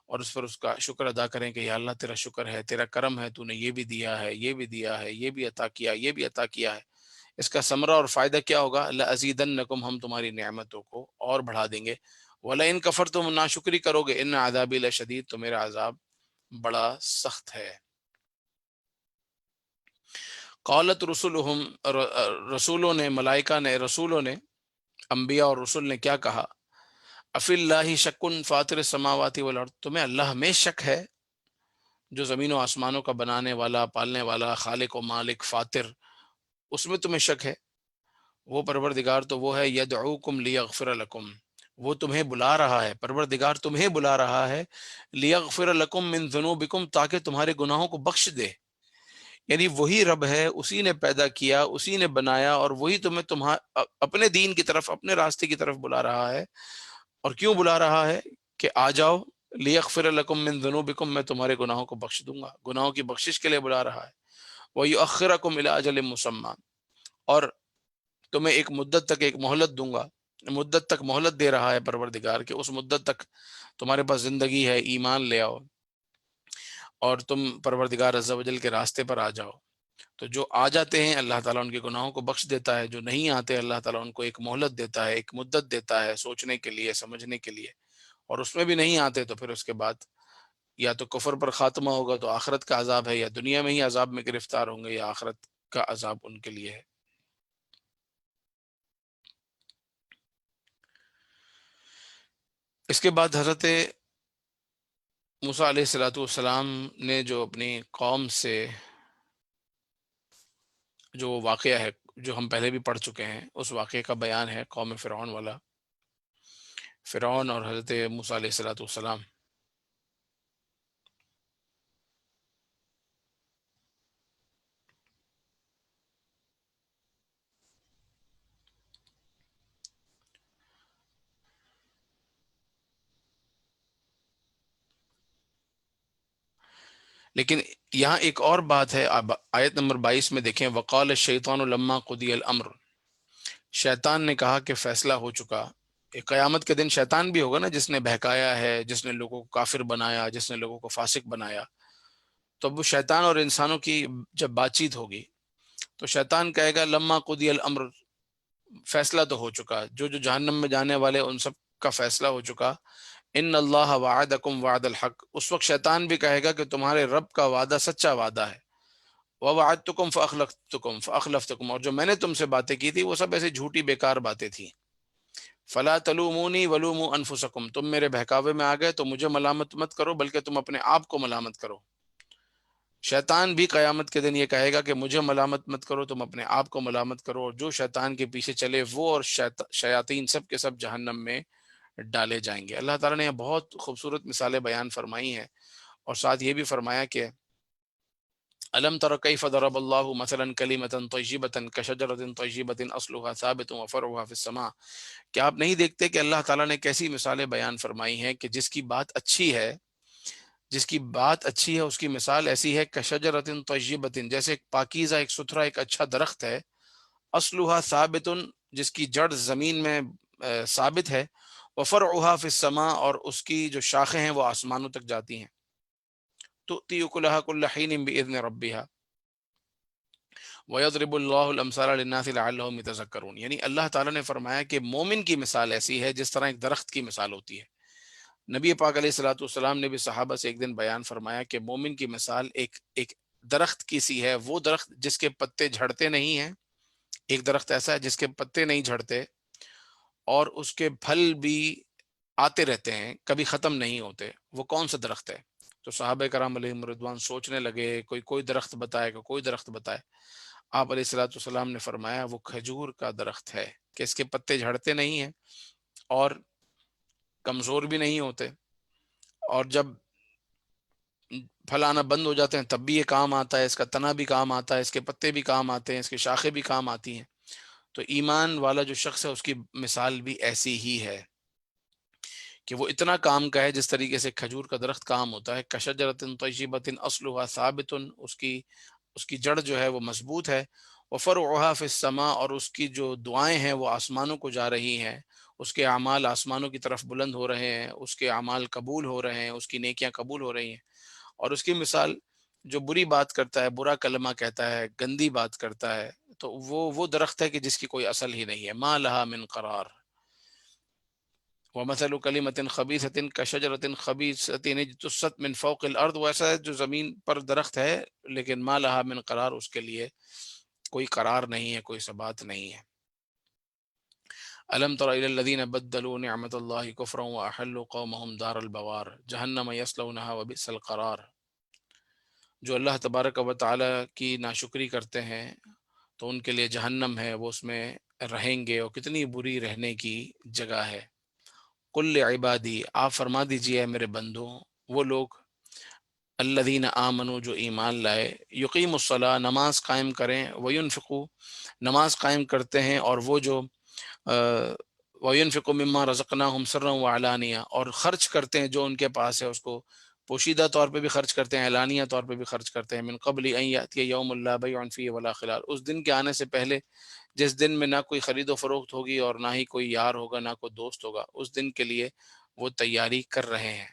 اور اس پر اس کا شکر ادا کریں کہ یا اللہ تیرا شکر ہے، تیرا کرم ہے، تو نے یہ بھی دیا ہے، یہ بھی دیا ہے، یہ بھی عطا کیا، یہ بھی عطا کیا ہے۔ اس کا ثمرہ اور فائدہ کیا ہوگا؟ لَأَزِيدَنَّكُمْ، ہم تمہاری نعمتوں کو اور بڑھا دیں گے، وَلَئِن كَفَرْتُمْ، ناشکری کرو گے، إِنَّ عَذَابِي لَشَدِيدٌ، تو میرا عذاب بڑا سخت ہے۔ قالت رسولهم، رسولوں نے، ملائکہ نے، رسولوں نے، انبیاء اور رسول نے کیا کہا؟ افی اللہ شکن فاطر السماوات والارض، تمہیں اللہ میں شک ہے جو زمین و آسمانوں کا بنانے والا، پالنے والا، خالق و مالک، فاطر، اس میں تمہیں شک ہے؟ وہ پروردگار تو وہ ہے، یدعوکم لیغفر لکم، وہ تمہیں بلا رہا ہے، پروردگار تمہیں بلا رہا ہے، لیغفر لکم من ذنوبکم، تاکہ تمہارے گناہوں کو بخش دے، یعنی وہی رب ہے، اسی نے پیدا کیا، اسی نے بنایا، اور وہی تمہیں اپنے دین کی طرف، اپنے راستے کی طرف بلا رہا ہے۔ اور کیوں بلا رہا ہے؟ کہ آ جاؤ، لیغفر لکم من ذنوبکم، میں تمہارے گناہوں کو بخش دوں گا، گناہوں کی بخشش کے لیے بلا رہا ہے، وَيُؤَخِّرَكُمْ إِلَىٰ أَجَلٍ مُّسَمًّى، اور تمہیں ایک مدت تک ایک مہلت دوں گا، مدت تک مہلت دے رہا ہے پروردگار، کہ اس مدت تک تمہارے پاس زندگی ہے، ایمان لے آؤ، اور تم پروردگار عز و جل کے راستے پر آ جاؤ۔ تو جو آ جاتے ہیں اللہ تعالیٰ ان کے گناہوں کو بخش دیتا ہے، جو نہیں آتے اللہ تعالیٰ ان کو ایک مہلت دیتا ہے، ایک مدت دیتا ہے سوچنے کے لیے، سمجھنے کے لیے، اور اس میں بھی نہیں آتے تو پھر اس کے بعد یا تو کفر پر خاتمہ ہوگا تو آخرت کا عذاب ہے، یا دنیا میں ہی عذاب میں گرفتار ہوں گے، یا آخرت کا عذاب ان کے لیے ہے۔ اس کے بعد حضرت موسیٰ علیہ الصلوۃ والسلام نے جو اپنی قوم سے جو واقعہ ہے، جو ہم پہلے بھی پڑھ چکے ہیں، اس واقعے کا بیان ہے، قوم فرعون والا، فرعون اور حضرت موسیٰ علیہ الصلوۃ والسلام۔ لیکن یہاں ایک اور بات ہے، آیت نمبر 22 میں دیکھیں، وقال الشیطان لما قضی الامر، شیطان نے کہا کہ فیصلہ ہو چکا۔ قیامت کے دن شیطان بھی ہوگا نا، جس نے بہکایا ہے، جس نے لوگوں کو کافر بنایا، جس نے لوگوں کو فاسق بنایا، تو وہ شیطان اور انسانوں کی جب بات چیت ہوگی تو شیطان کہے گا لما قضی الامر، فیصلہ تو ہو چکا، جو جو جہنم میں جانے والے ان سب کا فیصلہ ہو چکا، ان اللہ وعدکم وعد الحق، اس وقت شیطان بھی کہے گا کہ تمہارے رب کا وعدہ سچا وعدہ ہے، ووعدتکم فاخلفتکم، اور جو میں نے تم سے باتیں کی تھی وہ سب ایسی جھوٹی بیکار باتیں تھیں، فلا تلومونی ولوموا انفسکم، تم میرے بہکاوے میں آ گئے تو مجھے ملامت مت کرو بلکہ تم اپنے آپ کو ملامت کرو۔ شیطان بھی قیامت کے دن یہ کہے گا کہ مجھے ملامت مت کرو، تم اپنے آپ کو ملامت کرو، اور جو شیطان کے پیچھے چلے وہ اور شیاطین سب کے سب جہنم میں ڈالے جائیں گے۔ اللہ تعالیٰ نے بہت خوبصورت مثالیں بیان فرمائی ہیں، اور ساتھ یہ بھی فرمایا کہ الم تر کیف ضرب اللہ مثلا کلمۃ طیبۃ کشجرۃ طیبۃ اصلها ثابت وفرعها فی السماء، کہ آپ نہیں دیکھتے کہ اللہ تعالیٰ نے کیسی مثالیں بیان فرمائی ہیں کہ جس کی بات اچھی ہے، جس کی بات اچھی ہے اس کی مثال ایسی ہے، کشجرۃ طیبۃ، جیسے ایک پاکیزہ، ایک ستھرا، ایک اچھا درخت ہے، اصلها ثابت، جس کی جڑ زمین میں ثابت ہے، وفرعها فی السماء، اور اس کی جو شاخیں ہیں وہ آسمانوں تک جاتی ہیں، تؤتی اکلها کل حین باذن ربها، وَيَضْرِبُ اللَّهُ الْأَمْثَالَ لِلنَّاسِ لَعَلَّهُمْ يَتَذَكَّرُونَ، یعنی اللہ تعالیٰ نے فرمایا کہ مومن کی مثال ایسی ہے جس طرح ایک درخت کی مثال ہوتی ہے۔ نبی پاک علیہ الصلوۃ والسلام نے بھی صحابہ سے ایک دن بیان فرمایا کہ مومن کی مثال ایک درخت کی سی ہے، وہ درخت جس کے پتے جھڑتے نہیں ہیں۔ ایک درخت ایسا ہے جس کے پتے نہیں جھڑتے اور اس کے پھل بھی آتے رہتے ہیں، کبھی ختم نہیں ہوتے، وہ کون سا درخت ہے؟ تو صحابہ کرام علیہم رضوان سوچنے لگے، کوئی درخت بتائے گا، کوئی درخت بتائے۔ آپ علیہ الصلوۃ والسلام نے فرمایا وہ کھجور کا درخت ہے کہ اس کے پتے جھڑتے نہیں ہیں اور کمزور بھی نہیں ہوتے، اور جب پھل آنا بند ہو جاتے ہیں تب بھی یہ کام آتا ہے، اس کا تنا بھی کام آتا ہے، اس کے پتے بھی کام آتے ہیں، اس کی شاخیں بھی کام آتی ہیں۔ تو ایمان والا جو شخص ہے اس کی مثال بھی ایسی ہی ہے کہ وہ اتنا کام کا ہے جس طریقے سے کھجور کا درخت کام ہوتا ہے۔ کشجرۃ طیبۃ اصلها ثابت، اس کی جڑ جو ہے وہ مضبوط ہے، وفرعها فی السماء، اور اس کی جو دعائیں ہیں وہ آسمانوں کو جا رہی ہیں، اس کے اعمال آسمانوں کی طرف بلند ہو رہے ہیں، اس کے اعمال قبول ہو رہے ہیں، اس کی نیکیاں قبول ہو رہی ہیں۔ اور اس کی مثال جو بری بات کرتا ہے، برا کلمہ کہتا ہے، گندی بات کرتا ہے، تو وہ درخت ہے کہ جس کی کوئی اصل ہی نہیں ہے، ما لها من قرار۔ وَمَثَلُ كَلِمَةٍ خَبِيثَةٍ كَشَجَرَةٍ خَبِيثَةٍ اجْتُثَّتْ مِنْ فَوْقِ الْأَرْضِ، وہ ایسا ہے جو زمین پر درخت ہے لیکن ما لها من قرار، اس کے لیے کوئی قرار نہیں ہے، کوئی ثبات نہیں ہے۔ أَلَمْ تَرَ إِلَى الَّذِينَ بَدَّلُوا نِعْمَةَ اللَّهِ كُفْرًا وَأَحَلُّوا قَوْمَهُمْ دَارَ الْبَوَارِ جَهَنَّمَ يَصْلَوْنَهَا وَبِئْسَ الْقَرَارُ۔ جو اللہ تبارک و تعالی کی ناشکری کرتے ہیں تو ان کے لیے جہنم ہے، وہ اس میں رہیں گے، اور کتنی بری رہنے کی جگہ ہے۔ قل عبادی، آپ فرما دیجئے اے میرے بندوں، وہ لوگ الذین آمنوا جو ایمان لائے، یقیم الصلاۃ نماز قائم کریں، وینفقوا نماز قائم کرتے ہیں، اور وہ جو وینفقوا مما رزقناہم سرا وعلانیہ، اور خرچ کرتے ہیں جو ان کے پاس ہے اس کو پوشیدہ طور پہ بھی خرچ کرتے ہیں، اعلانیہ طور پہ بھی خرچ کرتے ہیں، من قبل ان یاتی یوم لا بیع فیہ ولا خلال، اس دن کے آنے سے پہلے جس دن میں نہ کوئی خرید و فروخت ہوگی اور نہ ہی کوئی یار ہوگا، نہ کوئی دوست ہوگا، اس دن کے لیے وہ تیاری کر رہے ہیں۔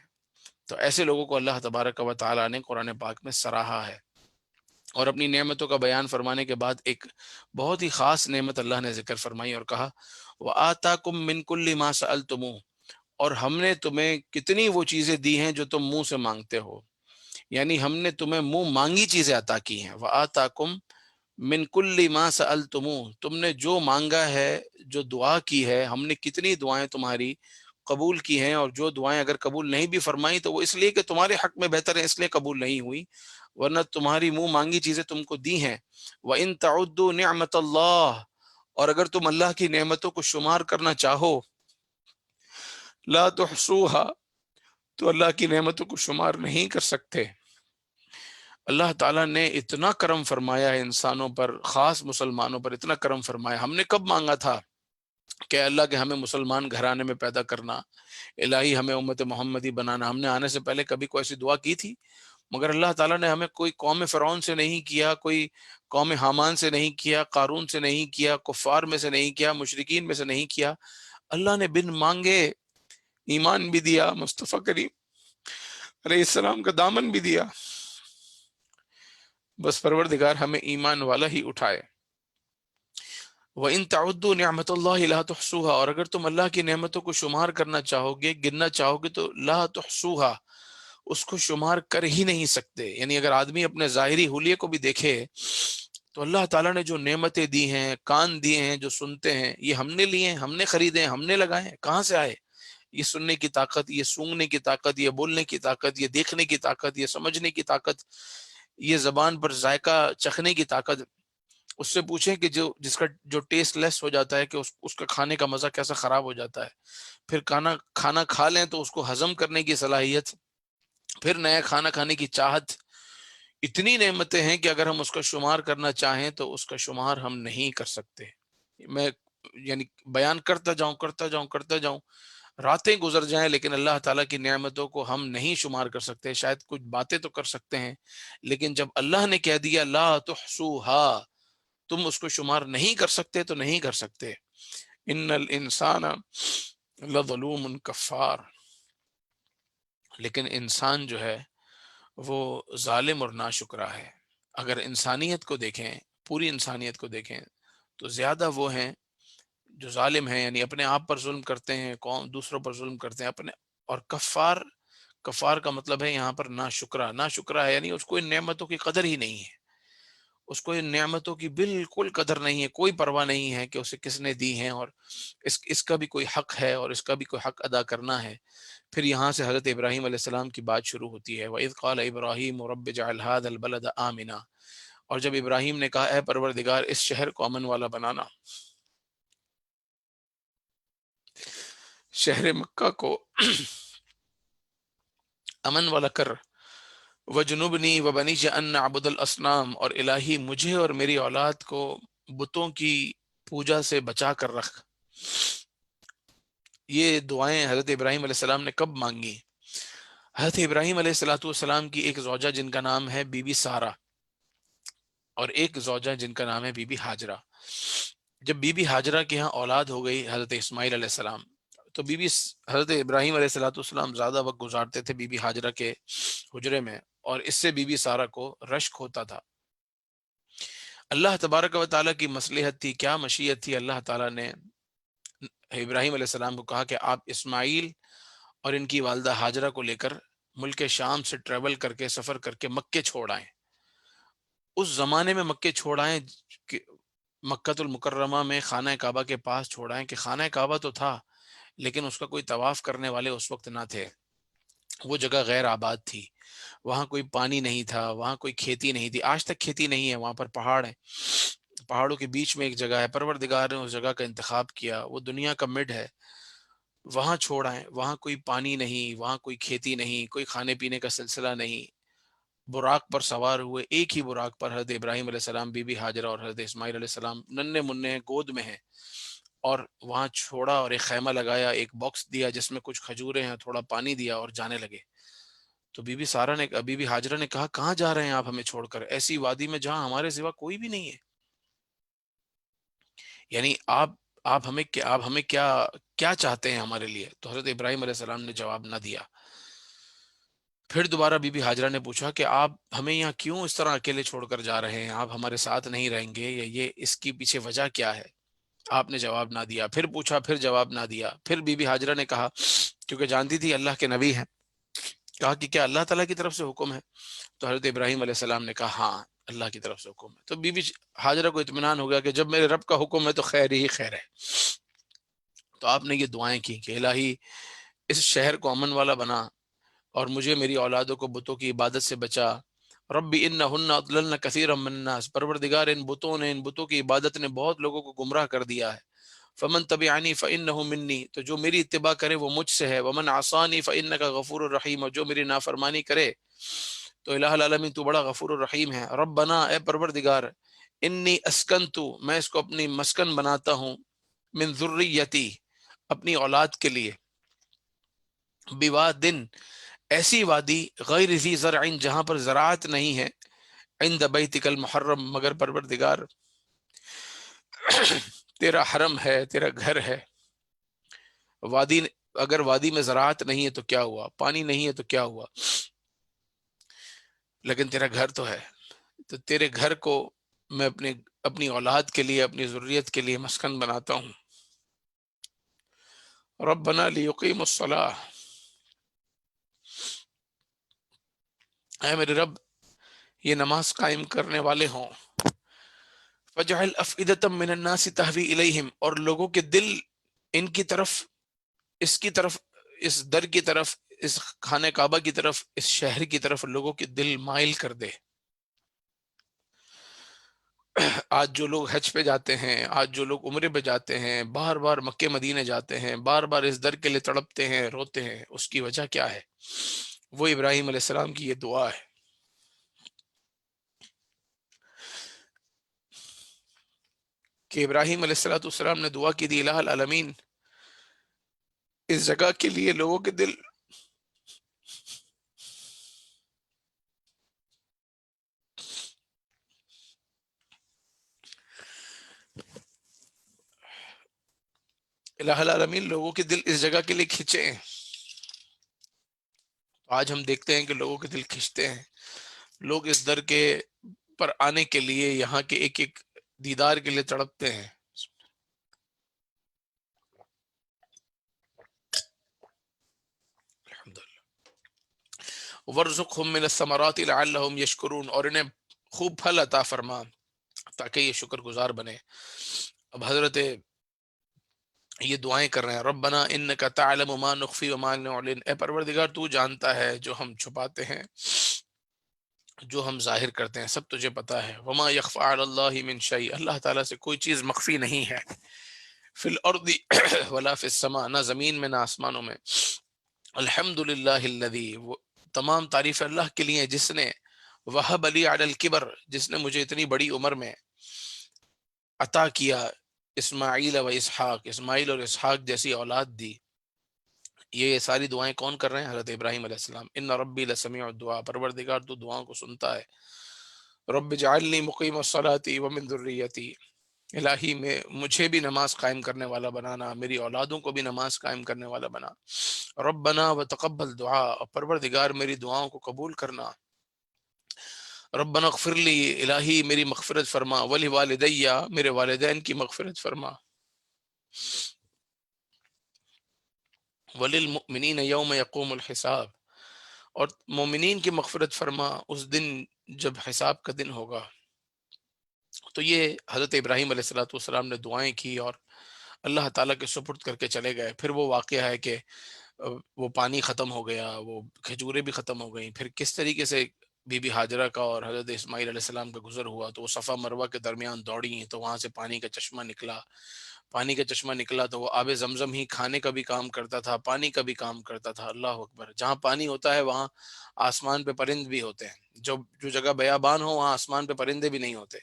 تو ایسے لوگوں کو اللہ تبارک و تعالیٰ نے قرآن پاک میں سراہا ہے، اور اپنی نعمتوں کا بیان فرمانے کے بعد ایک بہت ہی خاص نعمت اللہ نے ذکر فرمائی اور کہا وَآتَاكُم مِّن كُلِّ مَا سَأَلْتُمُوهُ، اور ہم نے تمہیں کتنی وہ چیزیں دی ہیں جو تم منہ سے مانگتے ہو، یعنی ہم نے تمہیں منہ مانگی چیزیں عطا کی ہیں۔ وَآتَاكُم مِّن كُلِّ مَا سَأَلْتُمُوهُ، تم نے جو مانگا ہے، جو دعا کی ہے، ہم نے کتنی دعائیں تمہاری قبول کی ہیں، اور جو دعائیں اگر قبول نہیں بھی فرمائی تو وہ اس لیے کہ تمہارے حق میں بہتر ہے، اس لیے قبول نہیں ہوئی، ورنہ تمہاری منہ مانگی چیزیں تم کو دی ہیں۔ وَإِن تَعُدُّوا نِعْمَةَ اللَّهِ، اور اگر تم اللہ کی نعمتوں کو شمار کرنا چاہو، لا تحصوها، تو اللہ کی نعمتوں کو شمار نہیں کر سکتے۔ اللہ تعالیٰ نے اتنا کرم فرمایا ہے انسانوں پر، خاص مسلمانوں پر اتنا کرم فرمایا۔ ہم نے کب مانگا تھا کہ اللہ کے ہمیں مسلمان گھرانے میں پیدا کرنا، الہی ہمیں امت محمدی بنانا؟ ہم نے آنے سے پہلے کبھی کوئی ایسی دعا کی تھی؟ مگر اللہ تعالیٰ نے ہمیں کوئی قوم فرعون سے نہیں کیا، کوئی قوم حامان سے نہیں کیا، قارون سے نہیں کیا، کفار میں سے نہیں کیا، مشرکین میں سے نہیں کیا۔ اللہ نے بن مانگے ایمان بھی دیا، مصطفیٰ کریم علیہ السلام کا دامن بھی دیا، بس پروردگار ہمیں ایمان والا ہی اٹھائے۔ وَإِن تَعُدُّوا نِعْمَةَ اللَّهِ لَا تُحْصُوهَا، اور اگر تم اللہ کی نعمتوں کو شمار کرنا چاہو گے، گننا چاہو گے، تو لا تحصوها، اس کو شمار کر ہی نہیں سکتے۔ یعنی اگر آدمی اپنے ظاہری حلیے کو بھی دیکھے تو اللہ تعالیٰ نے جو نعمتیں دی ہیں، کان دیے ہیں جو سنتے ہیں، یہ ہم نے لیے ہیں، ہم نے خریدے ہیں، ہم نے لگائے ہیں، کہاں سے آئے؟ یہ سننے کی طاقت، یہ سونگنے کی طاقت، یہ بولنے کی طاقت، یہ دیکھنے کی طاقت، یہ سمجھنے کی طاقت، یہ زبان پر ذائقہ چکھنے کی طاقت۔ اس سے پوچھیں کہ جس کا جو ٹیسٹ لیس ہو جاتا ہے کہ اس کا کھانے کا مزہ کیسا خراب ہو جاتا ہے، پھر کھانا کھا لیں تو اس کو ہضم کرنے کی صلاحیت، پھر نیا کھانا کھانے کی چاہت، اتنی نعمتیں ہیں کہ اگر ہم اس کا شمار کرنا چاہیں تو اس کا شمار ہم نہیں کر سکتے۔ میں یعنی بیان کرتا جاؤں، راتیں گزر جائیں، لیکن اللہ تعالیٰ کی نعمتوں کو ہم نہیں شمار کر سکتے۔ شاید کچھ باتیں تو کر سکتے ہیں، لیکن جب اللہ نے کہہ دیا لا تحصوها، تم اس کو شمار نہیں کر سکتے تو نہیں کر سکتے۔ ان الانسان لظلوم کفار، لیکن انسان جو ہے وہ ظالم اور ناشکرا ہے۔ اگر انسانیت کو دیکھیں، پوری انسانیت کو دیکھیں تو زیادہ وہ ہیں جو ظالم ہیں، یعنی اپنے آپ پر ظلم کرتے ہیں، قوم دوسروں پر ظلم کرتے ہیں اپنے. اور کفار کا مطلب ہے یہاں پر نا شکرہ ہے، یعنی اس کو ان نعمتوں کی قدر ہی نہیں ہے، اس کو ان نعمتوں کی بالکل قدر نہیں ہے، کوئی پرواہ نہیں ہے کہ اسے کس نے دی ہیں، اور اس کا بھی کوئی حق ہے اور اس کا بھی کوئی حق ادا کرنا ہے. پھر یہاں سے حضرت ابراہیم علیہ السلام کی بات شروع ہوتی ہے. وَإِذْ قَالَ إِبْرَاهِيمُ رَبِّ اجْعَلْ هَٰذَا الْبَلَدَ آمِنًا، اور جب ابراہیم نے کہا اے پروردگار اس شہر کو امن والا بنانا، شہر مکہ کو امن والا کر. وجنبنی وبنی ان نعبد الاصنام، اور الہی مجھے اور میری اولاد کو بتوں کی پوجا سے بچا کر رکھ. یہ دعائیں حضرت ابراہیم علیہ السلام نے کب مانگی؟ حضرت ابراہیم علیہ الصلوۃ والسلام کی ایک زوجہ جن کا نام ہے بی بی سارہ، اور ایک زوجہ جن کا نام ہے بی بی ہاجرہ. جب بی بی ہاجرہ کے ہاں اولاد ہو گئی حضرت اسماعیل علیہ السلام، تو حضرت ابراہیم علیہ الصلوۃ والسلام زیادہ وقت گزارتے تھے بی بی ہاجرہ کے حجرے میں، اور اس سے بی بی سارہ کو رشک ہوتا تھا. اللہ تبارک و تعالیٰ کی مصلحت تھی، کیا مشیت تھی، اللہ تعالیٰ نے ابراہیم علیہ السلام کو کہا کہ آپ اسماعیل اور ان کی والدہ ہاجرہ کو لے کر ملک شام سے ٹریول کر کے سفر کر کے مکے چھوڑ آئیں. اس زمانے میں مکے چھوڑ آئیں کہ مکہ المکرمہ میں خانہ کعبہ کے پاس چھوڑ آئیں، کہ خانہ کعبہ تو تھا لیکن اس کا کوئی طواف کرنے والے اس وقت نہ تھے، وہ جگہ غیر آباد تھی، وہاں کوئی پانی نہیں تھا، وہاں کوئی کھیتی نہیں تھی، آج تک کھیتی نہیں ہے، وہاں پر پہاڑ ہیں، پہاڑوں کے بیچ میں ایک جگہ ہے، پروردگار نے اس جگہ کا انتخاب کیا، وہ دنیا کا مڈ ہے، وہاں چھوڑ آئیں. وہاں کوئی پانی نہیں، وہاں کوئی کھیتی نہیں، کوئی کھانے پینے کا سلسلہ نہیں. براق پر سوار ہوئے، ایک ہی براق پر حضرت ابراہیم علیہ السلام، بی بی ہاجرہ اور حضرت اسماعیل علیہ السلام ننھے منھے گود میں ہیں، اور وہاں چھوڑا اور ایک خیمہ لگایا، ایک باکس دیا جس میں کچھ کھجوریں ہیں، تھوڑا پانی دیا اور جانے لگے. تو بی بی ہاجرہ نے کہا کہاں جا رہے ہیں آپ ہمیں چھوڑ کر، ایسی وادی میں جہاں ہمارے سوا کوئی بھی نہیں ہے، یعنی آپ ہمیں کیا چاہتے ہیں ہمارے لیے. تو حضرت ابراہیم علیہ السلام نے جواب نہ دیا. پھر دوبارہ بی بی ہاجرہ نے پوچھا کہ آپ ہمیں یہاں کیوں اس طرح اکیلے چھوڑ کر جا رہے ہیں، آپ ہمارے ساتھ نہیں رہیں گے، یا یہ اس کی پیچھے وجہ کیا ہے؟ آپ نے جواب نہ دیا. پھر پوچھا، پھر جواب نہ دیا. پھر بی بی ہاجرہ نے کہا، کیونکہ جانتی تھی اللہ کے نبی ہیں، کہا کہ کیا اللہ تعالیٰ کی طرف سے حکم ہے؟ تو حضرت ابراہیم علیہ السلام نے کہا ہاں اللہ کی طرف سے حکم ہے. تو بی بی ہاجرہ کو اطمینان ہو گیا کہ جب میرے رب کا حکم ہے تو خیر ہی خیر ہے. تو آپ نے یہ دعائیں کی کہ الہی اس شہر کو امن والا بنا، اور مجھے میری اولادوں کو بتوں کی عبادت سے بچا. ربی انہن اضللن کثیرا من الناس، پروردگار ان بتوں کی عبادت نے بہت لوگوں کو گمراہ کر دیا ہے. فمن تبعنی فانہ منی، تو جو میری اتباع کرے وہ مجھ سے ہے. ومن عصانی فانک غفور الرحیم، اور جو میری نافرمانی کرے تو الہ العالمین تو بڑا غفور الرحیم ہے. ربنا، اے پروردگار، انی اسکنت، میں اس کو اپنی مسکن بناتا ہوں، من ذریتی، اپنی اولاد کے لیے، بوادن، ایسی وادی، غیر ذی زرع، جہاں پر زراعت نہیں ہے، عند بیتک المحرم، مگر پروردگار تیرا حرم ہے، تیرا گھر ہے. اگر وادی میں زراعت نہیں ہے تو کیا ہوا، پانی نہیں ہے تو کیا ہوا، لیکن تیرا گھر تو ہے. تو تیرے گھر کو میں اپنی اولاد کے لیے، اپنی ذریت کے لیے مسکن بناتا ہوں. ربنا لیقیموا الصلاۃ، اے میرے رب یہ نماز قائم کرنے والے ہوں. فجعل افئدۃ من الناس تہوی الیہم، اور لوگوں کے دل ان کی طرف، اس در کی طرف، اس خانہ کعبہ کی طرف، اس شہر کی طرف لوگوں کے دل مائل کر دے. آج جو لوگ حج پہ جاتے ہیں، آج جو لوگ عمرے پہ جاتے ہیں، بار بار مکے مدینے جاتے ہیں، بار بار اس در کے لیے تڑپتے ہیں، روتے ہیں، اس کی وجہ کیا ہے؟ وہ ابراہیم علیہ السلام کی یہ دعا ہے کہ ابراہیم علیہ السلام نے دعا کی تھی، الہ العالمین اس جگہ کے لیے لوگوں کے دل الہ العالمین لوگوں کے دل اس جگہ کے لیے کھینچے. آج ہم دیکھتے ہیں کہ لوگوں کے دل کھنچتے ہیں، لوگ اس در کے پر آنے کے لیے، یہاں کے ایک ایک دیدار کے لیے تڑپتے ہیں. وَارْزُقْهُم مِّنَ الثَّمَرَاتِ لَعَلَّهُمْ يَشْكُرُونَ، اور انہیں خوب پھل عطا فرما تاکہ یہ شکر گزار بنے. اب حضرت یہ دعائیں کر رہے ہیں، ربنا انک تعلم ما نخفی وما نعلن، اے پروردگار تو جانتا ہے جو ہم چھپاتے ہیں جو ہم ظاہر کرتے ہیں، سب تجھے پتا ہے. وما یخفی علی اللہ من شیء، اللہ تعالیٰ سے کوئی چیز مخفی نہیں ہے. فی الارض ولا فی السماء، نہ زمین میں نہ آسمانوں میں. الحمد للہ الذی، تمام تعریف اللہ کے لیے جس نے وہب علی علی الکبر، جس نے مجھے اتنی بڑی عمر میں عطا کیا اسماعیل و اسحاق، اسماعیل اور اسحاق جیسی اولاد دی. یہ ساری دعائیں کون کر رہے ہیں؟ حضرت ابراہیم علیہ السلام. ان ربی لسمیع الدعاء، پروردگار تو دعاؤں کو سنتا ہے. رب اجعلنی مقیم الصلاۃ ومن ذریتی، الہی میں مجھے بھی نماز قائم کرنے والا بنانا، میری اولادوں کو بھی نماز قائم کرنے والا بنا. ربنا وتقبل دعاء، پروردگار میری دعاؤں کو قبول کرنا. ربنا اغفر لی، الہی میری مغفرت فرما. ولوالدی، میرے والدین کی مغفرت فرما. وللمؤمنین یوم یقوم الحساب، اور مومنین کی مغفرت فرما اس دن جب حساب کا دن ہوگا. تو یہ حضرت ابراہیم علیہ السلام نے دعائیں کی اور اللہ تعالیٰ کے سپرد کر کے چلے گئے. پھر وہ واقعہ ہے کہ وہ پانی ختم ہو گیا، وہ کھجوریں بھی ختم ہو گئیں. پھر کس طریقے سے بی بی ہاجرہ کا اور حضرت اسماعیل علیہ السلام کا گزر ہوا، تو وہ صفا مروہ کے درمیان دوڑیں تو وہاں سے پانی کا چشمہ نکلا. پانی کا چشمہ نکلا تو وہ آب زمزم ہی کھانے کا بھی کام کرتا تھا، پانی کا بھی کام کرتا تھا. اللہ اکبر. جہاں پانی ہوتا ہے وہاں آسمان پہ پرند بھی ہوتے ہیں. جو جگہ بیابان ہو وہاں آسمان پہ پرندے بھی نہیں ہوتے.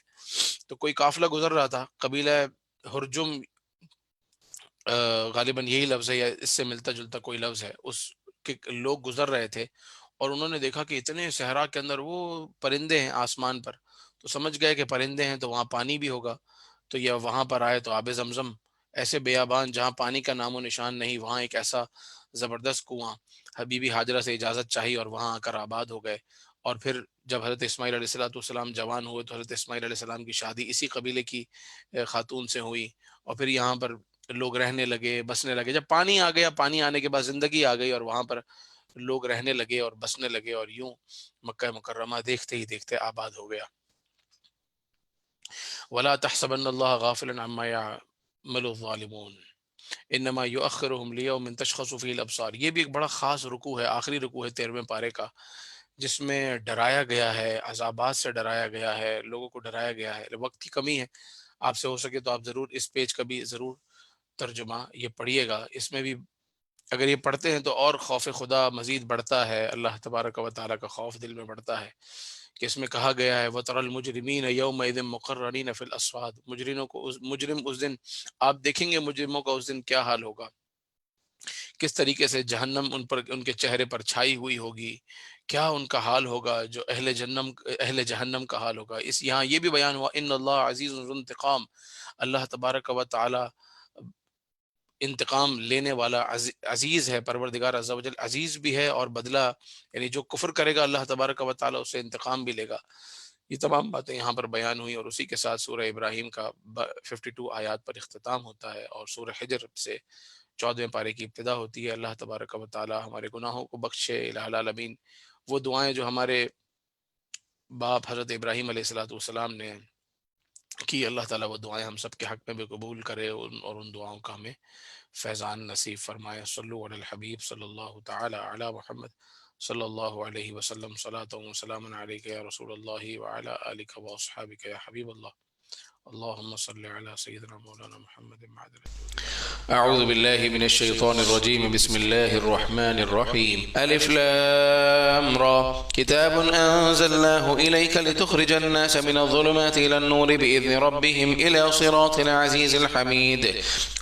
تو کوئی قافلہ گزر رہا تھا، قبیلہ ہرجم، غالباً یہی لفظ ہے یا اس سے ملتا جلتا کوئی لفظ ہے، اس کے لوگ گزر رہے تھے اور انہوں نے دیکھا کہ اتنے صحرا کے اندر وہ پرندے ہیں آسمان پر. تو سمجھ گئے کہ پرندے ہیں تو وہاں پانی بھی ہوگا. تو یہ وہاں پر آئے تو آب زمزم، ایسے بیابان جہاں پانی کا نام و نشان نہیں، وہاں ایک ایسا زبردست کنواں. حبیبی ہاجرہ سے اجازت چاہی اور وہاں آ کر آباد ہو گئے. اور پھر جب حضرت اسماعیل علیہ السلام جوان ہوئے تو حضرت اسماعیل علیہ السلام کی شادی اسی قبیلے کی خاتون سے ہوئی، اور پھر یہاں پر لوگ رہنے لگے، بسنے لگے. جب پانی آ گیا، پانی آنے کے بعد زندگی آ گئی اور وہاں پر لوگ رہنے لگے اور بسنے لگے، اور یوں مکہ مکرمہ دیکھتے ہی دیکھتے آباد ہو گیا. وَلَا تَحْسَبَنَّ اللَّهَ غَافِلًا عَمَّا يَعْمَلُ الظَّالِمُونَ إِنَّمَا يُؤَخِّرُهُمْ لِيَوْمٍ تَشْخَصُ فِيهِ الْأَبْصَارُ. یہ بھی ایک بڑا خاص رکوع ہے، آخری رکوع ہے 13ویں پارے کا، جس میں ڈرایا گیا ہے، عذابات سے ڈرایا گیا ہے، لوگوں کو ڈرایا گیا ہے. وقت کی کمی ہے، آپ سے ہو سکے تو آپ ضرور اس پیج کا بھی ضرور ترجمہ یہ پڑھیے گا. اس میں بھی اگر یہ پڑھتے ہیں تو اور خوف خدا مزید بڑھتا ہے، اللہ تبارک و تعالیٰ کا خوف دل میں بڑھتا ہے. کہ اس میں کہا گیا ہے وَتَرَى الْمُجْرِمِينَ يَوْمَئِذٍ مُقَرَّنِينَ فِي الْأَصْفَادِ، مجرم اس دن، آپ دیکھیں گے مجرموں کا اس دن کیا حال ہوگا، کس طریقے سے جہنم ان کے چہرے پر چھائی ہوئی ہوگی، کیا ان کا حال ہوگا، جو اہل جہنم کا حال ہوگا. یہاں یہ بھی بیان ہوا ان اللہ عزیز ذو انتقام، اللہ تبارک و تعالی انتقام لینے والا عزیز ہے. پروردگار عز و جل عزیز بھی ہے اور بدلہ، یعنی جو کفر کرے گا اللہ تبارک و تعالی اسے انتقام بھی لے گا. یہ تمام باتیں یہاں پر بیان ہوئی، اور اسی کے ساتھ سورہ ابراہیم کا 52 آیات پر اختتام ہوتا ہے اور سورہ حجر سے 14ویں پارے کی ابتدا ہوتی ہے. اللہ تبارک و تعالی ہمارے گناہوں کو بخشے الہ العالمین. وہ دعائیں جو ہمارے باپ حضرت ابراہیم علیہ السلام نے کی، اللہ تعالیٰ وہ دعائیں ہم سب کے حق میں بھی قبول کرے اور ان دعاؤں کا ہمیں فیضان نصیب فرمائے. صلو علی الحبیب صلی اللہ تعالی علی محمد صلی اللہ علیہ وسلم. صلاۃ و سلام علیک یا رسول اللہ وعلی آلک و اصحابک یا حبیب اللہ. اللهم صل على سيدنا مولانا محمد معدل. أعوذ بالله من الشيطان الرجيم. بسم الله الرحمن الرحيم. ألف لام را كتاب أنزلناه إليك لتخرج الناس من الظلمات إلى النور بإذن ربهم إلى صراط العزيز الحميد.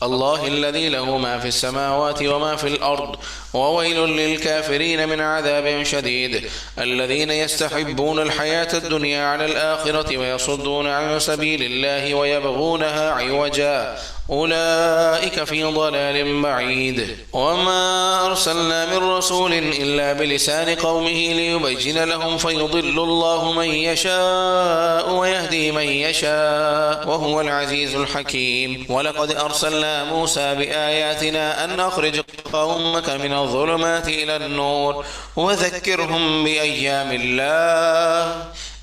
الله الذي له ما في السماوات وما في الأرض وويل للكافرين من عذاب شديد. الذين يستحبون الحياة الدنيا على الآخرة ويصدون عن سبيل الله ويبغونها عوجا أولئك في ضلال بعيد. وما أرسلنا من رسول إلا بلسان قومه ليبين لهم فيضل الله من يشاء ويهدي من يشاء وهو العزيز الحكيم. ولقد أرسلنا موسى بآياتنا أن أخرج قومك من الظلمات إلى النور وذكرهم بأيام الله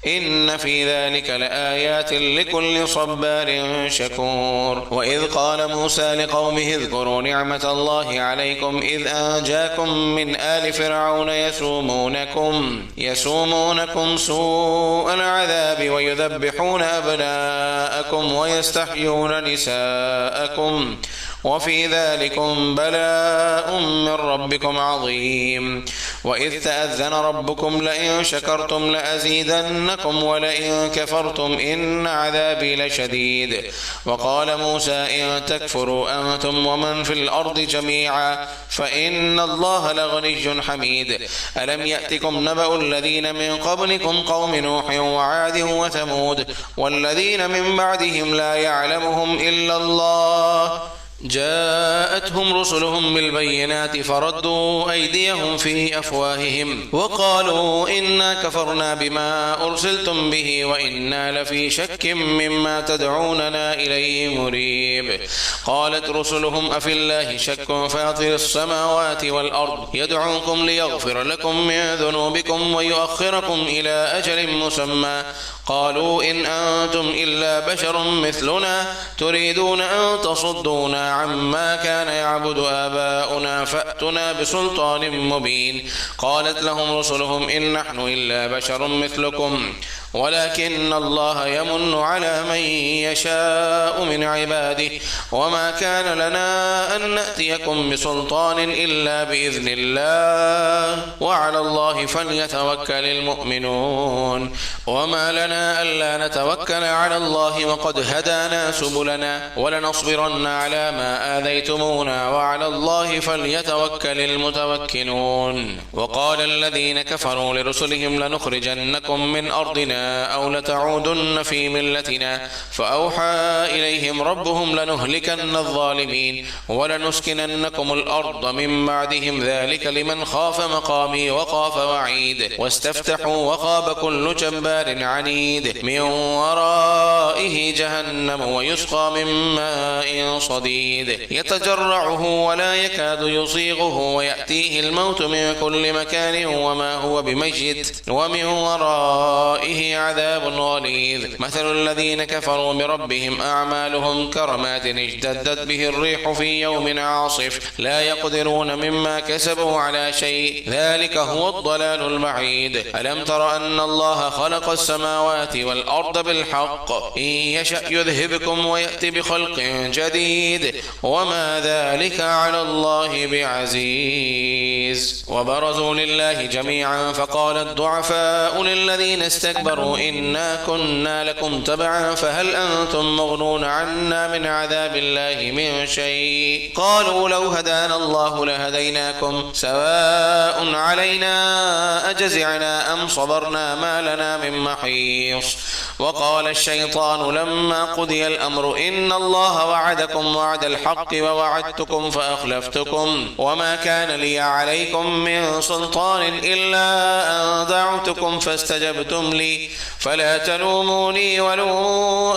إن في ذلك لآيات لكل صبار شكور. وإذ قال موسى لقومه اذكروا نعمة الله عليكم إذ أنجاكم من آل فرعون يسومونكم سوء العذاب ويذبحون أبناءكم ويستحيون نساءكم وفي ذلكم بلاء من ربكم عظيم. وإذ تأذن ربكم لئن شكرتم لأزيدنكم ولئن كفرتم إن عذابي لشديد. وقال موسى إن تكفروا أنتم ومن في الأرض جميعا فإن الله لغني حميد. ألم يأتكم نبأ الذين من قبلكم قوم نوح وعاد وثمود والذين من بعدهم لا يعلمهم إلا الله جاءتهم رسلهم بالبينات فردوا أيديهم في أفواههم وقالوا إنا كفرنا بما أرسلتم به وإنا لفي شك مما تدعوننا إليه مريب. قالت رسلهم أفي الله شك فاطر السماوات والأرض يدعوكم ليغفر لكم من ذنوبكم ويؤخركم إلى أجل مسمى قالوا إن أنتم إلا بشر مثلنا تريدون أن تصدونا عما كان يعبد آباؤنا فأتنا بسلطان مبين. قالت لهم رسلهم إن نحن إلا بشر مثلكم ولكن الله يمن على من يشاء من عباده وما كان لنا أن نأتيكم بسلطان إلا بإذن الله وعلى الله فليتوكل المؤمنون. وما لنا ألا نتوكل على الله وقد هدانا سبلنا ولنصبرن على ما آذيتمونا وعلى الله فليتوكل المتوكلون. وقال الذين كفروا لرسلهم لنخرجنكم من أرضنا أو لتعودن في ملتنا فأوحى إليهم ربهم لنهلكن الظالمين ولنسكننكم الأرض من بعدهم ذلك لمن خاف مقامي وخاف وعيد. واستفتحوا وخاب كل جبار عنيد من ورائه جهنم ويسقى من ماء صديد يتجرعه ولا يكاد يصيغه ويأتيه الموت من كل مكان وما هو بميت ومن ورائه عذاب غليظ. مثل الذين كفروا بربهم أعمالهم كرماد اجتدت به الريح في يوم عاصف لا يقدرون مما كسبوا على شيء ذلك هو الضلال البعيد. ألم تر أن الله خلق السماوات والأرض بالحق إن يشأ يذهبكم ويأتي بخلق جديد وما ذلك على الله بعزيز. وبرزوا لله جميعا فقال الضعفاء للذين استكبروا إنا كنا لكم تبعا فهل أنتم مغنون عنا من عذاب الله من شيء قالوا لو هدانا الله لهديناكم سواء علينا أجزعنا أم صبرنا ما لنا من محيص. وقال الشيطان لما قضي الأمر إن الله وعدكم وعد الحق ووعدتكم فأخلفتكم وما كان لي عليكم من سلطان إلا أن دعوتكم فاستجبتم لي فلا تلوموني ولوموا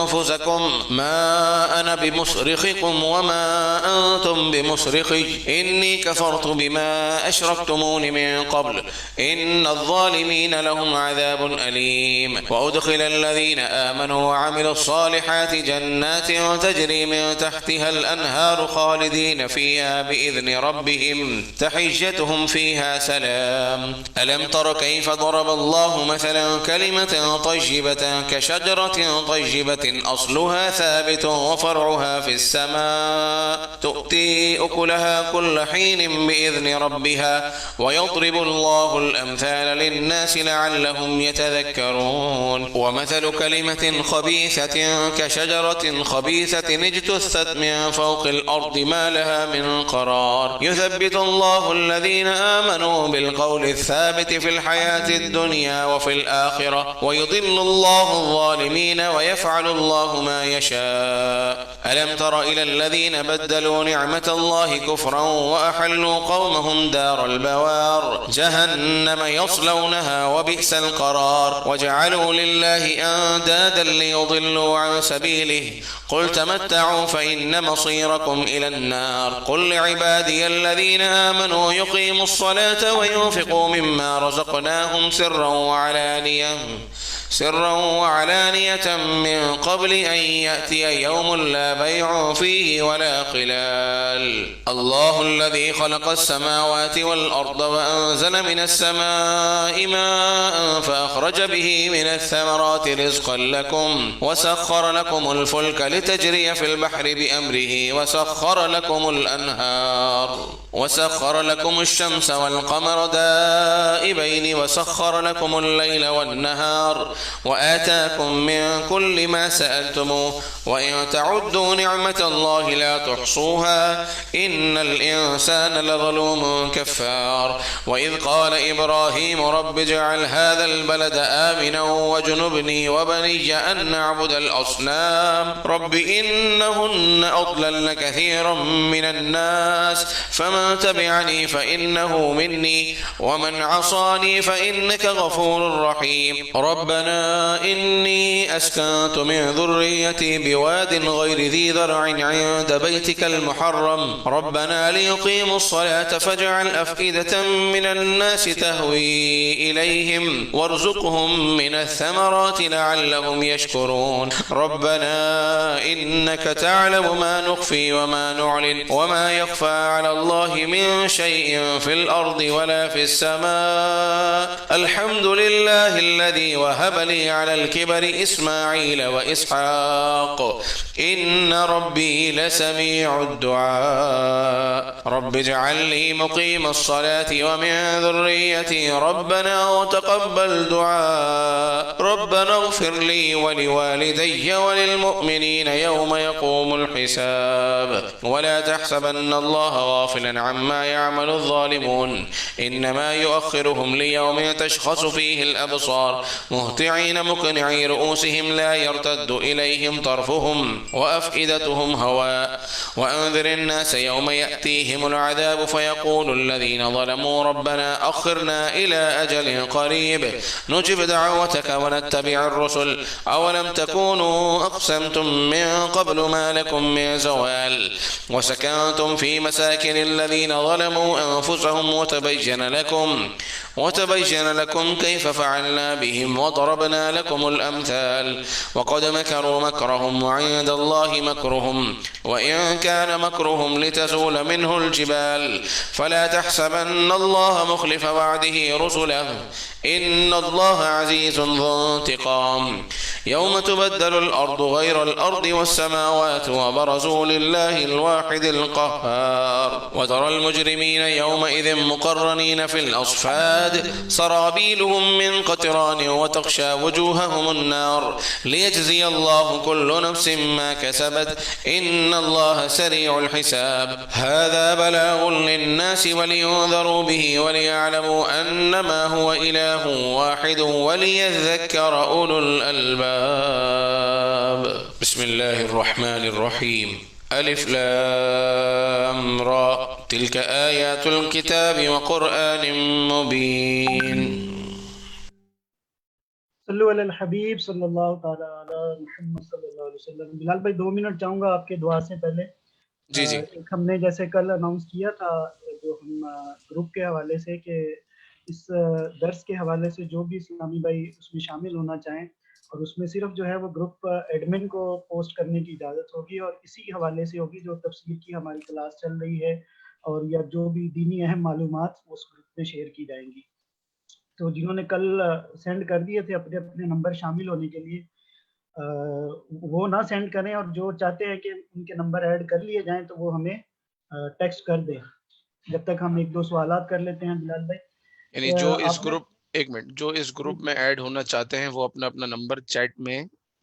أنفسكم ما أنا بمصرخكم وما أنتم بمصرخي إني كفرت بما أشركتمون من قبل إن الظالمين لهم عذاب أليم. وأدخل الذين آمنوا وعملوا الصالحات جنات تجري من تحتها الأنهار خالدين فيها بإذن ربهم تحيتهم فيها سلام. ألم تر كيف ضرب الله مثلا كلمة طيبة كشجرة طيبة أصلها ثابت وفرعها في السماء تؤتي أكلها كل حين بإذن ربها ويضرب الله الأمثال للناس لعلهم يتذكرون. ومثل كلمة خبيثة كشجرة خبيثة اجتثت من فوق الأرض ما لها من قرار يثبت الله الذين آمنوا بالقول الثابت في الحياة الدنيا وفي الآخرة الآخرة ويضل الله الظالمين ويفعل الله ما يشاء. ألم تر إلى الذين بدلوا نعمة الله كفرا وأحلوا قومهم دار البوار جهنم يصلونها وبئس القرار وجعلوا لله أندادا ليضلوا عن سبيله قل تمتعوا فإن مصيركم إلى النار قل لعبادي الذين آمنوا يقيموا الصلاة وينفقوا مما رزقناهم سرا وعلانية من قبل أن يأتي يوم لا بيع فيه ولا خلال. الله الذي خلق السماوات والأرض وأنزل من السماء ماء فأخرج به من الثمرات رزقا لكم وسخر لكم الفلك لتجري في البحر بأمره وسخر لكم الأنهار وسخر لكم الشمس والقمر دائبين وسخر لكم الليل والنهار وآتاكم من كل ما سألتموه وإن تعدوا نعمة الله لا تحصوها إن الإنسان لظلوم كفار. وإذ قال إبراهيم رب اجعل هذا البلد آمنا واجنبني وبني أن نعبد الأصنام رب إنهن أضللن كثيرا من الناس فمن تبعني فإنه مني ومن عصاني فإنك غفور رحيم. ربنا إني أسكنت من ذريتي بواد غير ذي ذرع عند بيتك المحرم ربنا ليقيموا الصلاة فاجعل أفئدة من الناس تهوي إليهم وارزقهم من الثمرات لعلهم يشكرون. ربنا إنك تعلم ما نخفي وما نعلن وما يخفى على الله من شيء في الأرض ولا في السماء الحمد لله الذي وهب لي على الكبر إسماعيل وإسحاق إن ربي لسميع الدعاء. رب اجعل لي مقيم الصلاة ومن ذريتي ربنا وتقبل دعاء ربنا اغفر لي ولوالدي وللمؤمنين يوم يقوم الحساب. ولا تحسبن الله غافلا عما يعمل الظالمون إنما يؤخرهم ليوم تشخص فيه الأبصار مهطعين مقنعي رؤوسهم لا يرتد إليهم طرفهم وأفئدتهم هواء. وأنذر الناس يوم يأتيهم العذاب فيقول الذين ظلموا ربنا أخرنا إلى أجل قريب نجب دعوتك ونتبع الرسل أولم تكونوا أقسمتم من قبل ما لكم من زوال وسكنتم في مساكن الذين ظلموا أنفسهم وتبين لكم كيف فعلنا بهم وضربنا لكم الأمثال وقد مكروا مكرهم وعند الله مكرهم وإن كان مكرهم لتزول منه الجبال فلا تحسبن الله مخلف وعده رسله إن الله عزيز ذو انتقام. يوم تبدل الأرض غير الأرض والسماوات وبرزوا لله الواحد القهار وترى المجرمين يومئذ مقرنين في الأصفاد سرابيلهم من قطران وتغشى وجوههم النار ليجزي الله كل نفس ما كسبت إن الله سريع الحساب. هذا بلاغ للناس ولينذروا به وليعلموا أنما هو إله واحد وليذكر أولو الألباب. بسم الله الرحمن الرحيم ألف لام را تلك آيات الكتاب وقرآن مبين. صلو علی الحبیب صلی اللہ تعالی علی محمد صلی اللہ علیہ وسلم. بلال بھائی 2 منٹ چاہوں گا آپ کے دعا سے پہلے. جی ہم نے جیسے کل اناؤنس کیا تھا جو ہم گروپ کے حوالے سے کہ اس درس کے حوالے سے جو بھی اسلامی بھائی اس میں شامل ہونا چاہیں اور اس میں صرف جو ہے وہ گروپ ایڈمن کو پوسٹ کرنے کی اجازت ہوگی اور اسی حوالے سے ہوگی جو تفسیر کی ہماری کلاس چل رہی ہے اور یا جو بھی دینی اہم معلومات اس گروپ میں شیئر کی جائیں گی. تو جنہوں نے کل سینڈ کر دیے تھے اپنے اپنے نمبر شامل ہونے کے لیے وہ نہ سینڈ کریں اور جو چاہتے ہیں کہ ان کے نمبر ایڈ کر لیے جائیں تو وہ ہمیں ٹیکسٹ کر دیں. جب تک ہم 1-2 سوالات کر لیتے ہیں بلال بھائی. یعنی جو اس گروپ جو اس گروپ میں ایڈ ہونا چاہتے ہیں وہ اپنا اپنا نمبر چیٹ میں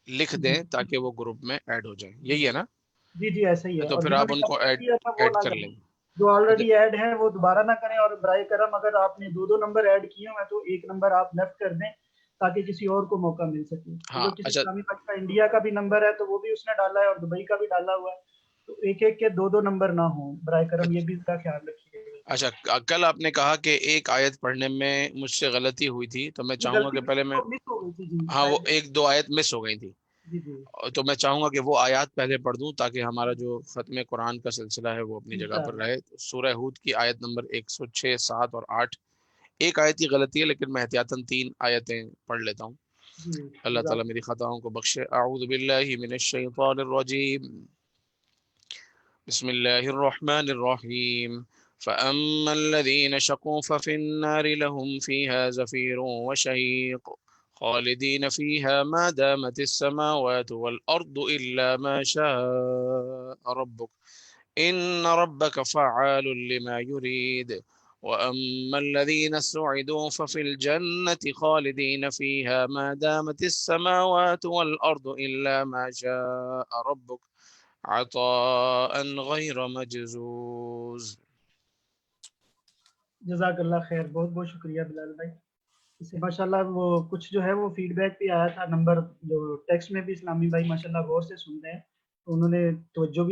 لکھ دیں تاکہ وہ گروپ میں ایڈ ہو جائیں. یہی ہے نا؟ جی ایسا ہی ہے. تو پھر آپ ان کو ایڈ کر لیں. جو آلریڈی ایڈ ہیں وہ دوبارہ نہ کریں اور برائے کرم اگر آپ نے 2 نمبر ایڈ کیے ہیں تو ایک نمبر آپ لیفٹ کر دیں تاکہ کسی اور کو موقع مل سکے. ہاں کسی اچھا اسلامی بھائی کا انڈیا کا بھی نمبر ہے تو وہ بھی اس نے ڈالا ہے اور دبئی کا بھی ڈالا ہوا ہے, تو ایک ایک کے دو نمبر نہ ہوں, برائے کرم یہ بھی ذرا خیال رکھیے. اچھا کل آپ نے کہا کہ ایک آیت پڑھنے میں مجھ سے غلطی ہوئی تھی, تو میں چاہوں گا غلطی کہ پہلے میں مس ہو گئی تھی جی. ہاں وہ ایک دو آیت مس ہو گئی تھی, جی جی تو میں چاہوں گا کہ وہ آیات پہلے پڑھ دوں تاکہ ہمارا جو ختم قرآن کا سلسلہ ہے وہ اپنی جگہ پر انشاءاللہ. رہے. سورہ ہود کی آیت نمبر 106, 7 اور 8, ایک آیت کی غلطی ہے لیکن میں احتیاطاً 3 آیتیں پڑھ لیتا ہوں. جی اللہ تعالیٰ میری خطاؤں کو بخشے. اعوذ باللہ من الشیطان الرجیم, بسم اللہ الرحمن الرحیم. فأما الذين شقوا ففي النار لهم فيها زفير وشهيق خالدين فيها ما دامت السماوات والأرض إلا ما شاء ربك إن ربك فعال لما يريد. وأما الذين سعدوا ففي الجنة خالدين فيها ما دامت السماوات والأرض إلا ما شاء ربك عطاء غير مجزوز. جزاک اللہ خیر, بہت بہت شکریہ بلال بھائی. اس سے ماشاءاللہ وہ کچھ جو ہے وہ فیڈ بیک بھی آیا تھا, نمبر جو ٹیکسٹ میں بھی اسلامی بھائی ماشاءاللہ غور سے سن رہے ہیں, تو انہوں نے توجہ بھی